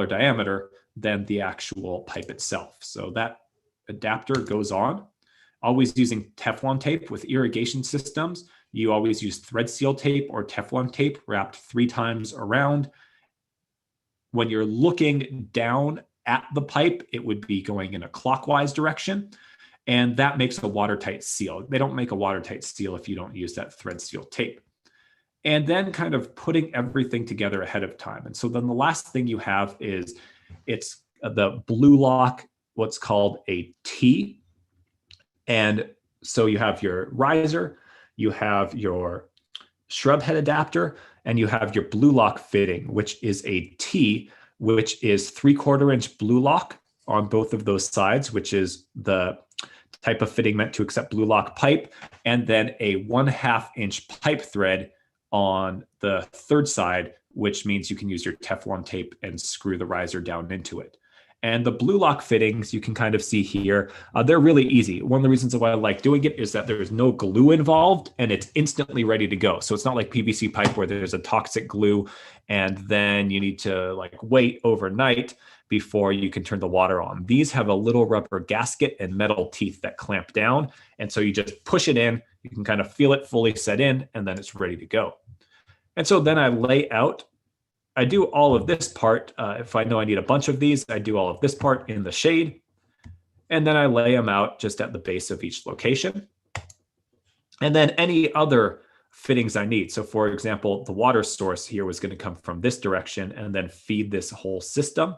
S1: diameter than the actual pipe itself. So that adapter goes on. Always using Teflon tape with irrigation systems. You always use thread seal tape or Teflon tape wrapped 3 times around. When you're looking down at the pipe, it would be going in a clockwise direction, and that makes a watertight seal. They don't make a watertight seal if you don't use that thread seal tape. And then kind of putting everything together ahead of time. And so then the last thing you have is it's the blue lock, what's called a T. And so you have your riser, you have your shrub head adapter, and you have your blue lock fitting, which is a T, which is 3/4 inch blue lock on both of those sides, which is the type of fitting meant to accept blue lock pipe, and then a 1/2 inch pipe thread on the third side, which means you can use your Teflon tape and screw the riser down into it. And the blue lock fittings, you can kind of see here, they're really easy. One of the reasons why I like doing it is that there's no glue involved and it's instantly ready to go. So it's not like PVC pipe where there's a toxic glue and then you need to wait overnight. before you can turn the water on. These have a little rubber gasket and metal teeth that clamp down. And so you just push it in, you can kind of feel it fully set in, and then it's ready to go. And so then I lay out, I do all of this part. If I know I need a bunch of these, I do all of this part in the shade. And then I lay them out just at the base of each location. And then any other fittings I need. So for example, the water source here was going to come from this direction and then feed this whole system.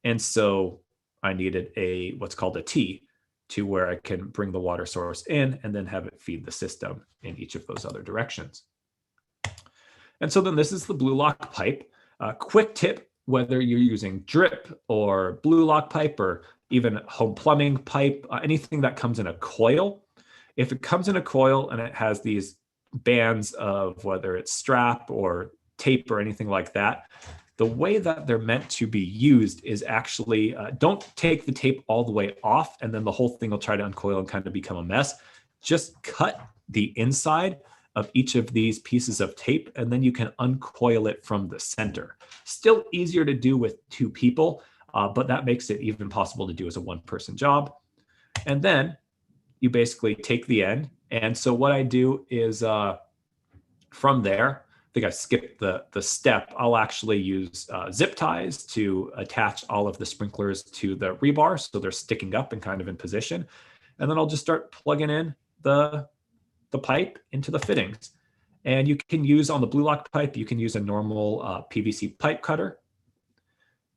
S1: And so I needed a what's called a T to where I can bring the water source in and then have it feed the system in each of those other directions. And so then this is the blue lock pipe. Quick tip, whether you're using drip or blue lock pipe or even home plumbing pipe, anything that comes in a coil, if it comes in a coil and it has these bands of whether it's strap or tape or anything like that, the way that they're meant to be used is actually don't take the tape all the way off and then the whole thing will try to uncoil and kind of become a mess. Just cut the inside of each of these pieces of tape and then you can uncoil it from the center. Still easier to do with two people, but that makes it even possible to do as a one-person job. And then you basically take the end. And so what I do is from there, I think I skipped the step. I'll actually use zip ties to attach all of the sprinklers to the rebar so they're sticking up and kind of in position. And then I'll just start plugging in the pipe into the fittings. And you can use on the blue lock pipe, you can use a normal PVC pipe cutter.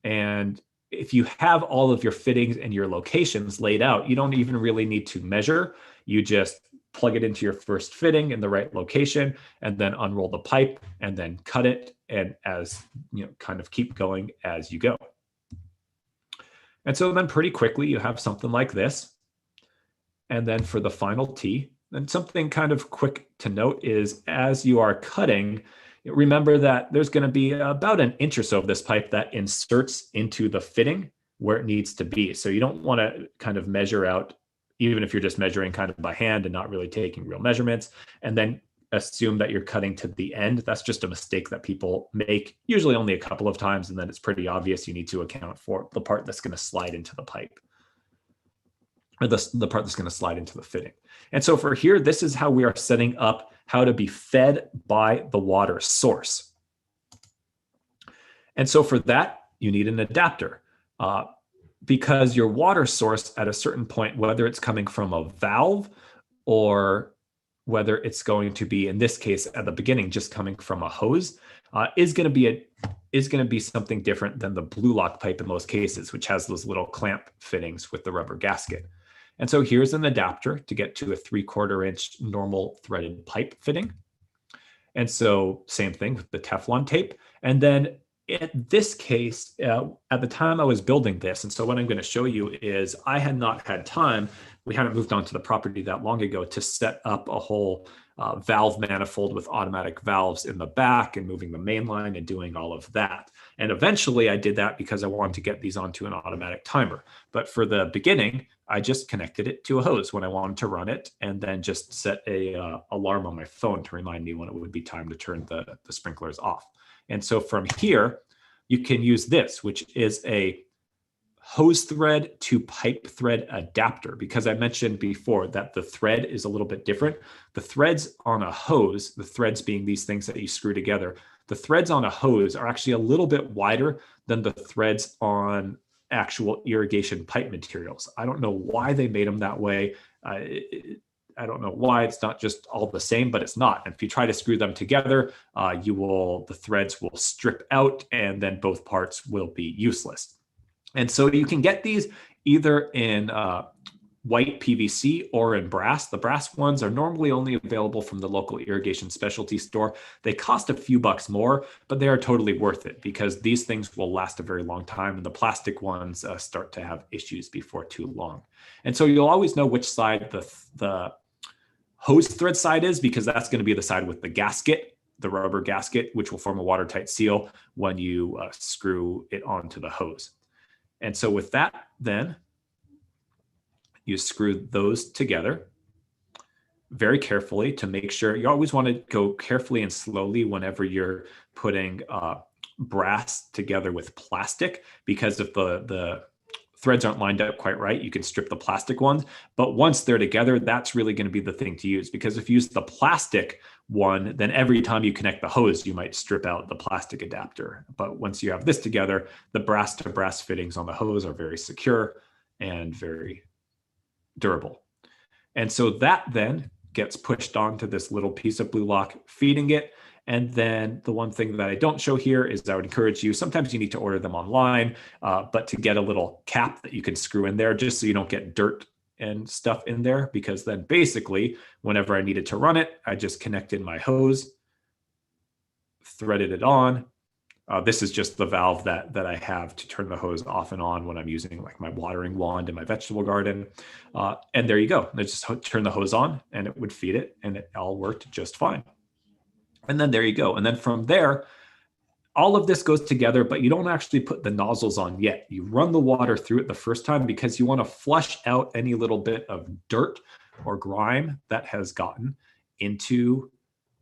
S1: And if you have all of your fittings and your locations laid out, you don't even really need to measure. You just plug it into your first fitting in the right location and then unroll the pipe and then cut it. And as you know, kind of keep going as you go. And so then pretty quickly you have something like this. And then for the final T, and something kind of quick to note is as you are cutting, remember that there's going to be about an inch or so of this pipe that inserts into the fitting where it needs to be. So you don't want to kind of measure out, even if you're just measuring kind of by hand and not really taking real measurements, and then assume that you're cutting to the end. That's just a mistake that people make, usually only a couple of times, and then it's pretty obvious you need to account for the part that's going to slide into the pipe, or the part that's going to slide into the fitting. And so for here, this is how we are setting up how to be fed by the water source. And so for that, you need an adapter because your water source at a certain point, whether it's coming from a valve or whether it's going to be, in this case, at the beginning, just coming from a hose, is going to be something different than the blue lock pipe in most cases, which has those little clamp fittings with the rubber gasket. And so here's an adapter to get to a 3/4 inch normal threaded pipe fitting. And so same thing with the Teflon tape. And then in this case, at the time I was building this, and so what I'm going to show you is I had not had time, we hadn't moved on to the property that long ago, to set up a whole valve manifold with automatic valves in the back and moving the main line and doing all of that. And eventually I did that because I wanted to get these onto an automatic timer. But for the beginning, I just connected it to a hose when I wanted to run it, and then just set a alarm on my phone to remind me when it would be time to turn the sprinklers off. And so from here, you can use this, which is a hose thread to pipe thread adapter, because I mentioned before that the thread is a little bit different. The threads on a hose, the threads being these things that you screw together, the threads on a hose are actually a little bit wider than the threads on actual irrigation pipe materials. I don't know why they made them that way. I don't know why it's not just all the same, but it's not. And if you try to screw them together, the threads will strip out and then both parts will be useless. And so you can get these either in white PVC or in brass. The brass ones are normally only available from the local irrigation specialty store. They cost a few bucks more, but they are totally worth it because these things will last a very long time, and the plastic ones start to have issues before too long. And so you'll always know which side the hose thread side is, because that's going to be the side with the gasket, the rubber gasket, which will form a watertight seal when you screw it onto the hose. And so with that, then you screw those together very carefully to make sure. You always want to go carefully and slowly whenever you're putting brass together with plastic, because if the threads aren't lined up quite right, you can strip the plastic ones. But once they're together, that's really going to be the thing to use, because if you use the plastic one, then every time you connect the hose, you might strip out the plastic adapter. But once you have this together, the brass to brass fittings on the hose are very secure and very durable. And so that then gets pushed onto this little piece of blue lock, feeding it. And then the one thing that I don't show here is I would encourage you, sometimes you need to order them online, but to get a little cap that you can screw in there just so you don't get dirt and stuff in there, because then basically whenever I needed to run it, I just connected my hose, threaded it on. This is just the valve that I have to turn the hose off and on when I'm using like my watering wand in my vegetable garden. And there you go. I just turn the hose on and it would feed it, and it all worked just fine. And then there you go. And then from there, all of this goes together, but you don't actually put the nozzles on yet. You run the water through it the first time because you want to flush out any little bit of dirt or grime that has gotten into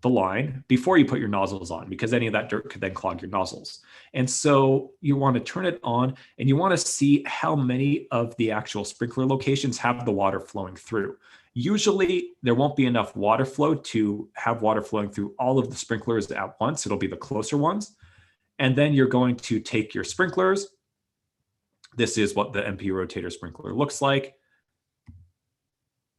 S1: the line before you put your nozzles on, because any of that dirt could then clog your nozzles. And so you want to turn it on, and you want to see how many of the actual sprinkler locations have the water flowing through. Usually there won't be enough water flow to have water flowing through all of the sprinklers at once. It'll be the closer ones. And then you're going to take your sprinklers. This is what the MP rotator sprinkler looks like.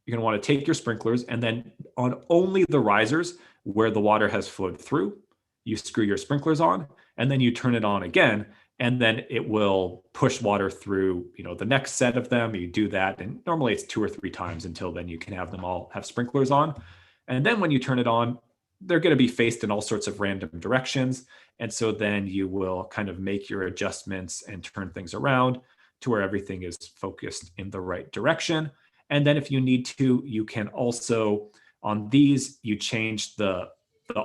S1: You're going to want to take your sprinklers, and then on only the risers where the water has flowed through, you screw your sprinklers on, and then you turn it on again, and then it will push water through, the next set of them. You do that, and normally it's 2 or 3 times until then you can have them all have sprinklers on. And then when you turn it on, they're going to be faced in all sorts of random directions. And so then you will kind of make your adjustments and turn things around to where everything is focused in the right direction. And then if you need to, you can also, on these, you change the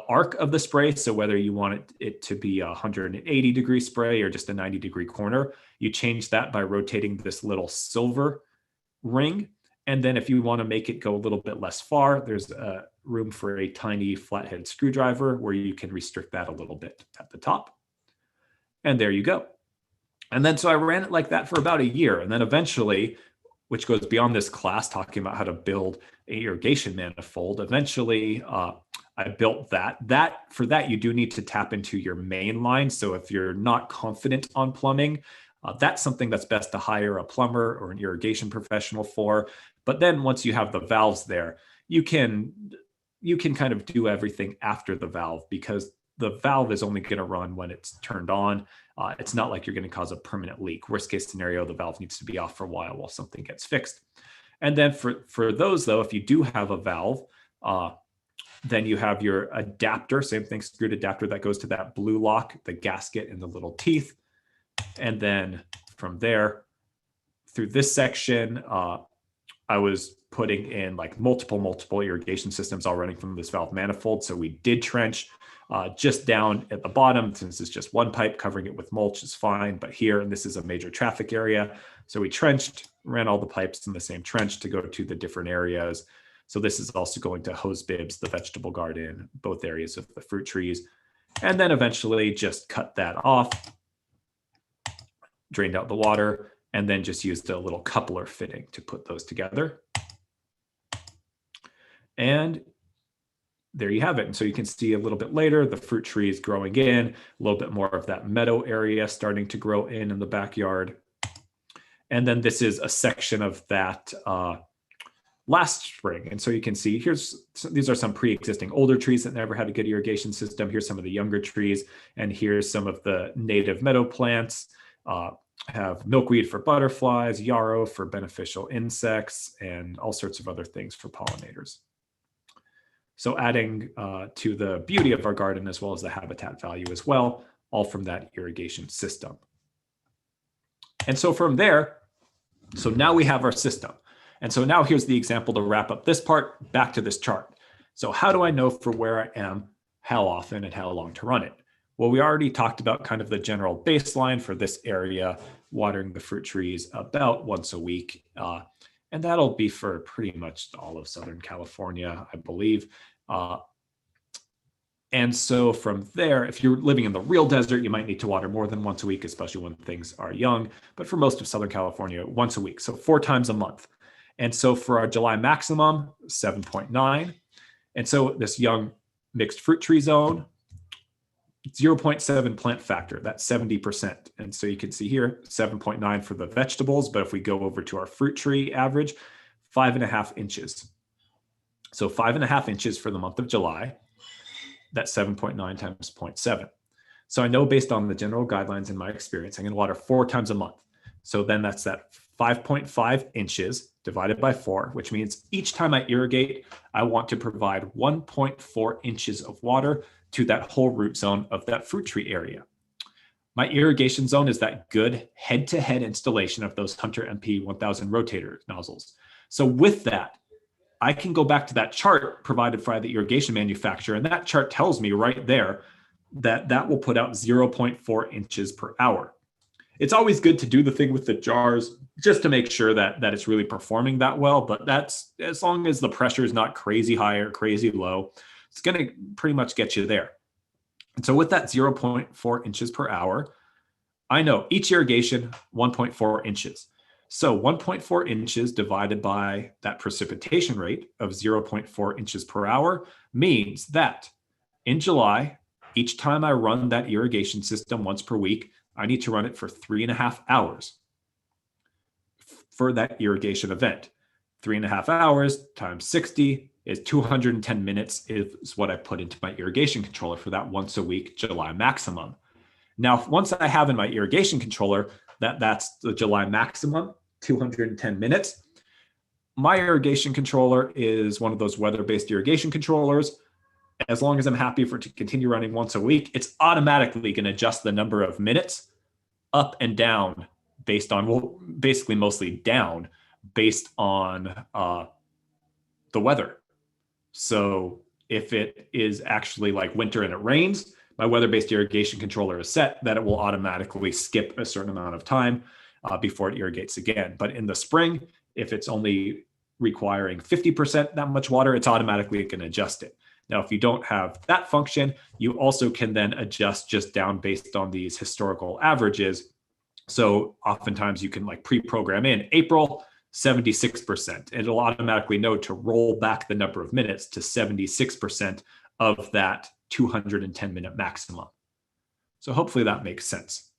S1: arc of the spray. So whether you want it to be a 180-degree spray or just a 90-degree corner, you change that by rotating this little silver ring. And then if you want to make it go a little bit less far, there's room for a tiny flathead screwdriver where you can restrict that a little bit at the top. And there you go. And then so I ran it like that for about a year. And then eventually, which goes beyond this class, talking about how to build an irrigation manifold. Eventually, I built that. For that, you do need to tap into your main line. So if you're not confident on plumbing, that's something that's best to hire a plumber or an irrigation professional for. But then once you have the valves there, you can kind of do everything after the valve, because the valve is only going to run when it's turned on. It's not like you're going to cause a permanent leak. Worst case scenario, the valve needs to be off for a while something gets fixed. And then for those, though, if you do have a valve, then you have your adapter, same thing, screwed adapter that goes to that blue lock, the gasket and the little teeth. And then from there, through this section, I was putting in like multiple irrigation systems all running from this valve manifold. So we did trench just down at the bottom, since it's just one pipe. Covering it with mulch is fine. But here, and this is a major traffic area, so we trenched, ran all the pipes in the same trench to go to the different areas. So this is also going to hose bibs, the vegetable garden, both areas of the fruit trees. And then eventually just cut that off, drained out the water, and then just used a little coupler fitting to put those together. And there you have it. And so you can see a little bit later, the fruit trees growing in, a little bit more of that meadow area starting to grow in the backyard. And then this is a section of that last spring. And so you can see these are some pre-existing older trees that never had a good irrigation system. Here's some of the younger trees. And here's some of the native meadow plants. Have milkweed for butterflies, yarrow for beneficial insects, and all sorts of other things for pollinators. So adding to the beauty of our garden, as well as the habitat value as well, all from that irrigation system. And so from there, so now we have our system. And so now here's the example to wrap up this part, back to this chart. So how do I know for where I am, how often, and how long to run it? Well, we already talked about kind of the general baseline for this area, watering the fruit trees about once a week. And that'll be for pretty much all of Southern California, I believe. And so from there, if you're living in the real desert, you might need to water more than once a week, especially when things are young. But for most of Southern California, once a week, so 4 times a month. And so for our July maximum, 7.9. And so this young mixed fruit tree zone, 0.7 plant factor, that's 70%. And so you can see here, 7.9 for the vegetables. But if we go over to our fruit tree average, 5.5 inches. So 5.5 inches for the month of July. That's 7.9 times 0.7. So I know based on the general guidelines in my experience, I'm going to water 4 times a month. So then that's that 5.5 inches divided by 4, which means each time I irrigate, I want to provide 1.4 inches of water to that whole root zone of that fruit tree area. My irrigation zone is that good head-to-head installation of those Hunter MP 1000 rotator nozzles. So with that, I can go back to that chart provided by the irrigation manufacturer, and that chart tells me right there that that will put out 0.4 inches per hour. It's always good to do the thing with the jars just to make sure that it's really performing that well, but that's as long as the pressure is not crazy high or crazy low, it's going to pretty much get you there. And so with that 0.4 inches per hour, I know each irrigation, 1.4 inches. So 1.4 inches divided by that precipitation rate of 0.4 inches per hour means that in July, each time I run that irrigation system once per week, I need to run it for 3.5 hours for that irrigation event. 3.5 hours times 60 is 210 minutes is what I put into my irrigation controller for that once a week July maximum. Now, once I have in my irrigation controller that's the July maximum, 210 minutes, my irrigation controller is one of those weather-based irrigation controllers. As long as I'm happy for it to continue running once a week, it's automatically going to adjust the number of minutes up and down based on, well, basically mostly down based on the weather. So if it is actually like winter and it rains, my weather-based irrigation controller is set that it will automatically skip a certain amount of time before it irrigates again. But in the spring, if it's only requiring 50% that much water, it's automatically going to adjust it. Now, if you don't have that function, you also can then adjust just down based on these historical averages. So oftentimes you can like pre-program in April, 76%, and it'll automatically know to roll back the number of minutes to 76% of that 210 minute maximum. So hopefully that makes sense.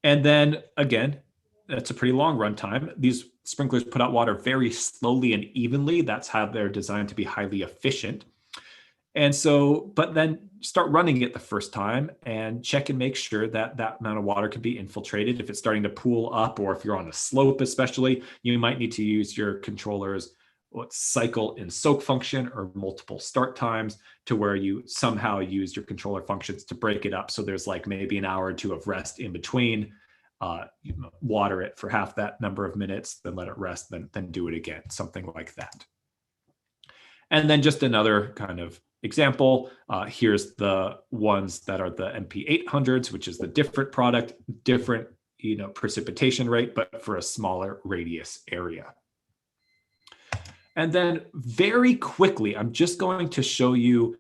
S1: And then again, that's a pretty long run time. These sprinklers put out water very slowly and evenly. That's how they're designed to be highly efficient. And so, but then start running it the first time and check and make sure that that amount of water can be infiltrated. If it's starting to pool up, or if you're on a slope especially, you might need to use your controller's cycle and soak function or multiple start times to where you somehow use your controller functions to break it up. So there's like maybe an hour or two of rest in between, water it for half that number of minutes, then let it rest, then do it again, something like that. And then just another kind of example, here's the ones that are the MP800s, which is the different product, different precipitation rate, but for a smaller radius area. And then very quickly, I'm just going to show you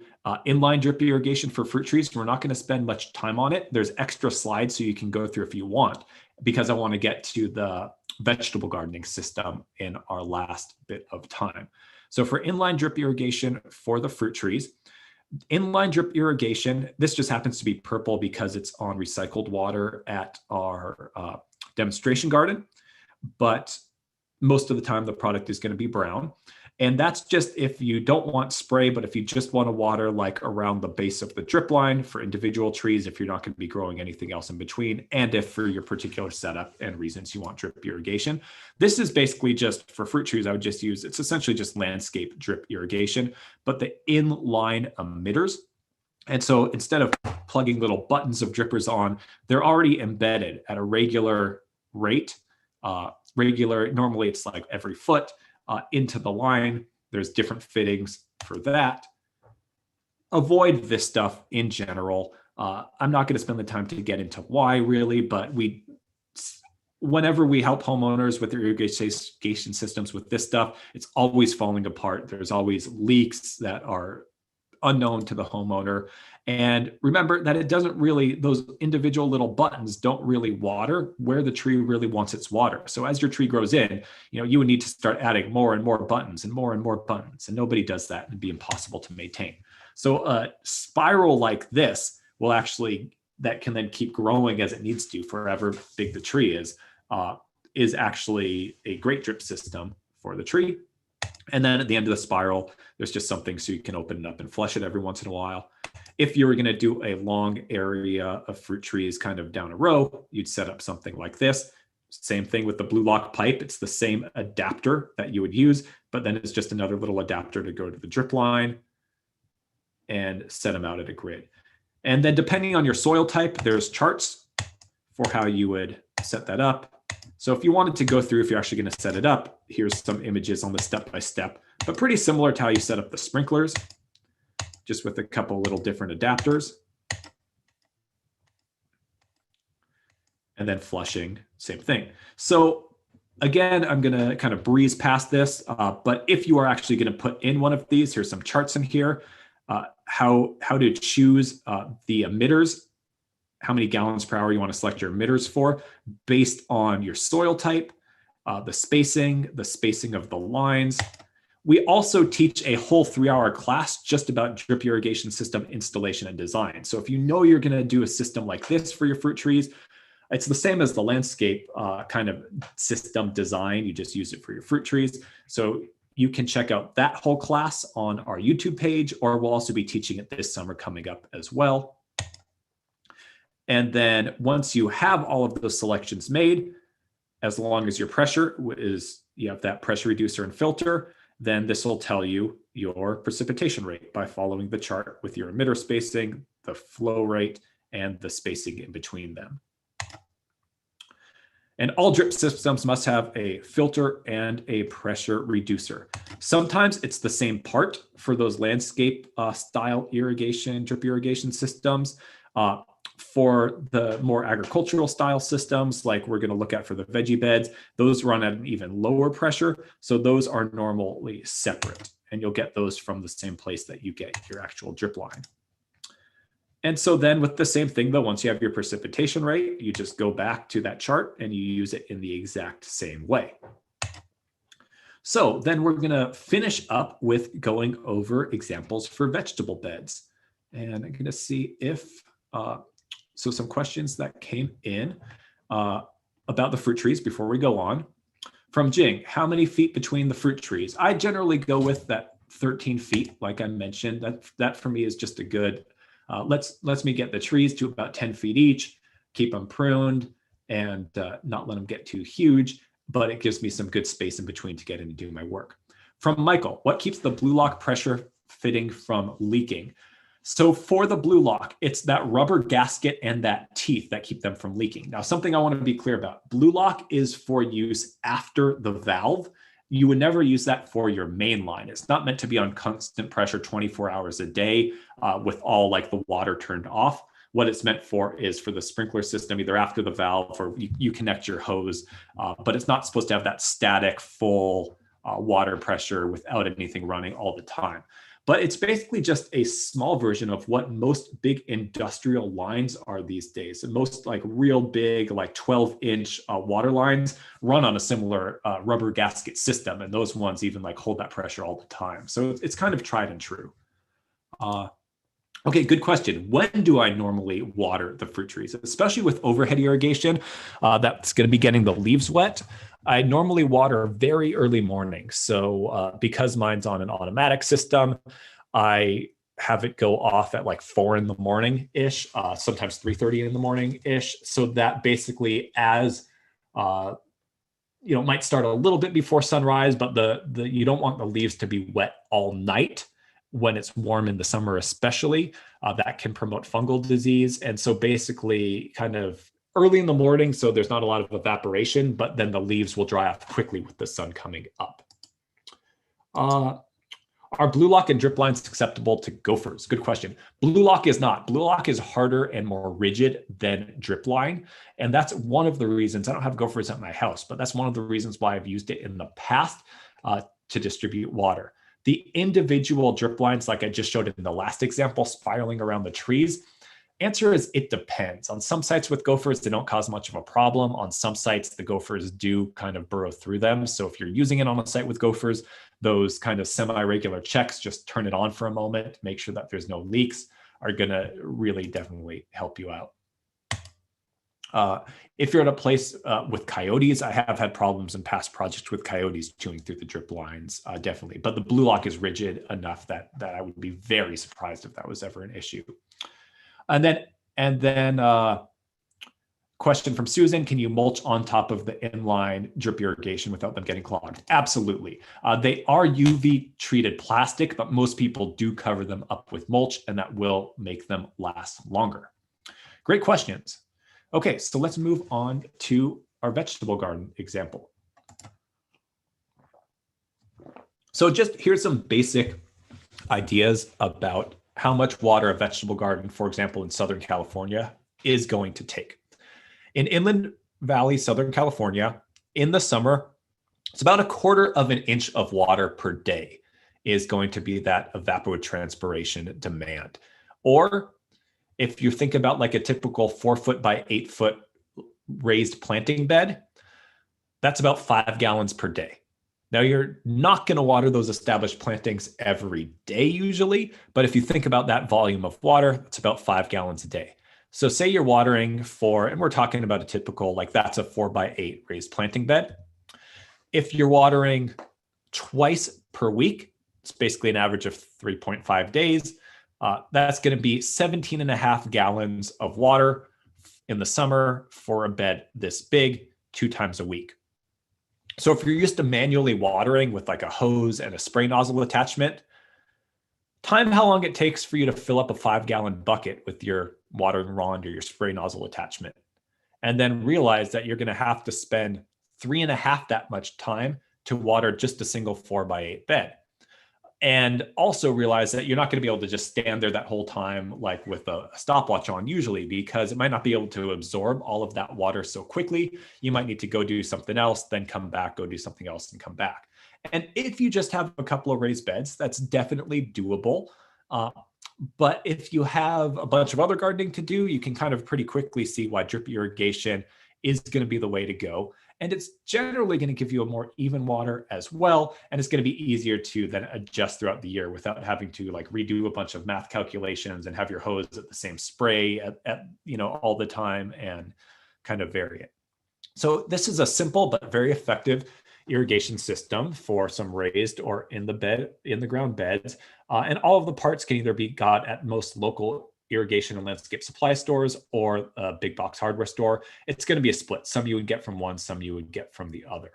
S1: inline drip irrigation for fruit trees. We're not going to spend much time on it. There's extra slides so you can go through if you want, because I want to get to the vegetable gardening system in our last bit of time. So for inline drip irrigation for the fruit trees, inline drip irrigation, this just happens to be purple because it's on recycled water at our demonstration garden, but most of the time the product is going to be brown. And that's just if you don't want spray, but if you just want to water like around the base of the drip line for individual trees, if you're not going to be growing anything else in between, and if for your particular setup and reasons you want drip irrigation. This is basically just for fruit trees. I would just use, it's essentially just landscape drip irrigation, but the inline emitters. And so instead of plugging little buttons of drippers on, they're already embedded at a regular rate. Normally it's like every foot into the line. There's different fittings for that. Avoid this stuff in general. I'm not going to spend the time to get into why really, but whenever we help homeowners with their irrigation systems with this stuff, it's always falling apart. There's always leaks that are unknown to the homeowner. And remember that it doesn't really, those individual little buttons don't really water where the tree really wants its water. So as your tree grows in, you would need to start adding more and more buttons and more buttons. And nobody does that. It'd be impossible to maintain. So a spiral like this will actually, that can then keep growing as it needs to for however big the tree is actually a great drip system for the tree. And then at the end of the spiral, there's just something so you can open it up and flush it every once in a while. If you were going to do a long area of fruit trees kind of down a row, you'd set up something like this. Same thing with the blue lock pipe. It's the same adapter that you would use, but then it's just another little adapter to go to the drip line and set them out at a grid. And then depending on your soil type, there's charts for how you would set that up. So if you wanted to go through, if you're actually going to set it up, here's some images on the step-by-step, but pretty similar to how you set up the sprinklers, just with a couple little different adapters. And then flushing, same thing. So again, I'm going to kind of breeze past this, but if you are actually going to put in one of these, here's some charts in here, how to choose the emitters, how many gallons per hour you want to select your emitters for based on your soil type, the spacing of the lines. We also teach a whole 3-hour class just about drip irrigation system installation and design. So if you know you're going to do a system like this for your fruit trees, it's the same as the landscape kind of system design. You just use it for your fruit trees. So you can check out that whole class on our YouTube page, or we'll also be teaching it this summer coming up as well. And then once you have all of those selections made, as long as your pressure is, you have that pressure reducer and filter, then this will tell you your precipitation rate by following the chart with your emitter spacing, the flow rate, and the spacing in between them. And all drip systems must have a filter and a pressure reducer. Sometimes it's the same part for those landscape style irrigation, drip irrigation systems. For the more agricultural style systems, like we're going to look at for the veggie beds, those run at an even lower pressure. So those are normally separate, and you'll get those from the same place that you get your actual drip line. And so then with the same thing, though, once you have your precipitation rate, you just go back to that chart and you use it in the exact same way. So then we're going to finish up with going over examples for vegetable beds. And I'm going to see if, so some questions that came in about the fruit trees before we go on. From Jing, how many feet between the fruit trees? I generally go with that 13 feet, like I mentioned. That for me is just a good, lets me get the trees to about 10 feet each, keep them pruned, and not let them get too huge, but it gives me some good space in between to get in and do my work. From Michael, what keeps the blue lock pressure fitting from leaking? So for the blue lock, it's that rubber gasket and that teeth that keep them from leaking. Now, something I want to be clear about, blue lock is for use after the valve. You would never use that for your main line. It's not meant to be on constant pressure 24 hours a day with all like the water turned off. What it's meant for is for the sprinkler system, either after the valve or you connect your hose, but it's not supposed to have that static full water pressure without anything running all the time. But it's basically just a small version of what most big industrial lines are these days. And most like real big, like 12-inch water lines run on a similar rubber gasket system. And those ones even like hold that pressure all the time. So it's kind of tried and true. Okay, good question. When do I normally water the fruit trees, especially with overhead irrigation that's going to be getting the leaves wet? I normally water very early morning. So because mine's on an automatic system, I have it go off at like 4 in the morning-ish, sometimes 3:30 in the morning-ish. So that basically as, might start a little bit before sunrise, but you don't want the leaves to be wet all night when it's warm in the summer, especially. That can promote fungal disease. And so basically kind of early in the morning, so there's not a lot of evaporation, but then the leaves will dry off quickly with the sun coming up. Are blue lock and drip lines acceptable to gophers? Good question. Blue lock is not. Blue lock is harder and more rigid than drip line. And that's one of the reasons, I don't have gophers at my house, but that's one of the reasons why I've used it in the past to distribute water. The individual drip lines, like I just showed in the last example, spiraling around the trees, answer is it depends. On some sites with gophers, they don't cause much of a problem. On some sites, the gophers do kind of burrow through them. So if you're using it on a site with gophers, those kind of semi-regular checks, just turn it on for a moment, make sure that there's no leaks, are going to really definitely help you out. If you're at a place with coyotes, I have had problems in past projects with coyotes chewing through the drip lines, definitely. But the blue lock is rigid enough that I would be very surprised if that was ever an issue. And then question from Susan, can you mulch on top of the inline drip irrigation without them getting clogged? Absolutely. They are UV treated plastic, but most people do cover them up with mulch, and that will make them last longer. Great questions. Okay, so let's move on to our vegetable garden example. So just here's some basic ideas about how much water a vegetable garden, for example, in Southern California, is going to take. In Inland Valley, Southern California, in the summer, it's about 1/4 of an inch of water per day is going to be that evapotranspiration demand. Or if you think about like a typical 4-foot by 8-foot raised planting bed, that's about 5 gallons per day. Now, you're not going to water those established plantings every day usually, but if you think about that volume of water, it's about 5 gallons a day. So say you're watering for, and we're talking about a typical, like that's a 4x8 raised planting bed. If you're watering twice per week, it's basically an average of 3.5 days. That's going to be 17.5 gallons of water in the summer for a bed this big, 2 times a week. So if you're used to manually watering with like a hose and a spray nozzle attachment, time how long it takes for you to fill up a 5-gallon bucket with your watering wand or your spray nozzle attachment. And then realize that you're going to have to spend 3.5 that much time to water just a single 4x8 bed. And also realize that you're not going to be able to just stand there that whole time, like with a stopwatch on usually, because it might not be able to absorb all of that water so quickly. You might need to go do something else, then come back, go do something else and come back. And if you just have a couple of raised beds, that's definitely doable. But if you have a bunch of other gardening to do, you can kind of pretty quickly see why drip irrigation is going to be the way to go. And it's generally going to give you a more even water as well. And it's going to be easier to then adjust throughout the year without having to like redo a bunch of math calculations and have your hose at the same spray at all the time and kind of vary it. So this is a simple but very effective irrigation system for some raised or in the ground beds. And all of the parts can either be got at most local irrigation and landscape supply stores or a big box hardware store. It's going to be a split. Some you would get from one, some you would get from the other.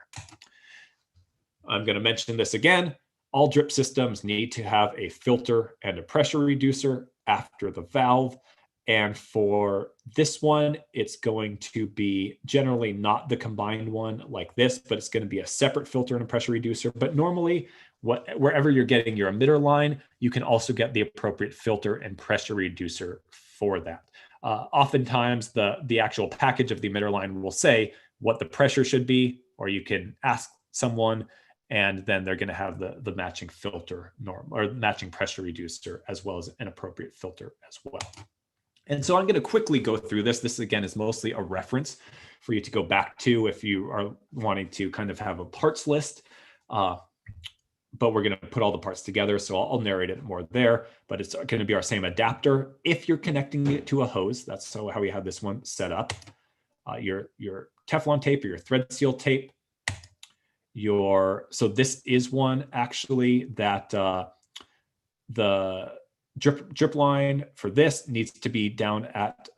S1: I'm going to mention this again. All drip systems need to have a filter and a pressure reducer after the valve. And for this one, it's going to be generally not the combined one like this, but it's going to be a separate filter and a pressure reducer. But normally, wherever you're getting your emitter line, you can also get the appropriate filter and pressure reducer for that. Oftentimes, the actual package of the emitter line will say what the pressure should be, or you can ask someone, and then they're going to have the matching filter or matching pressure reducer, as well as an appropriate filter as well. And so I'm going to quickly go through this. This, again, is mostly a reference for you to go back to if you are wanting to kind of have a parts list. But we're going to put all the parts together, so I'll narrate it more there. But it's going to be our same adapter. If you're connecting it to a hose, that's how we have this one set up. Your Teflon tape or your thread seal tape. So this is one actually that the drip line for this needs to be down at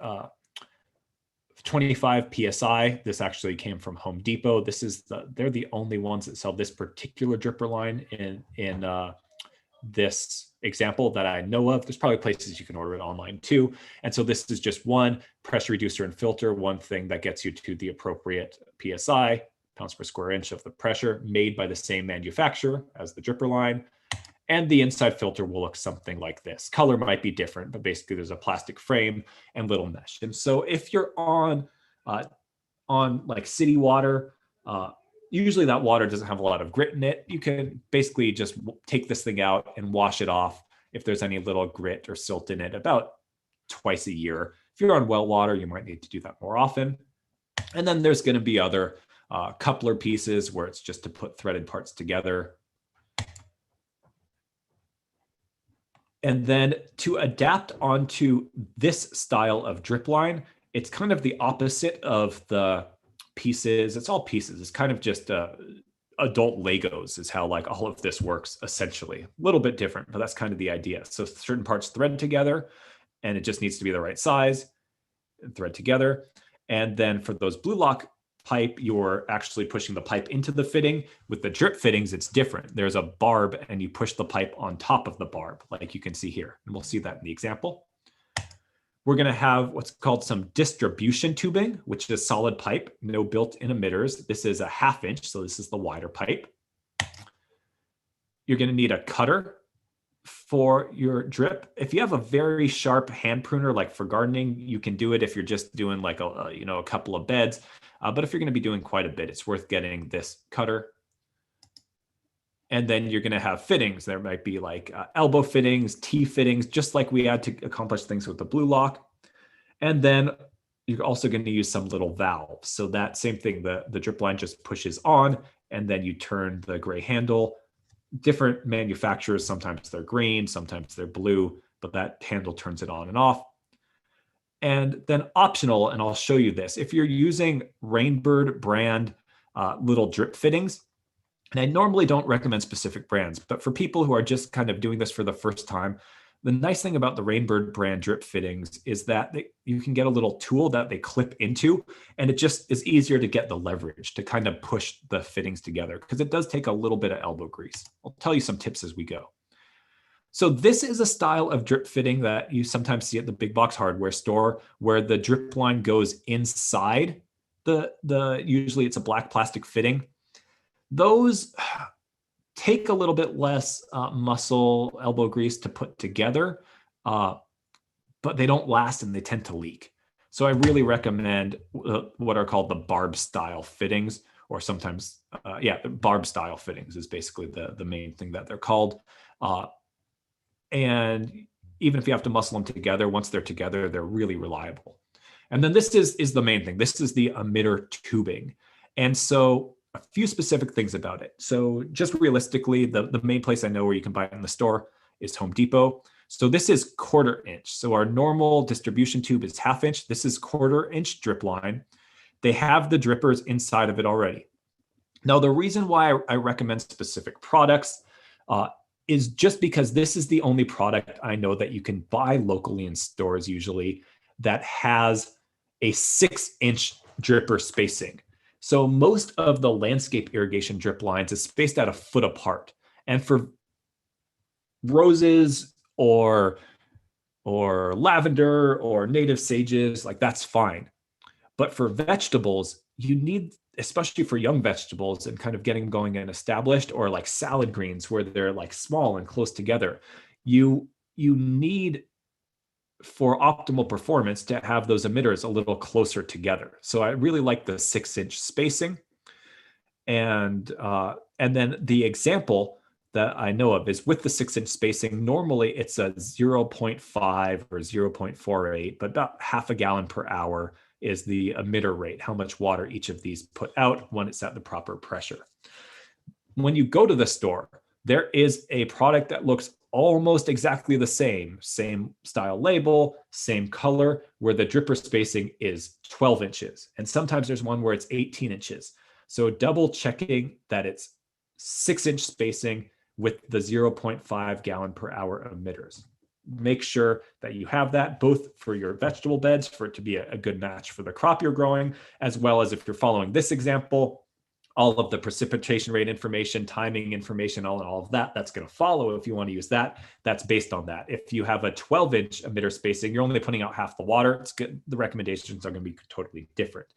S1: 25 PSI. This actually came from Home Depot. They're the only ones that sell this particular dripper line in this example that I know of. There's probably places you can order it online too. And so this is just one pressure reducer and filter, one thing that gets you to the appropriate PSI, pounds per square inch of the pressure, made by the same manufacturer as the dripper line. And the inside filter will look something like this. Color might be different, but basically there's a plastic frame and little mesh. And so if you're on like city water, usually that water doesn't have a lot of grit in it. You can basically just take this thing out and wash it off if there's any little grit or silt in it about twice a year. If you're on well water, you might need to do that more often. And then there's going to be other coupler pieces where it's just to put threaded parts together. And then to adapt onto this style of drip line, it's kind of the opposite of the pieces. It's all pieces. It's kind of just adult Legos is how like all of this works essentially. A little bit different, but that's kind of the idea. So certain parts thread together and it just needs to be the right size and thread together. And then for those blue lock pipe, you're actually pushing the pipe into the fitting. With the drip fittings, it's different. There's a barb and you push the pipe on top of the barb, like you can see here. And we'll see that in the example. We're going to have what's called some distribution tubing, which is solid pipe, no built-in emitters. This is a 1/2 inch, so this is the wider pipe. You're going to need a cutter for your drip. If you have a very sharp hand pruner, like for gardening, you can do it if you're just doing like a couple of beds. But if you're going to be doing quite a bit, it's worth getting this cutter. And then you're going to have fittings. There might be like elbow fittings, T fittings, just like we had to accomplish things with the blue lock. And then you're also going to use some little valves. So that same thing, the drip line just pushes on, and then you turn the gray handle. Different manufacturers, sometimes they're green, sometimes they're blue, but that handle turns it on and off. And then optional, and I'll show you this, if you're using Rainbird brand little drip fittings, and I normally don't recommend specific brands, but for people who are just kind of doing this for the first time, the nice thing about the Rainbird brand drip fittings is that you can get a little tool that they clip into, and it just is easier to get the leverage to kind of push the fittings together because it does take a little bit of elbow grease. I'll tell you some tips as we go. So this is a style of drip fitting that you sometimes see at the big box hardware store where the drip line goes inside usually it's a black plastic fitting. Those take a little bit less muscle, elbow grease to put together, but they don't last and they tend to leak. So I really recommend what are called the barb style fittings, or sometimes, barb style fittings is basically the main thing that they're called. And even if you have to muscle them together, once they're together, they're really reliable. And then this is the main thing. This is the emitter tubing. And so a few specific things about it. So just realistically, the main place I know where you can buy it in the store is Home Depot. So this is 1/4 inch. So our normal distribution tube is 1/2 inch. This is 1/4 inch drip line. They have the drippers inside of it already. Now, the reason why I recommend specific products is just because this is the only product I know that you can buy locally in stores usually that has a 6-inch dripper spacing. So most of the landscape irrigation drip lines is spaced out 1 foot apart. And for roses or lavender or native sages, like that's fine. But for vegetables, you need, especially for young vegetables and kind of getting them going and established, or like salad greens where they're like small and close together, you need, for optimal performance, to have those emitters a little closer together. So I really like the 6-inch spacing. And then the example that I know of is with the 6-inch spacing. Normally it's a 0.5 or 0.48, but about 1/2 gallon per hour is the emitter rate, how much water each of these put out when it's at the proper pressure. When you go to the store, there is a product that looks almost exactly the same style label, same color, where the dripper spacing is 12 inches. And sometimes there's one where it's 18 inches. So double checking that it's 6-inch spacing with the 0.5 gallon per hour emitters. Make sure that you have that both for your vegetable beds, for it to be a good match for the crop you're growing, as well as if you're following this example, all of the precipitation rate information, timing information, all of that, that's going to follow. If you want to use that, that's based on that. If you have a 12-inch emitter spacing, you're only putting out half the water. It's good. The recommendations are going to be totally different.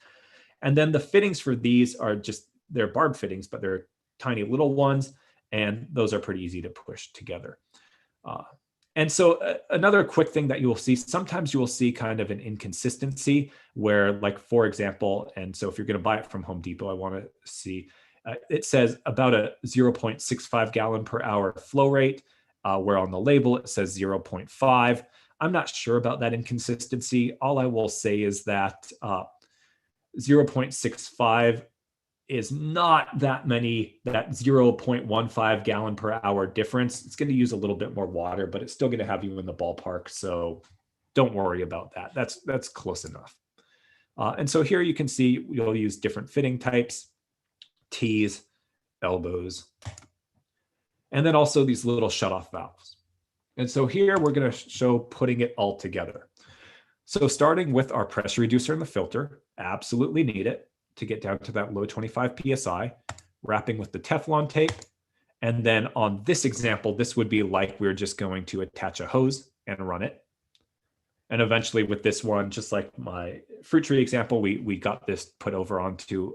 S1: And then the fittings for these are just, they're barb fittings, but they're tiny little ones. And those are pretty easy to push together. And so another quick thing that you will see, sometimes you will see kind of an inconsistency where, like, for example, and so if you're going to buy it from Home Depot, I want to see, It says about a 0.65 gallon per hour flow rate, where on the label it says 0.5. I'm not sure about that inconsistency. All I will say is that 0.65 is not that 0.15 gallon per hour difference. It's going to use a little bit more water, but it's still going to have you in the ballpark. So don't worry about that. That's close enough. And so here you can see you'll use different fitting types, T's, elbows, and then also these little shutoff valves. And so here we're going to show putting it all together. So starting with our pressure reducer and the filter, absolutely need it to get down to that low 25 PSI, wrapping with the Teflon tape. And then on this example, this would be like we're just going to attach a hose and run it. And eventually with this one, just like my fruit tree example, we got this put over onto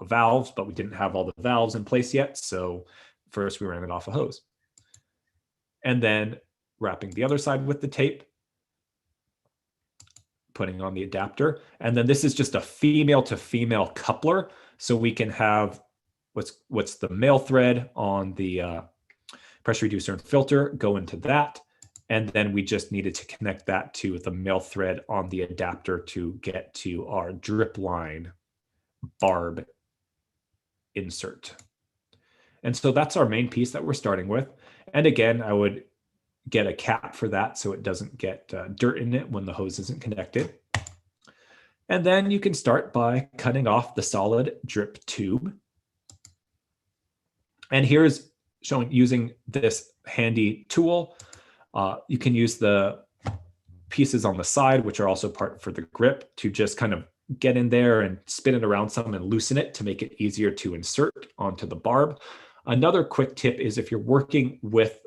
S1: valves, but we didn't have all the valves in place yet. So first we ran it off a hose. And then wrapping the other side with the tape, putting on the adapter. And then this is just a female to female coupler. So we can have what's the male thread on the pressure reducer and filter go into that. And then we just needed to connect that to the male thread on the adapter to get to our drip line barb insert. And so that's our main piece that we're starting with. And again, I would get a cap for that so it doesn't get dirt in it when the hose isn't connected. And then you can start by cutting off the solid drip tube. And here's showing using this handy tool. You can use the pieces on the side, which are also part for the grip, to just kind of get in there and spin it around some and loosen it to make it easier to insert onto the barb. Another quick tip is if you're working with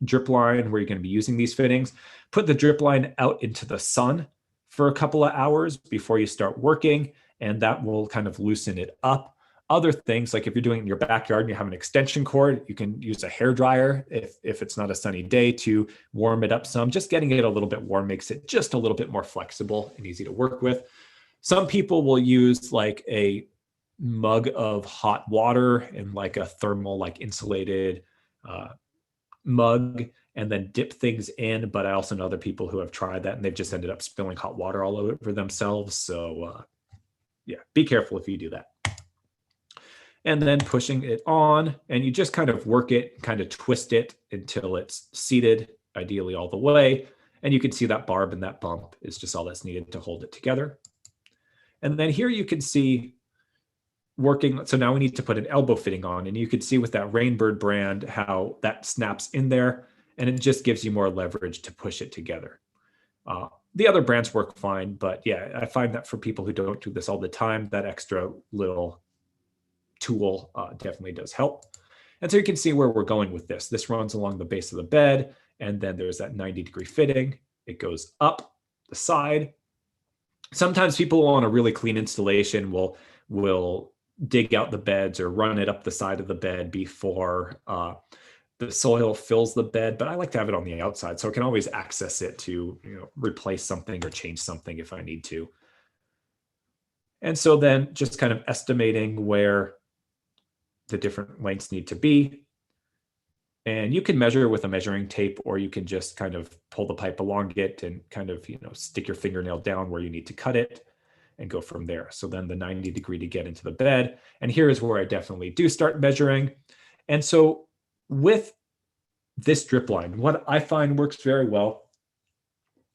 S1: drip line where you're going to be using these fittings, put the drip line out into the sun for a couple of hours before you start working, and that will kind of loosen it up. Other things, like if you're doing it in your backyard and you have an extension cord, you can use a hair dryer if it's not a sunny day to warm it up some. Just getting it a little bit warm makes it just a little bit more flexible and easy to work with. Some people will use like a mug of hot water and like a thermal, like insulated mug, and then dip things in. But I also know other people who have tried that and they've just ended up spilling hot water all over themselves. So yeah, be careful if you do that. And then pushing it on, and you just kind of work it, kind of twist it until it's seated, ideally all the way. And you can see that barb and that bump is just all that's needed to hold it together. And then here you can see working. So now we need to put an elbow fitting on, and you can see with that Rainbird brand how that snaps in there, and it just gives you more leverage to push it together. The other brands work fine, but yeah, I find that for people who don't do this all the time, that extra little tool definitely does help. And so you can see where we're going with this. This runs along the base of the bed, and then there's that 90-degree fitting. It goes up the side. Sometimes people on a really clean installation will dig out the beds or run it up the side of the bed before the soil fills the bed, but I like to have it on the outside so I can always access it to replace something or change something if I need to. And so then just kind of estimating where the different lengths need to be. And you can measure with a measuring tape, or you can just kind of pull the pipe along it and kind of, stick your fingernail down where you need to cut it and go from there. So then the 90-degree to get into the bed. And here is where I definitely do start measuring. And so with this drip line, what I find works very well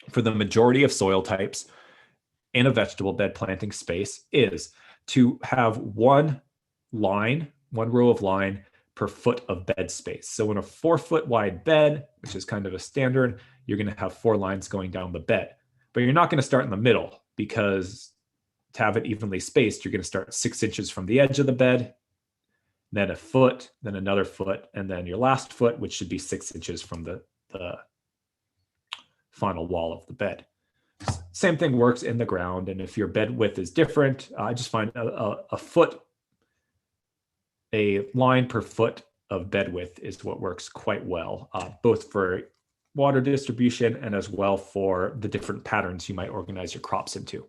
S1: for the majority of soil types in a vegetable bed planting space is to have one row of line per foot of bed space. So in a 4-foot wide bed, which is kind of a standard, you're going to have 4 lines going down the bed. But you're not going to start in the middle, because to have it evenly spaced, you're going to start 6 inches from the edge of the bed, then a foot, then another foot, and then your last foot, which should be 6 inches from the final wall of the bed. Same thing works in the ground. And if your bed width is different, I just find a line per foot of bed width is what works quite well, both for water distribution and as well for the different patterns you might organize your crops into.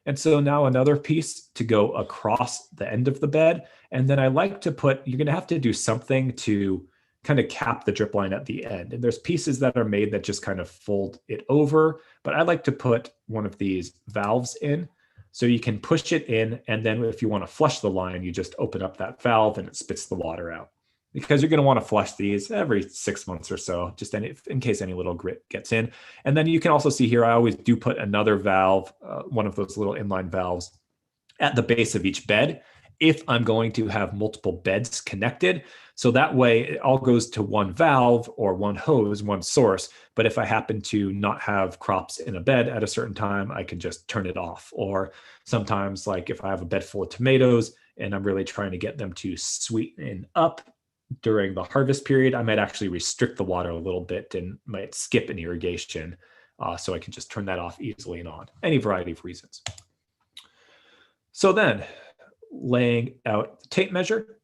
S2: And so now another piece to go across the end of the bed. And then I like to put, you're going to have to do something to kind of cap the drip line at the end. And there's pieces that are made that just kind of fold it over, but I like to put one of these valves in. So you can push it in, and then if you want to flush the line, you just open up that valve and it spits the water out. Because you're going to want to flush these every 6 months or so, just in case any little grit gets in. And then you can also see here, I always do put another valve, one of those little inline valves at the base of each bed if I'm going to have multiple beds connected. So that way it all goes to one valve or one hose, one source. But if I happen to not have crops in a bed at a certain time, I can just turn it off. Or sometimes, like if I have a bed full of tomatoes and I'm really trying to get them to sweeten up during the harvest period, I might actually restrict the water a little bit and might skip an irrigation. So I can just turn that off easily and on, any variety of reasons. So then laying out the tape measure.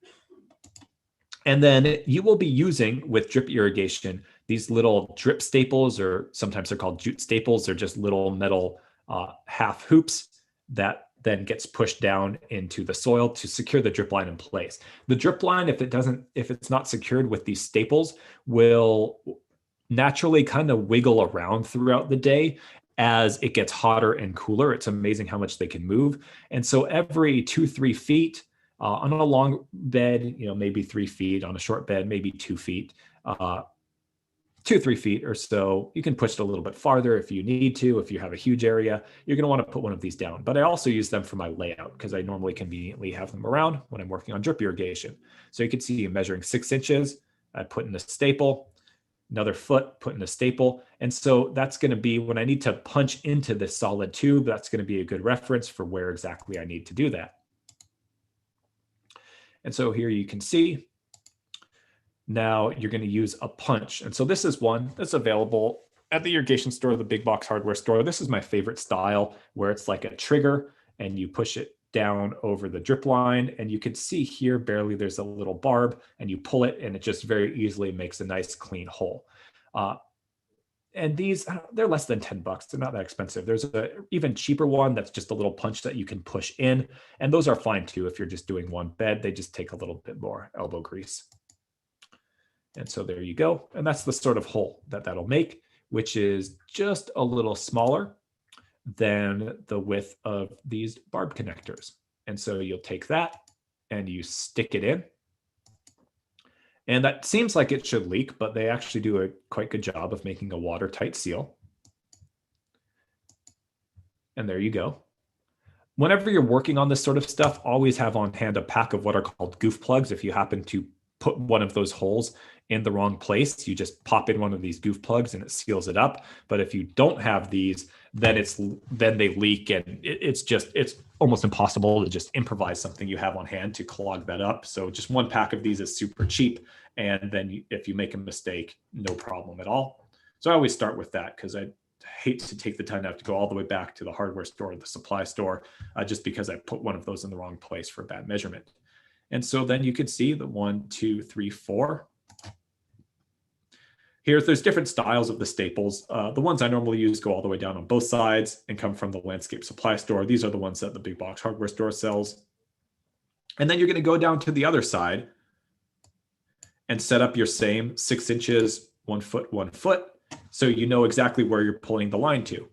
S2: And then you will be using, with drip irrigation, these little drip staples, or sometimes they're called jute staples. They're just little metal half hoops that then gets pushed down into the soil to secure the drip line in place. The drip line, if it's not secured with these staples, will naturally kind of wiggle around throughout the day as it gets hotter and cooler. It's amazing how much they can move. And so every 2-3 feet, on a long bed, maybe 3 feet. On a short bed, maybe 2 feet, 2-3 feet or so. You can push it a little bit farther if you need to. If you have a huge area, you're going to want to put one of these down. But I also use them for my layout because I normally conveniently have them around when I'm working on drip irrigation. So you can see I'm measuring 6 inches. I put in a staple, another foot, put in a staple. And so that's going to be when I need to punch into this solid tube, that's going to be a good reference for where exactly I need to do that. And so here you can see, now you're going to use a punch. And so this is one that's available at the irrigation store, the big box hardware store. This is my favorite style, where it's like a trigger and you push it down over the drip line. And you can see here, barely there's a little barb, and you pull it and it just very easily makes a nice clean hole. And these, they're less than $10. They're not that expensive. There's an even cheaper one that's just a little punch that you can push in. And those are fine too if you're just doing one bed. They just take a little bit more elbow grease. And so there you go. And that's the sort of hole that that'll make, which is just a little smaller than the width of these barb connectors. And so you'll take that and you stick it in. And that seems like it should leak, but they actually do a quite good job of making a watertight seal. And there you go. Whenever you're working on this sort of stuff, always have on hand a pack of what are called goof plugs. If you happen to put one of those holes in the wrong place, you just pop in one of these goof plugs and it seals it up. But if you don't have these, then they leak, and it's almost impossible to just improvise something you have on hand to clog that up. So just one pack of these is super cheap, and then if you make a mistake, no problem at all. So I always start with that because I hate to take the time to have to go all the way back to the hardware store or the supply store just because I put one of those in the wrong place for bad measurement. And so then you can see the 1, 2, 3, 4. There's different styles of the staples. The ones I normally use go all the way down on both sides and come from the landscape supply store. These are the ones that the big box hardware store sells. And then you're going to go down to the other side and set up your same 6 inches, 1 foot, 1 foot, so you know exactly where you're pulling the line to.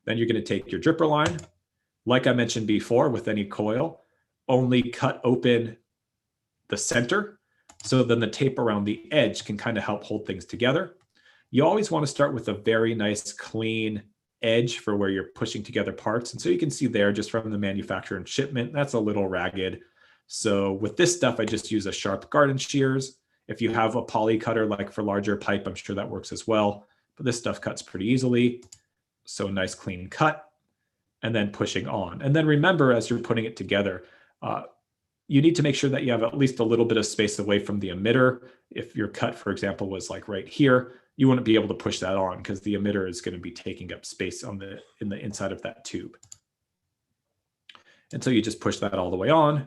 S2: Then you're going to take your dripper line. Like I mentioned before, with any coil, only cut open the center, so then the tape around the edge can kind of help hold things together. You always want to start with a very nice clean edge for where you're pushing together parts. And so you can see there, just from the manufacturer and shipment, that's a little ragged. So with this stuff, I just use a sharp garden shears. If you have a poly cutter, like for larger pipe, I'm sure that works as well. But this stuff cuts pretty easily. So nice clean cut, and then pushing on. And then remember, as you're putting it together, you need to make sure that you have at least a little bit of space away from the emitter. If your cut, for example, was like right here, you wouldn't be able to push that on because the emitter is going to be taking up space in the inside of that tube. And so you just push that all the way on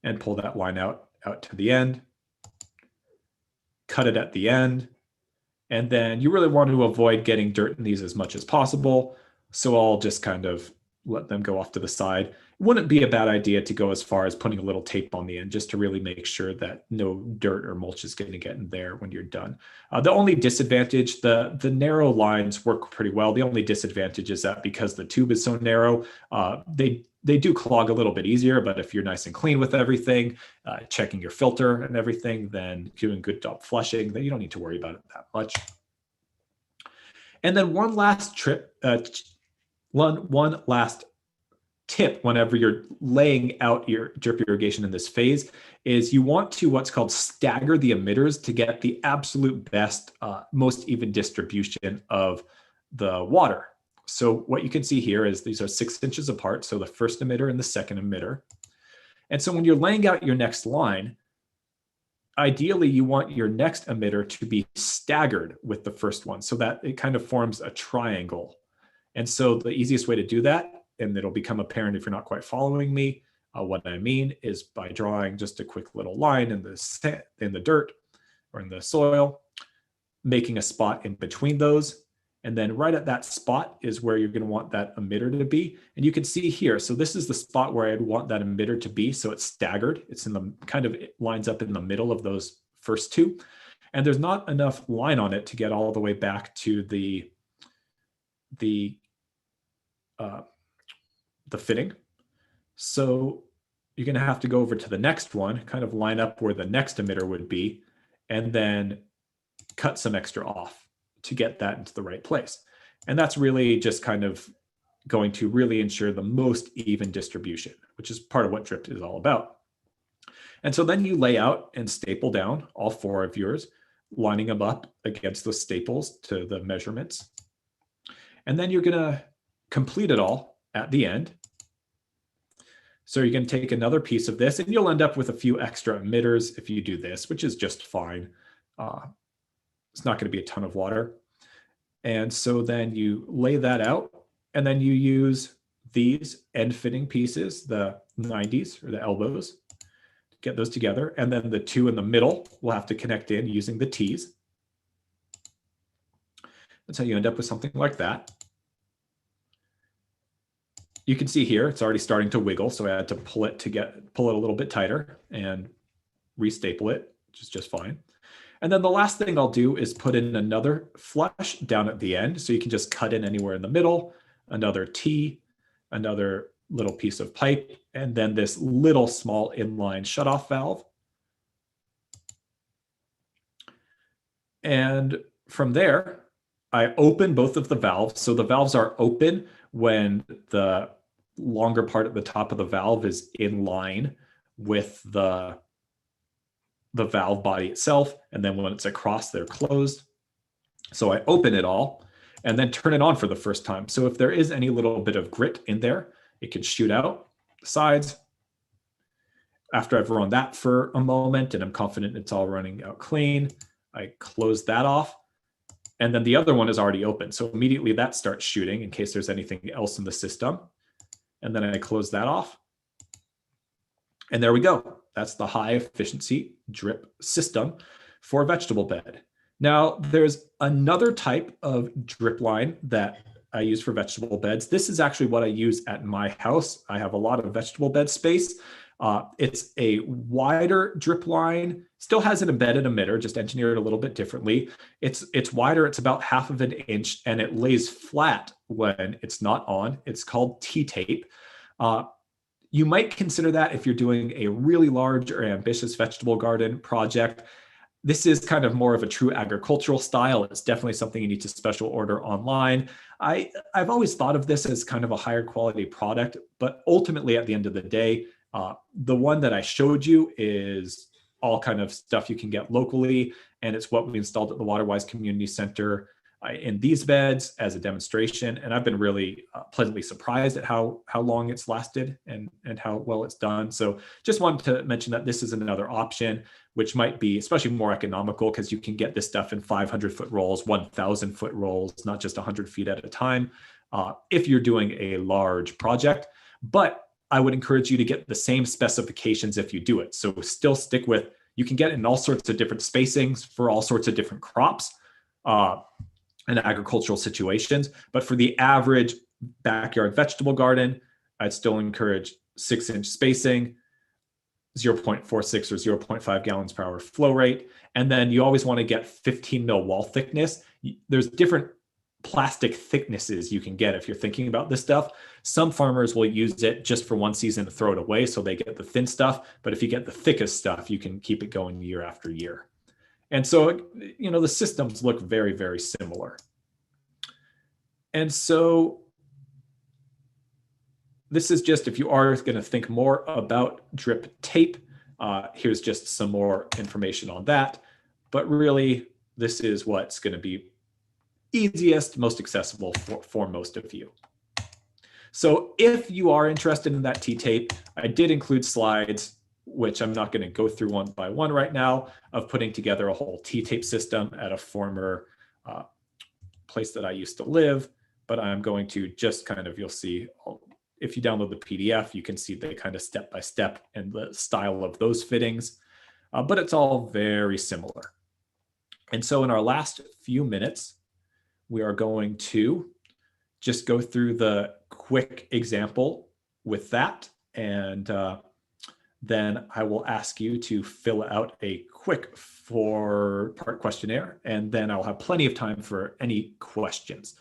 S2: and pull that line out to the end, cut it at the end. And then you really want to avoid getting dirt in these as much as possible. So I'll just kind of let them go off to the side. It wouldn't be a bad idea to go as far as putting a little tape on the end just to really make sure that no dirt or mulch is going to get in there when you're done. The only disadvantage, the narrow lines work pretty well. The only disadvantage is that because the tube is so narrow, they do clog a little bit easier, but if you're nice and clean with everything, checking your filter and everything, then doing good job flushing, then you don't need to worry about it that much. And then one last tip whenever you're laying out your drip irrigation in this phase is you want to what's called stagger the emitters to get the absolute best, most even distribution of the water. So what you can see here is these are 6 inches apart. So the first emitter and the second emitter. And so when you're laying out your next line, ideally you want your next emitter to be staggered with the first one so that it kind of forms a triangle. And so the easiest way to do that, and it'll become apparent if you're not quite following me, what I mean is by drawing just a quick little line in the dirt or in the soil, making a spot in between those. And then right at that spot is where you're going to want that emitter to be. And you can see here, so this is the spot where I'd want that emitter to be. So it's staggered. It's in the kind of, it lines up in the middle of those first two. And there's not enough line on it to get all the way back to the fitting. So you're going to have to go over to the next one, kind of line up where the next emitter would be, and then cut some extra off to get that into the right place. And that's really just kind of going to really ensure the most even distribution, which is part of what drip is all about. And so then you lay out and staple down all 4 of yours, lining them up against the staples to the measurements. And then you're going to complete it all at the end. So you're going to take another piece of this, and you'll end up with a few extra emitters if you do this, which is just fine. It's not going to be a ton of water. And so then you lay that out, and then you use these end fitting pieces, the 90s or the elbows, get those together. And then the 2 in the middle will have to connect in using the T's. That's how you end up with something like that. You can see here, it's already starting to wiggle. So I had to pull it a little bit tighter and restaple it, which is just fine. And then the last thing I'll do is put in another flush down at the end. So you can just cut in anywhere in the middle, another T, another little piece of pipe, and then this little small inline shutoff valve. And from there, I open both of the valves. So the valves are open when the longer part at the top of the valve is in line with the valve body itself. And then when it's across, they're closed. So I open it all and then turn it on for the first time. So if there is any little bit of grit in there, it can shoot out the sides. After I've run that for a moment and I'm confident it's all running out clean, I close that off. And then the other one is already open. So immediately that starts shooting in case there's anything else in the system. And then I close that off. And there we go. That's the high efficiency drip system for a vegetable bed. Now, there's another type of drip line that I use for vegetable beds. This is actually what I use at my house. I have a lot of vegetable bed space. It's a wider drip line, still has an embedded emitter, just engineered a little bit differently. It's wider, it's about 1/2 inch, and it lays flat when it's not on. It's called T-tape. You might consider that if you're doing a really large or ambitious vegetable garden project. This is kind of more of a true agricultural style. It's definitely something you need to special order online. I've always thought of this as kind of a higher quality product, but ultimately at the end of the day, the one that I showed you is all kind of stuff you can get locally, and it's what we installed at the Waterwise Community Center in these beds as a demonstration. And I've been really pleasantly surprised at how long it's lasted and how well it's done. So just wanted to mention that this is another option, which might be especially more economical because you can get this stuff in 500-foot rolls, 1,000-foot rolls, not just 100 feet at a time, if you're doing a large project. But I would encourage you to get the same specifications if you do it. So still stick with, you can get in all sorts of different spacings for all sorts of different crops and agricultural situations. But for the average backyard vegetable garden, I'd still encourage 6-inch spacing, 0.46 or 0.5 gallons per hour flow rate. And then you always want to get 15 mil wall thickness. There's different plastic thicknesses you can get if you're thinking about this stuff. Some farmers will use it just for one season and throw it away, so they get the thin stuff. But if you get the thickest stuff, you can keep it going year after year. And so, the systems look very, very similar. And so this is just, if you are going to think more about drip tape, here's just some more information on that. But really, this is what's going to be easiest, most accessible for most of you. So if you are interested in that T-tape, I did include slides, which I'm not going to go through one by one right now, of putting together a whole T-tape system at a former place that I used to live. But I'm going to just kind of, you'll see, if you download the PDF, you can see the kind of step-by-step and the style of those fittings. But it's all very similar. And so in our last few minutes, we are going to just go through the quick example with that. And then I will ask you to fill out a quick 4-part questionnaire, and then I'll have plenty of time for any questions.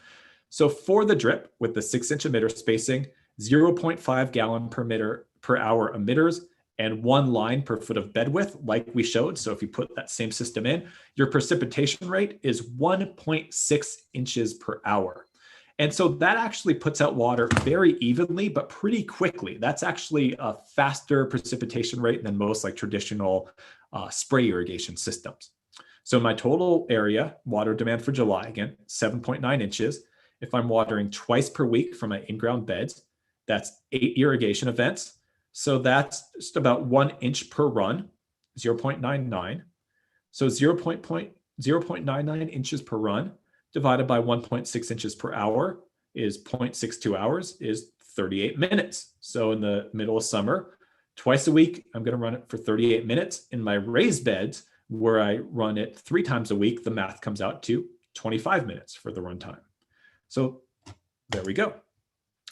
S2: So for the drip with the 6-inch emitter spacing, 0.5 gallon per hour emitters, and 1 line per foot of bed width, like we showed. So if you put that same system in, your precipitation rate is 1.6 inches per hour. And so that actually puts out water very evenly, but pretty quickly. That's actually a faster precipitation rate than most like traditional spray irrigation systems. So my total area, water demand for July, again, 7.9 inches. If I'm watering twice per week from my in-ground beds, that's 8 irrigation events. So that's just about 1 inch per run, 0.99. So 0.99 inches per run divided by 1.6 inches per hour is 0.62 hours, is 38 minutes. So in the middle of summer, twice a week, I'm going to run it for 38 minutes. In my raised beds, where I run it 3 times a week, the math comes out to 25 minutes for the runtime. So there we go.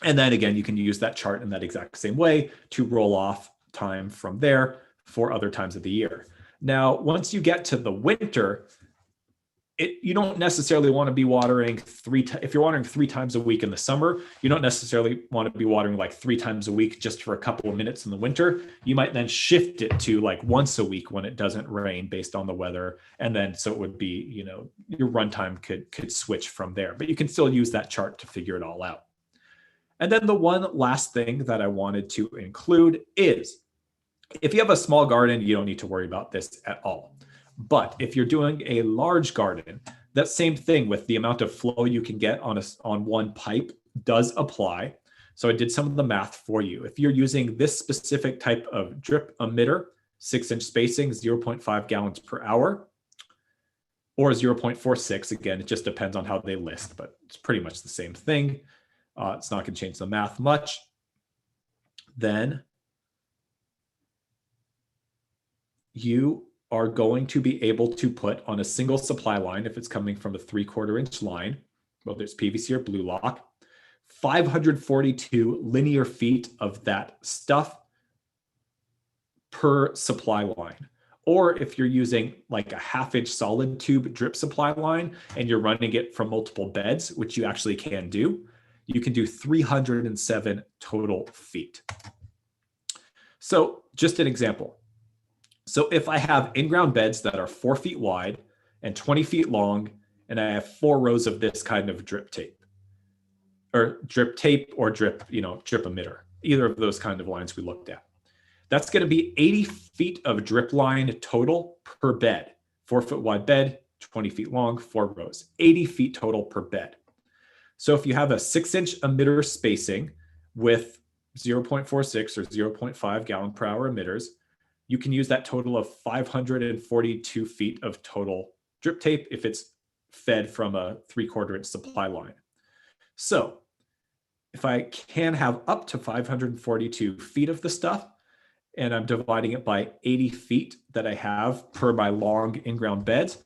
S2: And then again, you can use that chart in that exact same way to roll off time from there for other times of the year. Now, once you get to the winter, you don't necessarily want to be watering if you're watering 3 times a week in the summer, you don't necessarily want to be watering like 3 times a week just for a couple of minutes in the winter. You might then shift it to like once a week when it doesn't rain based on the weather. And then, so it would be, your runtime could switch from there, but you can still use that chart to figure it all out. And then the one last thing that I wanted to include is, if you have a small garden, you don't need to worry about this at all. But if you're doing a large garden, that same thing with the amount of flow you can get on one pipe does apply. So I did some of the math for you. If you're using this specific type of drip emitter, 6-inch spacing, 0.5 gallons per hour, or 0.46, again, it just depends on how they list, but it's pretty much the same thing. It's not going to change the math much. Then you are going to be able to put on a single supply line, if it's coming from a 3/4 inch line, whether it's PVC or blue lock, 542 linear feet of that stuff per supply line. Or if you're using like a 1/2-inch solid tube drip supply line and you're running it from multiple beds, which you actually can do, you can do 307 total feet. So just an example. So if I have in-ground beds that are 4 feet wide and 20 feet long, and I have 4 rows of this kind of drip tape or drip emitter, either of those kind of lines we looked at, that's going to be 80 feet of drip line total per bed. 4 foot wide bed, 20 feet long, 4 rows, 80 feet total per bed. So if you have a 6-inch emitter spacing with 0.46 or 0.5 gallon per hour emitters, you can use that total of 542 feet of total drip tape if it's fed from a 3/4 inch supply line. So if I can have up to 542 feet of the stuff, and I'm dividing it by 80 feet that I have per my long in-ground beds,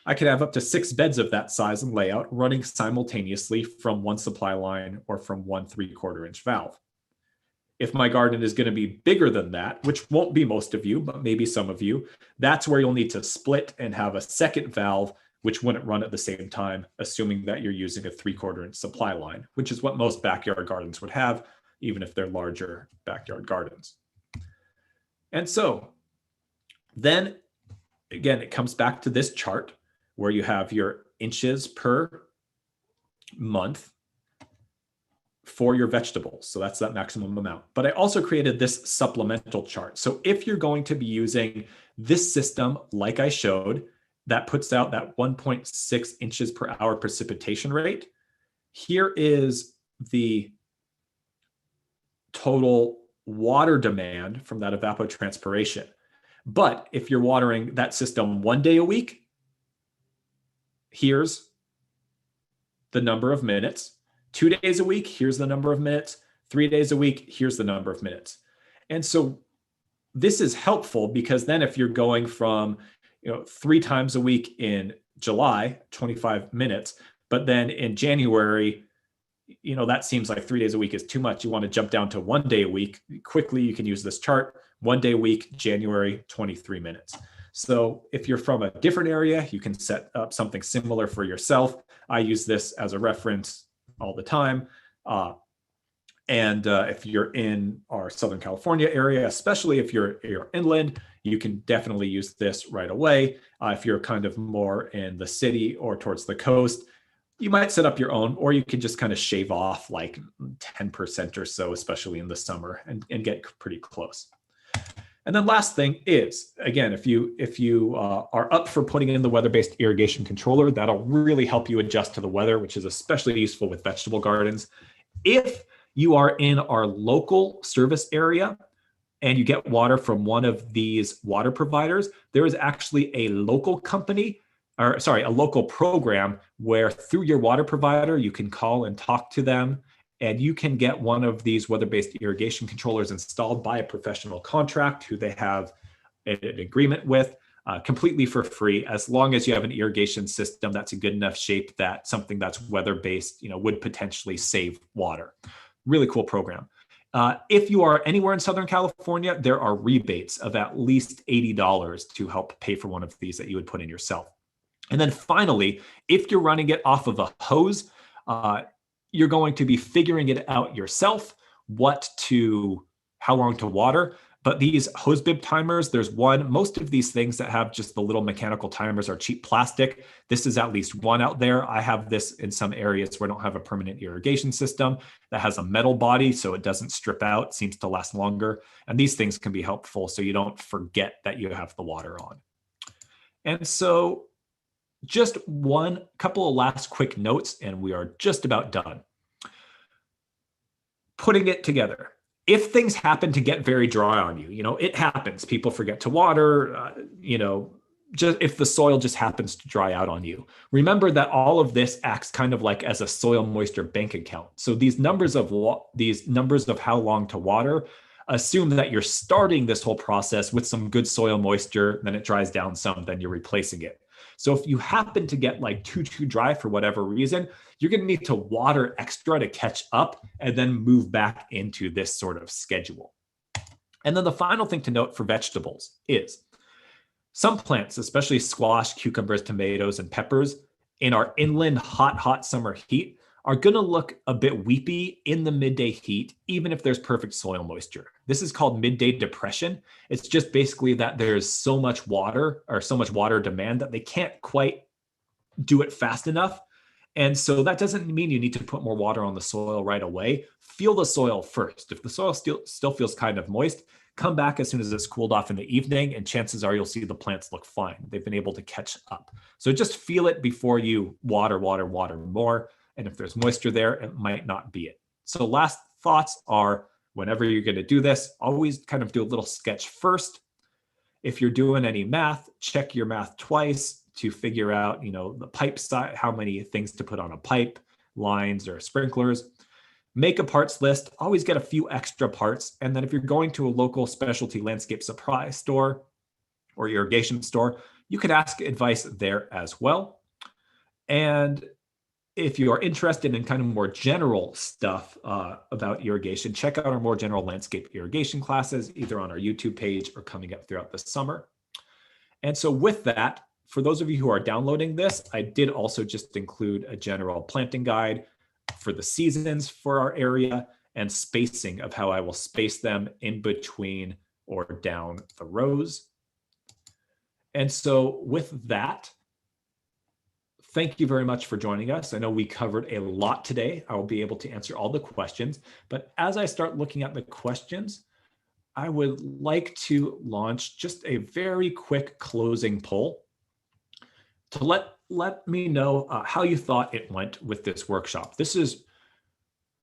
S2: I could have up to 6 beds of that size and layout running simultaneously from one supply line or from one 3/4 inch valve. If my garden is going to be bigger than that, which won't be most of you, but maybe some of you, that's where you'll need to split and have a second valve, which wouldn't run at the same time, assuming that you're using a 3/4 inch supply line, which is what most backyard gardens would have, even if they're larger backyard gardens. And so then again, it comes back to this chart where you have your inches per month for your vegetables. So that's that maximum amount. But I also created this supplemental chart. So if you're going to be using this system, like I showed, that puts out that 1.6 inches per hour precipitation rate, here is the total water demand from that evapotranspiration. But if you're watering that system 1 day a week, here's the number of minutes. 2 days a week, here's the number of minutes. 3 days a week, here's the number of minutes. And so this is helpful because then if you're going from 3 times a week in July, 25 minutes, but then in January, that seems like 3 days a week is too much. You want to jump down to 1 day a week. Quickly, you can use this chart. 1 day a week, January, 23 minutes. So if you're from a different area, you can set up something similar for yourself. I use this as a reference all the time. And if you're in our Southern California area, especially if you're inland, you can definitely use this right away. If you're kind of more in the city or towards the coast, you might set up your own, or you can just kind of shave off like 10% or so, especially in the summer, and get pretty close. And then last thing is, again, if you are up for putting in the weather-based irrigation controller, that'll really help you adjust to the weather, which is especially useful with vegetable gardens. If you are in our local service area and you get water from one of these water providers, there is actually a local program where through your water provider, you can call and talk to them, and you can get one of these weather-based irrigation controllers installed by a professional contract who they have an agreement with completely for free, as long as you have an irrigation system that's a good enough shape that something that's weather-based would potentially save water. Really cool program. If you are anywhere in Southern California, there are rebates of at least $80 to help pay for one of these that you would put in yourself. And then finally, if you're running it off of a hose, you're going to be figuring it out yourself, how long to water. But these hose bib timers, there's one. Most of these things that have just the little mechanical timers are cheap plastic. This is at least one out there. I have this in some areas where I don't have a permanent irrigation system that has a metal body, so it doesn't strip out, seems to last longer. And these things can be helpful so you don't forget that you have the water on. And so just one couple of last quick notes, and we are just about done. Putting it together. If things happen to get very dry on you, it happens. People forget to water, just if the soil just happens to dry out on you. Remember that all of this acts kind of like as a soil moisture bank account. So these numbers of how long to water assume that you're starting this whole process with some good soil moisture, then it dries down some, then you're replacing it. So if you happen to get like too dry for whatever reason, you're going to need to water extra to catch up and then move back into this sort of schedule. And then the final thing to note for vegetables is some plants, especially squash, cucumbers, tomatoes, and peppers, in our inland hot summer heat are going to look a bit weepy in the midday heat, even if there's perfect soil moisture. This is called midday depression. It's just basically that there's so much water demand that they can't quite do it fast enough. And so that doesn't mean you need to put more water on the soil right away. Feel the soil first. If the soil still feels kind of moist, come back as soon as it's cooled off in the evening, and chances are you'll see the plants look fine. They've been able to catch up. So just feel it before you water more. And if there's moisture there, it might not be it. So last thoughts are, whenever you're going to do this, always kind of do a little sketch first. If you're doing any math, check your math twice to figure out, the pipe size, how many things to put on a pipe, lines or sprinklers. Make a parts list, always get a few extra parts. And then if you're going to a local specialty landscape supply store or irrigation store, you could ask advice there as well. And if you are interested in kind of more general stuff about irrigation, check out our more general landscape irrigation classes, either on our YouTube page or coming up throughout the summer. And so with that, for those of you who are downloading this, I did also just include a general planting guide for the seasons for our area and spacing of how I will space them in between or down the rows. And so with that, thank you very much for joining us. I know we covered a lot today. I will be able to answer all the questions, but as I start looking at the questions, I would like to launch just a very quick closing poll to let me know how you thought it went with this workshop. This is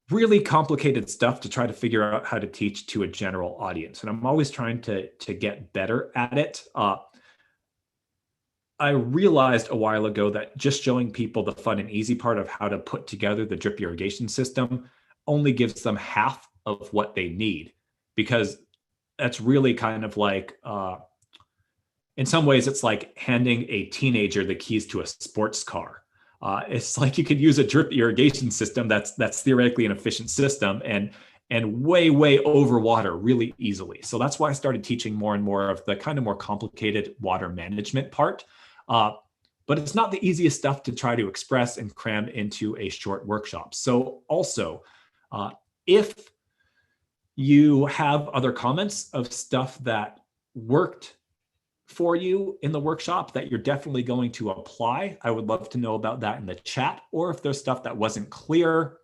S2: really complicated stuff to try to figure out how to teach to a general audience, and I'm always trying to get better at it. I realized a while ago that just showing people the fun and easy part of how to put together the drip irrigation system only gives them half of what they need, because that's really kind of like, in some ways, it's like handing a teenager the keys to a sports car. It's like you could use a drip irrigation system that's theoretically an efficient system and way overwater really easily. So that's why I started teaching more and more of the kind of more complicated water management part. But it's not the easiest stuff to try to express and cram into a short workshop. So also, if you have other comments of stuff that worked for you in the workshop that you're definitely going to apply, I would love to know about that in the chat. Or if there's stuff that wasn't clear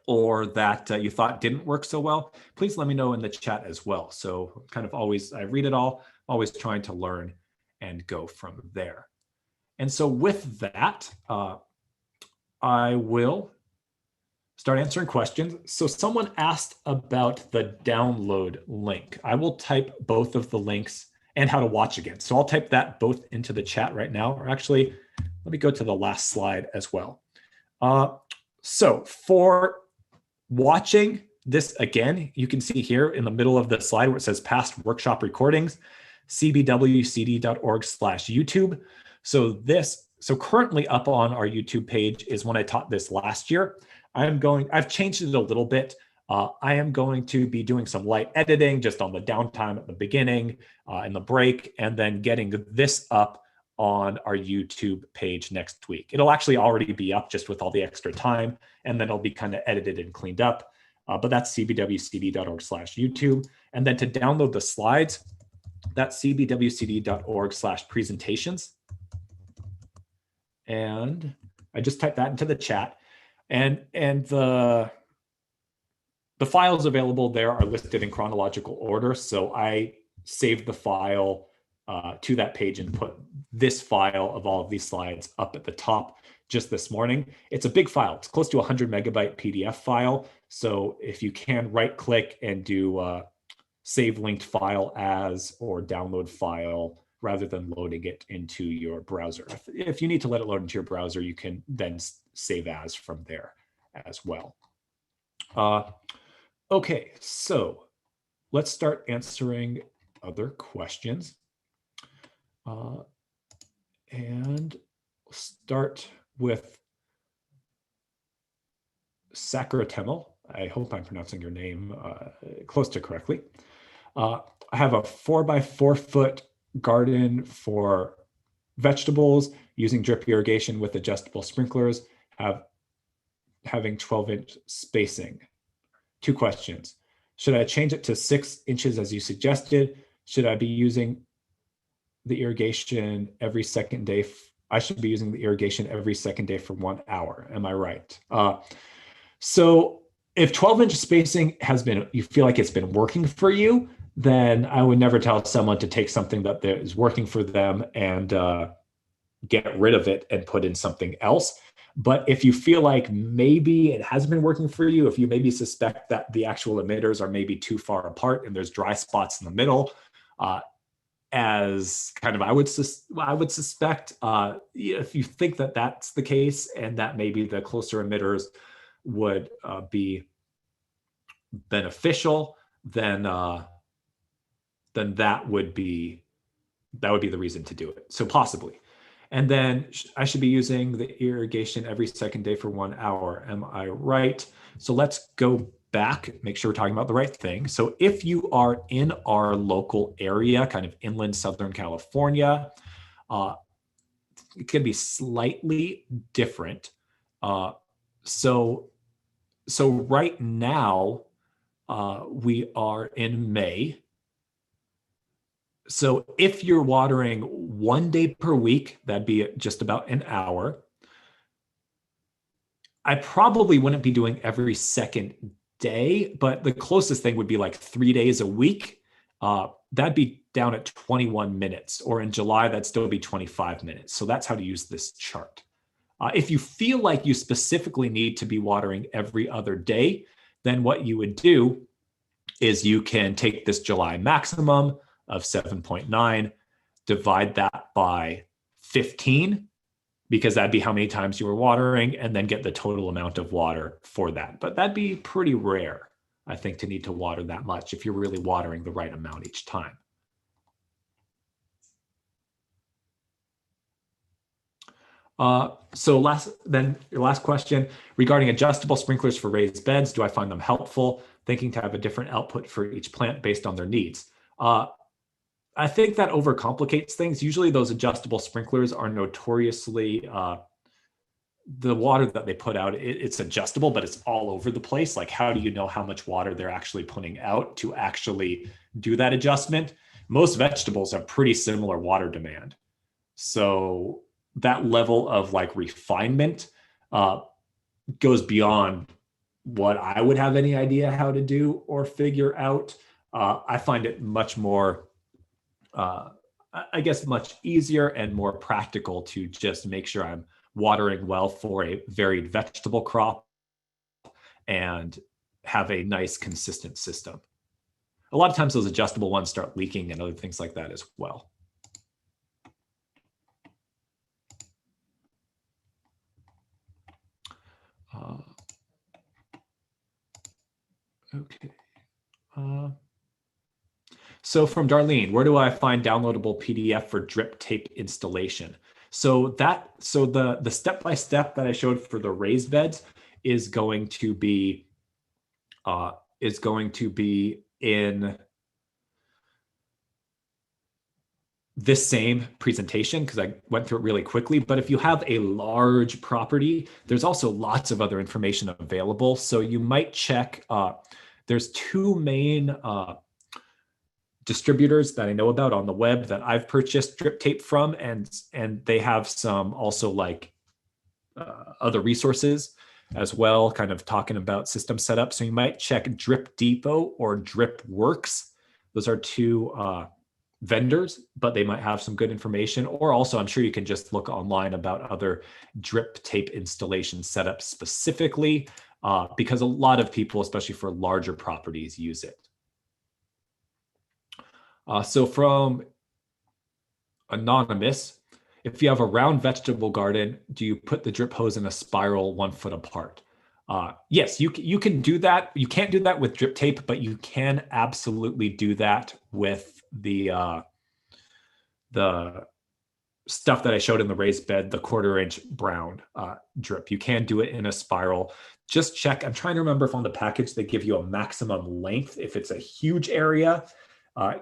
S2: or that you thought didn't work so well, please let me know in the chat as well. So kind of always, I read it all, always trying to learn and go from there. And so with that, I will start answering questions. So someone asked about the download link. I will type both of the links and how to watch again. So I'll type that both into the chat right now, or actually, let me go to the last slide as well. So for watching this again, you can see here in the middle of the slide where it says past workshop recordings, cbwcd.org/YouTube. So currently up on our YouTube page is when I taught this last year. I've changed it a little bit. I am going to be doing some light editing just on the downtime at the beginning and the break, and then getting this up on our YouTube page next week. It'll actually already be up just with all the extra time, and then it'll be kind of edited and cleaned up. But that's cbwcd.org/YouTube. And then to download the slides, that's cbwcd.org/presentations. And I just typed that into the chat. And the files available there are listed in chronological order. So I saved the file to that page and put this file of all of these slides up at the top just this morning. It's a big file. It's close to 100 megabyte PDF file. So if you can right click and do save linked file as or download file rather than loading it into your browser. If you need to let it load into your browser, you can then save as from there as well. Okay, so let's start answering other questions. And start with Sacratemel. I hope I'm pronouncing your name close to correctly. I have a 4x4 foot garden for vegetables using drip irrigation with adjustable sprinklers, having 12-inch spacing. 2 questions. Should I change it to 6 inches as you suggested? Should I be using the irrigation every second day? I should be using the irrigation every second day for 1 hour. Am I right? So if 12-inch spacing you feel like it's been working for you, then I would never tell someone to take something that is working for them and get rid of it and put in something else. But if you feel like maybe it hasn't been working for you, if you maybe suspect that the actual emitters are maybe too far apart and there's dry spots in the middle, as kind of I would suspect, if you think that that's the case and that maybe the closer emitters would be beneficial, then that would be that would be the reason to do it. So possibly. And then I should be using the irrigation every second day for 1 hour. Am I right? So let's go back, make sure we're talking about the right thing. So if you are in our local area, kind of inland Southern California, it can be slightly different. So right now, we are in May. So if you're watering 1 day per week, that'd be just about an hour. I probably wouldn't be doing every second day, but the closest thing would be like 3 days a week. That'd be down at 21 minutes, or in July, that'd still be 25 minutes. So that's how to use this chart. If you feel like you specifically need to be watering every other day, then what you would do is you can take this July maximum of 7.9, divide that by 15, because that'd be how many times you were watering, and then get the total amount of water for that. But that'd be pretty rare, I think, to need to water that much if you're really watering the right amount each time. So your last question regarding adjustable sprinklers for raised beds, do I find them helpful? Thinking to have a different output for each plant based on their needs. I think that overcomplicates things. Usually those adjustable sprinklers are notoriously, the water that they put out, it's adjustable, but it's all over the place. Like, how do you know how much water they're actually putting out to actually do that adjustment? Most vegetables have pretty similar water demand. So that level of like refinement goes beyond what I would have any idea how to do or figure out. I find it much more, I guess, much easier and more practical to just make sure I'm watering well for a varied vegetable crop and have a nice consistent system. A lot of times those adjustable ones start leaking and other things like that as well. Okay. So from Darlene, where do I find downloadable PDF for drip tape installation? So the step-by-step that I showed for the raised beds is going to be in this same presentation, because I went through it really quickly. But if you have a large property, there's also lots of other information available. So you might check, there's two main distributors that I know about on the web that I've purchased drip tape from, and they have some also like other resources as well, kind of talking about system setup. So you might check Drip Depot or Drip Works. Those are two vendors, but they might have some good information. Or also, I'm sure you can just look online about other drip tape installation setups specifically, because a lot of people, especially for larger properties, use it. So from Anonymous, if you have a round vegetable garden, do you put the drip hose in a spiral 1 foot apart? Yes, you can do that. You can't do that with drip tape, but you can absolutely do that with the stuff that I showed in the raised bed, the 1/4-inch brown drip. You can do it in a spiral. Just check. I'm trying to remember if on the package they give you a maximum length. If it's a huge area,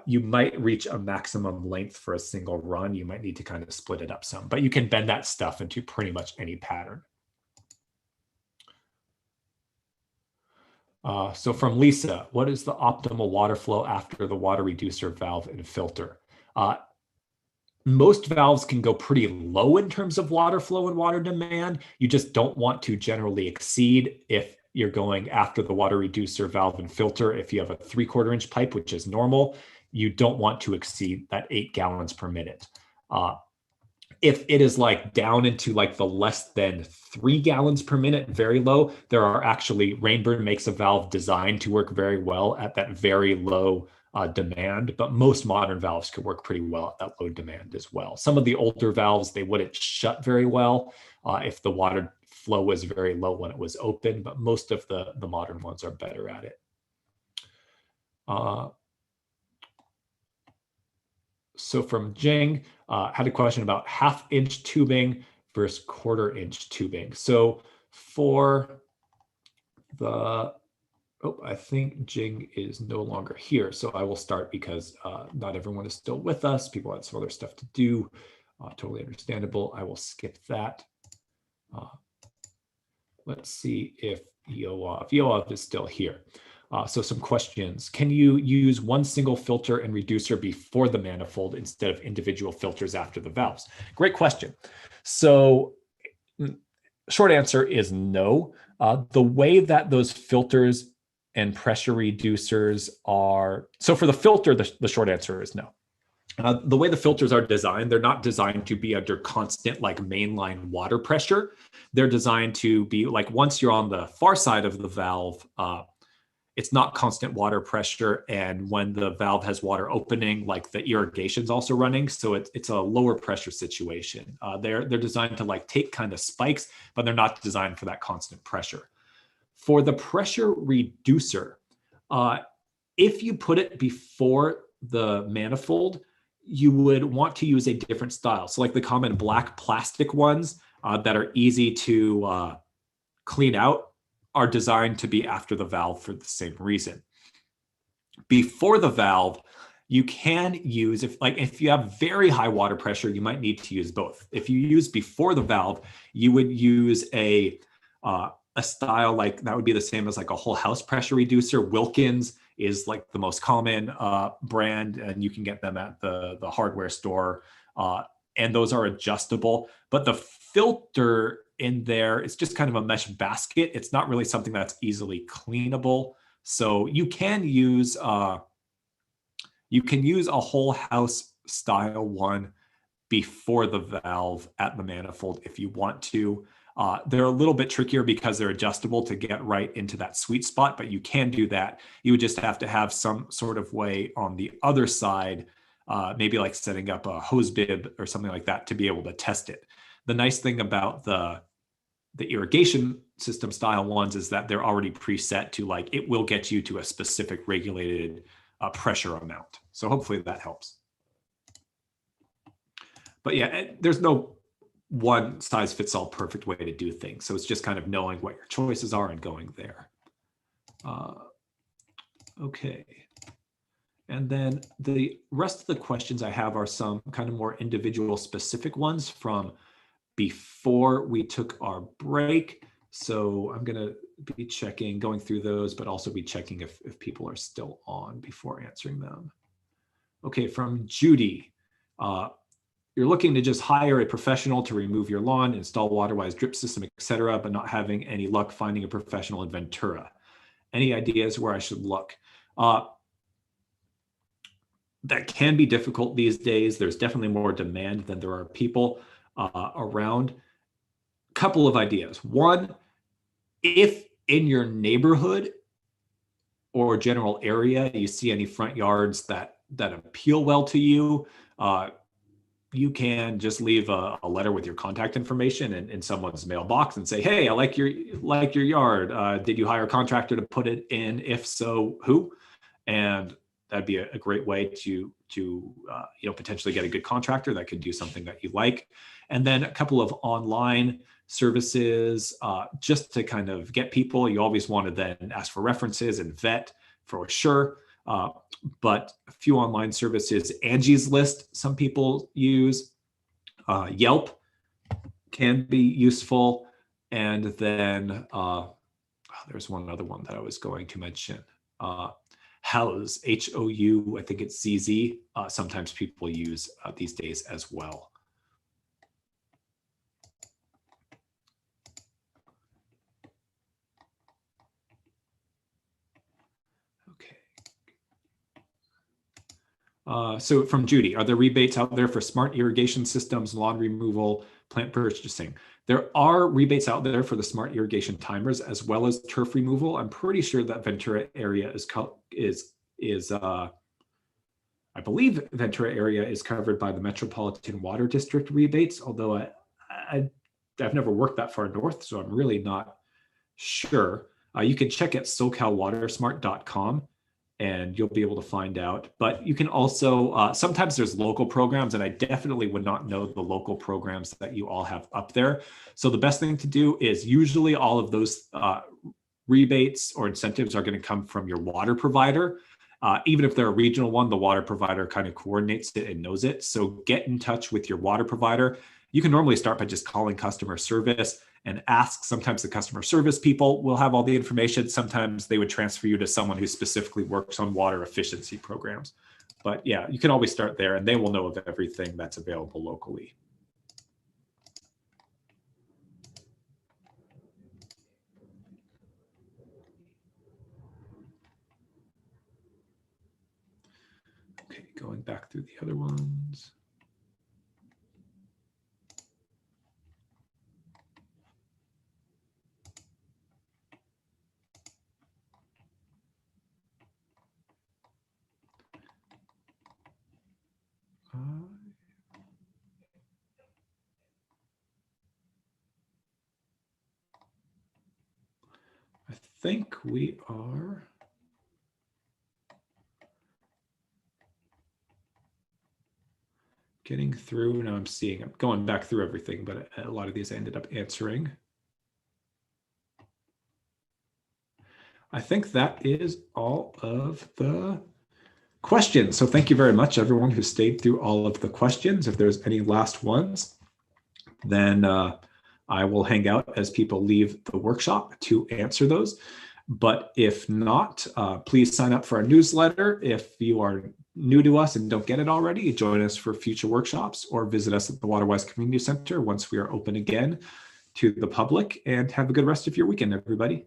S2: you might reach a maximum length for a single run. You might need to kind of split it up some, but you can bend that stuff into pretty much any pattern. So from Lisa, what is the optimal water flow after the water reducer valve and filter? Most valves can go pretty low in terms of water flow and water demand. You just don't want to generally exceed, if you're going after the water reducer valve and filter. If you have a 3/4-inch pipe, which is normal, you don't want to exceed that 8 gallons per minute. If it is like down into like the less than 3 gallons per minute, very low, there are actually, Rainbird makes a valve designed to work very well at that very low demand, but most modern valves could work pretty well at that low demand as well. Some of the older valves, they wouldn't shut very well if the water flow was very low when it was open, but most of the modern ones are better at it. So from Jing, had a question about 1/2-inch tubing versus 1/4-inch tubing. So for the, oh, I think Jing is no longer here. So I will start because not everyone is still with us. People had some other stuff to do. Totally understandable. I will skip that. Let's see if Yoav is still here. So some questions. Can you use one single filter and reducer before the manifold instead of individual filters after the valves? Great question. So short answer is no. The way that those filters and pressure reducers are, so for the filter, the short answer is no. The way the filters are designed, they're not designed to be under constant like mainline water pressure. They're designed to be like, once you're on the far side of the valve, it's not constant water pressure. And when the valve has water opening, like the irrigation's also running. So it's a lower pressure situation. They're designed to like take kind of spikes, but they're not designed for that constant pressure. For the pressure reducer, if you put it before the manifold, you would want to use a different style. So like the common black plastic ones that are easy to clean out are designed to be after the valve for the same reason. Before the valve, you can use, if you have very high water pressure, you might need to use both. If you use before the valve, you would use a style like that would be the same as like a whole house pressure reducer. Wilkins is like the most common brand, and you can get them at the hardware store. And those are adjustable. But the filter in there, it's just kind of a mesh basket. It's not really something that's easily cleanable. So you can use a whole house style one before the valve at the manifold if you want to. They're a little bit trickier because they're adjustable to get right into that sweet spot, but you can do that. You would just have to have some sort of way on the other side, maybe like setting up a hose bib or something like that to be able to test it. The nice thing about the irrigation system style ones is that they're already preset to like, it will get you to a specific regulated pressure amount. So hopefully that helps. But yeah, there's no one size fits all perfect way to do things. So it's just kind of knowing what your choices are and going there. Okay. And then the rest of the questions I have are some kind of more individual specific ones from before we took our break. So I'm going to be going through those, but also be checking if people are still on before answering them. Okay, from Judy. You're looking to just hire a professional to remove your lawn, install Waterwise drip system, etc., but not having any luck finding a professional in Ventura. Any ideas where I should look? That can be difficult these days. There's definitely more demand than there are people around. Couple of ideas. One, if in your neighborhood or general area you see any front yards that appeal well to you, you can just leave a letter with your contact information in someone's mailbox and say, hey, I like your yard. Did you hire a contractor to put it in? If so, who? And that'd be a great way to potentially get a good contractor that could do something that you like. And then a couple of online services just to kind of get people. You always want to then ask for references and vet for sure. But a few online services, Angie's List, some people use. Yelp can be useful. And then there's one other one that I was going to mention. House, H-O-U, I think it's ZZ. Sometimes people use these days as well. So from Judy, are there rebates out there for smart irrigation systems, lawn removal, plant purchasing? There are rebates out there for the smart irrigation timers as well as turf removal. I'm pretty sure that Ventura area I believe Ventura area is covered by the Metropolitan Water District rebates, although I've never worked that far north, so I'm really not sure. You can check at SoCalWatersmart.com. and you'll be able to find out. But you can also, sometimes there's local programs, and I definitely would not know the local programs that you all have up there. So the best thing to do is usually all of those rebates or incentives are going to come from your water provider. Even if they're a regional one, the water provider kind of coordinates it and knows it. So get in touch with your water provider. You can normally start by just calling customer service and ask. Sometimes the customer service people will have all the information. Sometimes they would transfer you to someone who specifically works on water efficiency programs. But yeah, you can always start there and they will know of everything that's available locally. Okay, going back through the other ones. I think we are getting through. Now I'm going back through everything, but a lot of these I ended up answering. I think that is all of the questions. So thank you very much, everyone who stayed through all of the questions. If there's any last ones, then I will hang out as people leave the workshop to answer those. But if not, please sign up for our newsletter. If you are new to us and don't get it already, join us for future workshops or visit us at the Waterwise Community Center once we are open again to the public. And have a good rest of your weekend, everybody.